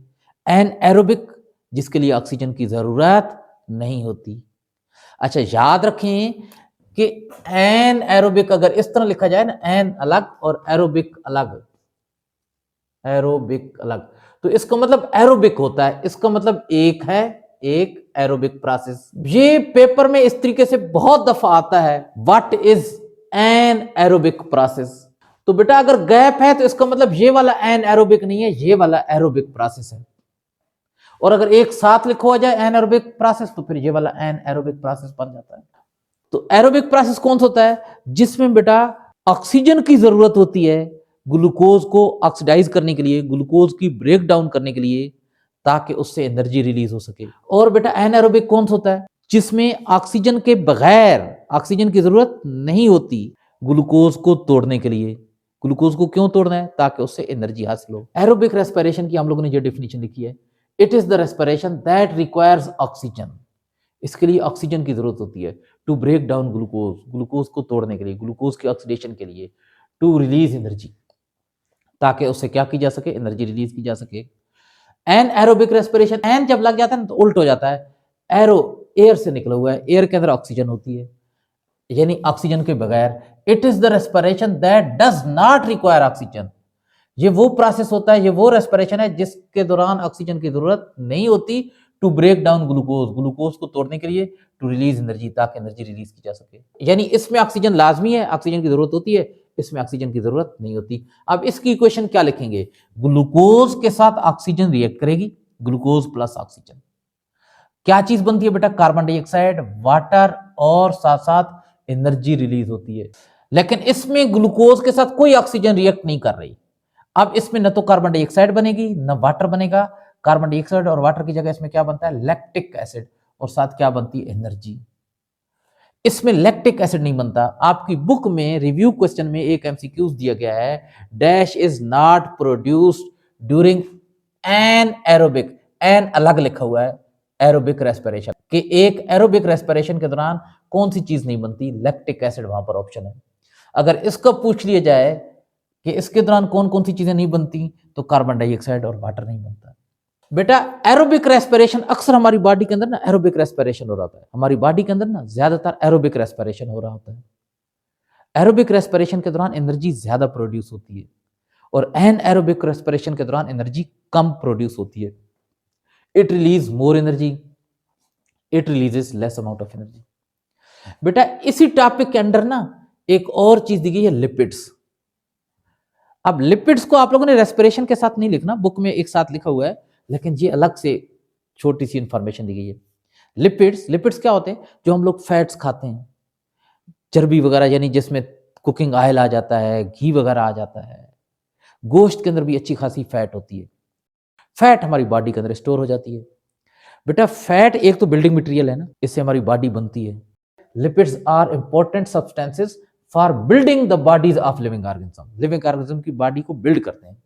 एन एरोबिक जिसके लिए ऑक्सीजन की जरूरत नहीं होती। अच्छा याद रखें कि एन एरोबिक अगर इस तरह लिखा जाए ना, एन अलग और एरोबिक अलग, एरोबिक अलग, तो इसका मतलब एरोबिक होता है, इसका मतलब एक है, एक एरोबिक प्रोसेस। ये पेपर में इस तरीके से बहुत दफा आता है, what is an aerobic process. तो बेटा अगर गैप है तो इसका मतलब ये वाला एन एरोबिक नहीं है, ये वाला एरोबिक प्रोसेस है। और अगर एक साथ लिखा जाए एन एरोबिक प्रोसेस तो फिर ये वाला एन एरोबिक प्रोसेस बन जाता है। तो एरोबिक प्रोसेस कौन सा होता है, जिसमें बेटा ऑक्सीजन की जरूरत होती है ग्लूकोज को ऑक्सीडाइज करने के लिए, ग्लूकोज की ब्रेक डाउन करने के लिए, ताकि उससे एनर्जी रिलीज हो सके। और बेटा एन एरोबिक कौन सा होता है, जिसमें ऑक्सीजन के बगैर, ऑक्सीजन की जरूरत नहीं होती ग्लूकोज को तोड़ने के लिए। ग्लूकोज को क्यों तोड़ना है, ताकि उससे एनर्जी हासिल हो। एरोबिक रेस्पिरेशन की हम लोगों ने जो डेफिनेशन लिखी है, it is the respiration that requires oxygen. इसके लिए ऑक्सीजन की जरूरत होती है to break down glucose, glucose को तोड़ने के लिए, ग्लूकोज की ऑक्सीडेशन के लिए, टू रिलीज एनर्जी, ताकि उससे क्या की जा सके, एनर्जी रिलीज की जा सके। एन एरोबिक रेस्पिरेशन, एन जब लग जाता है ना तो उल्ट हो जाता है, एरो एयर से निकला हुआ है, एयर के अंदर ऑक्सीजन होती है, यानी ऑक्सीजन के बगैर। It is the respiration that does not require oxygen. ये वो प्रोसेस होता है, ये वो रेस्पिरेशन है जिसके दौरान ऑक्सीजन की जरूरत नहीं होती to break down glucose, glucose को तोड़ने के लिए, टू रिलीज एनर्जी, ताकि एनर्जी रिलीज की जा सके। यानी इसमें ऑक्सीजन लाजमी है, ऑक्सीजन की जरूरत होती है, इसमें ऑक्सीजन की जरूरत नहीं होती। अब इसकी इक्वेशन क्या लिखेंगे, ग्लूकोज के साथ ऑक्सीजन रिएक्ट करेगी, ग्लूकोज प्लस ऑक्सीजन क्या चीज बनती है बेटा, कार्बन डाइऑक्साइड, वाटर, और साथ साथ एनर्जी रिलीज होती है। लेकिन इसमें ग्लूकोज के साथ कोई ऑक्सीजन रिएक्ट नहीं कर रही। अब इसमें न तो कार्बन डाइऑक्साइड बनेगी न वाटर बनेगा, कार्बन डाइऑक्साइड और वाटर की जगह इसमें क्या बनता है, लैक्टिक एसिड, और साथ क्या बनती है, एनर्जी। इसमें लैक्टिक एसिड नहीं बनता। आपकी बुक में रिव्यू क्वेश्चन में एक एमसीक्यूज दिया गया है, dash is not produced during an aerobic, an अलग लिखा हुआ है, एरोबिक रेस्पिरेशन, कि एक एरोबिक रेस्पिरेशन के दौरान कौन सी चीज नहीं बनती, लैक्टिक एसिड वहां पर ऑप्शन है। अगर इसको पूछ लिया जाए कि इसके दौरान कौन कौन सी चीजें नहीं बनती, तो कार्बन डाइऑक्साइड और वाटर नहीं बनता। बेटा एरोबिक रेस्पिरेशन अक्सर हमारी बॉडी के अंदर ना एरोबिक रेस्पिरेशन हो रहा होता है, हमारी बॉडी के अंदर ना ज्यादातर एरोबिक रेस्पिरेशन हो रहा होता है। एरोबिक रेस्पिरेशन के दौरान एनर्जी ज्यादा प्रोड्यूस होती है और एन एरोबिक रेस्पिरेशन के दौरान एनर्जी कम प्रोड्यूस होती है। It release more energy, it releases less amount of energy. बेटा इसी टॉपिक के अंदर ना एक और चीज दी गई है, लिपिड्स। अब लिपिड्स को आप लोगों ने रेस्पिरेशन के साथ नहीं लिखना, बुक में एक साथ लिखा हुआ है, लेकिन ये अलग से छोटी सी इंफॉर्मेशन दी गई है। लिपिड्स, लिपिड्स क्या होते हैं, जो हम लोग फैट्स खाते हैं, चर्बी वगैरह, यानी जिसमें कुकिंग ऑयल आ जाता है, घी वगैरह आ जाता है, गोश्त के अंदर भी अच्छी खासी फैट होती है। फैट हमारी बॉडी के अंदर स्टोर हो जाती है। बेटा फैट एक तो बिल्डिंग मटेरियल है ना, इससे हमारी बॉडी बनती है। Lipids are important substances for building the bodies of living organism, living organism की बॉडी को बिल्ड करते हैं।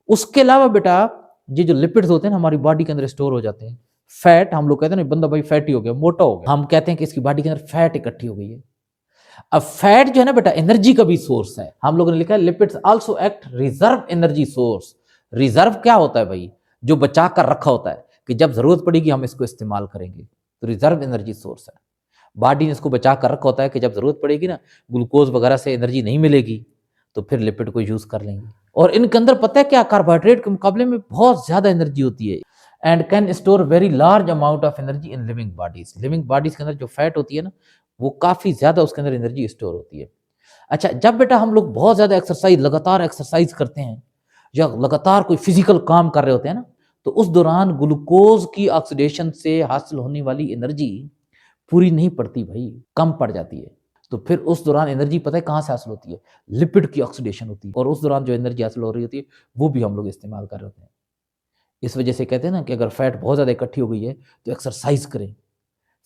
उसके अलावा बेटा ये जो लिपिड्स होते हैं ना, हमारी बॉडी के अंदर स्टोर हो जाते हैं। फैट, हम लोग कहते हैं ना बंदा भाई फैटी हो गया, मोटा हो गया, हम कहते हैं कि इसकी बॉडी के अंदर फैट इकट्ठी हो गई है। अब फैट जो है ना बेटा एनर्जी का भी सोर्स है। हम लोगों ने लिखा है lipids also act reserve energy source. Reserve क्या होता है भाई, जो बचा कर रखा होता है कि जब जरूरत पड़ेगी हम इसको इस्तेमाल करेंगे, तो रिजर्व एनर्जी सोर्स है। बॉडी ने इसको बचा कर रखा होता है कि जब जरूरत पड़ेगी ना, ग्लूकोज वगैरह से एनर्जी नहीं मिलेगी, तो फिर लिपिड को यूज कर लेंगे। और इनके अंदर पता है क्या, कार्बोहाइड्रेट के मुकाबले में बहुत ज्यादा एनर्जी होती है and can store very large amount of energy in living bodies. Living bodies के अंदर जो फैट होती है ना, वो काफी ज्यादा उसके अंदर एनर्जी स्टोर होती है। अच्छा, जब बेटा हम लोग बहुत ज्यादा एक्सरसाइज, लगातार एक्सरसाइज करते हैं या लगातार कोई फिजिकल काम कर रहे होते हैं ना, तो उस दौरान ग्लूकोज की ऑक्सीडेशन से हासिल होने वाली एनर्जी पूरी नहीं पड़ती भाई, कम पड़ जाती है। तो फिर उस दौरान एनर्जी पता है कहाँ से हासिल होती है, लिपिड की ऑक्सीडेशन होती है, और उस दौरान जो एनर्जी हासिल हो रही होती है वो भी हम लोग इस्तेमाल कर रहे होते हैं। इस वजह से कहते हैं ना कि अगर फैट बहुत ज़्यादा इकट्ठी हो गई है तो एक्सरसाइज करें,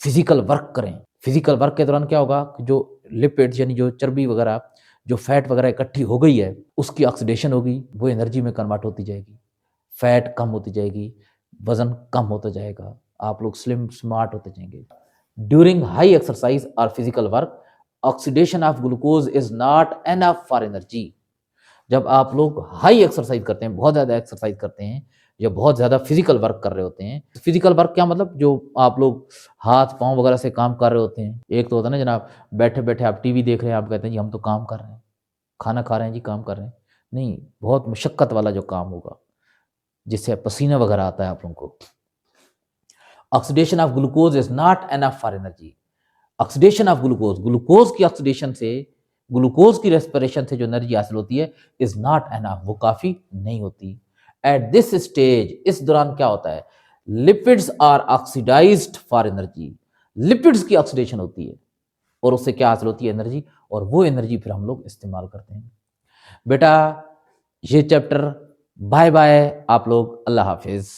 फिजिकल वर्क करें। फिजिकल वर्क के दौरान क्या होगा कि जो लिपिड्स यानी जो चर्बी वगैरह, जो फैट वगैरह इकट्ठी हो गई है, उसकी ऑक्सीडेशन होगी, वो एनर्जी में कन्वर्ट होती जाएगी, फैट कम होती जाएगी, वजन कम होता जाएगा, आप लोग स्लिम स्मार्ट होते जाएंगे। ड्यूरिंग हाई एक्सरसाइज और physical work, oxidation of glucose is not enough for energy. जब आप लोग हाई एक्सरसाइज करते हैं, बहुत ज़्यादा एक्सरसाइज करते हैं या बहुत ज़्यादा फिजिकल वर्क कर रहे होते हैं, फिजिकल वर्क क्या मतलब, जो आप लोग हाथ पाँव वगैरह से काम कर रहे होते हैं। एक तो होता है ना जनाब, बैठे बैठे आप टीवी देख रहे हैं, आप कहते हैं जी हम तो काम कर रहे हैं, खाना खा रहे हैं जी काम कर रहे हैं, नहीं, बहुत मुशक्क़त वाला जो काम होगा जिससे पसीना वगैरह आता है आप लोगों को। Oxidation of glucose is not enough for energy. Oxidation of glucose, glucose की ऑक्सीडेशन से, ग्लूकोज की रेस्पिरेशन से जो एनर्जी हासिल होती है इज नॉट एनफ, वो काफी नहीं होती। एट दिस स्टेज, इस दौरान क्या होता है, lipids are oxidized for energy. Lipids की ऑक्सीडेशन होती है और उससे क्या हासिल होती है, एनर्जी, और वो एनर्जी फिर हम लोग इस्तेमाल करते हैं। बेटा ये चैप्टर बाय बाय आप लोग, अल्लाह हाफिज।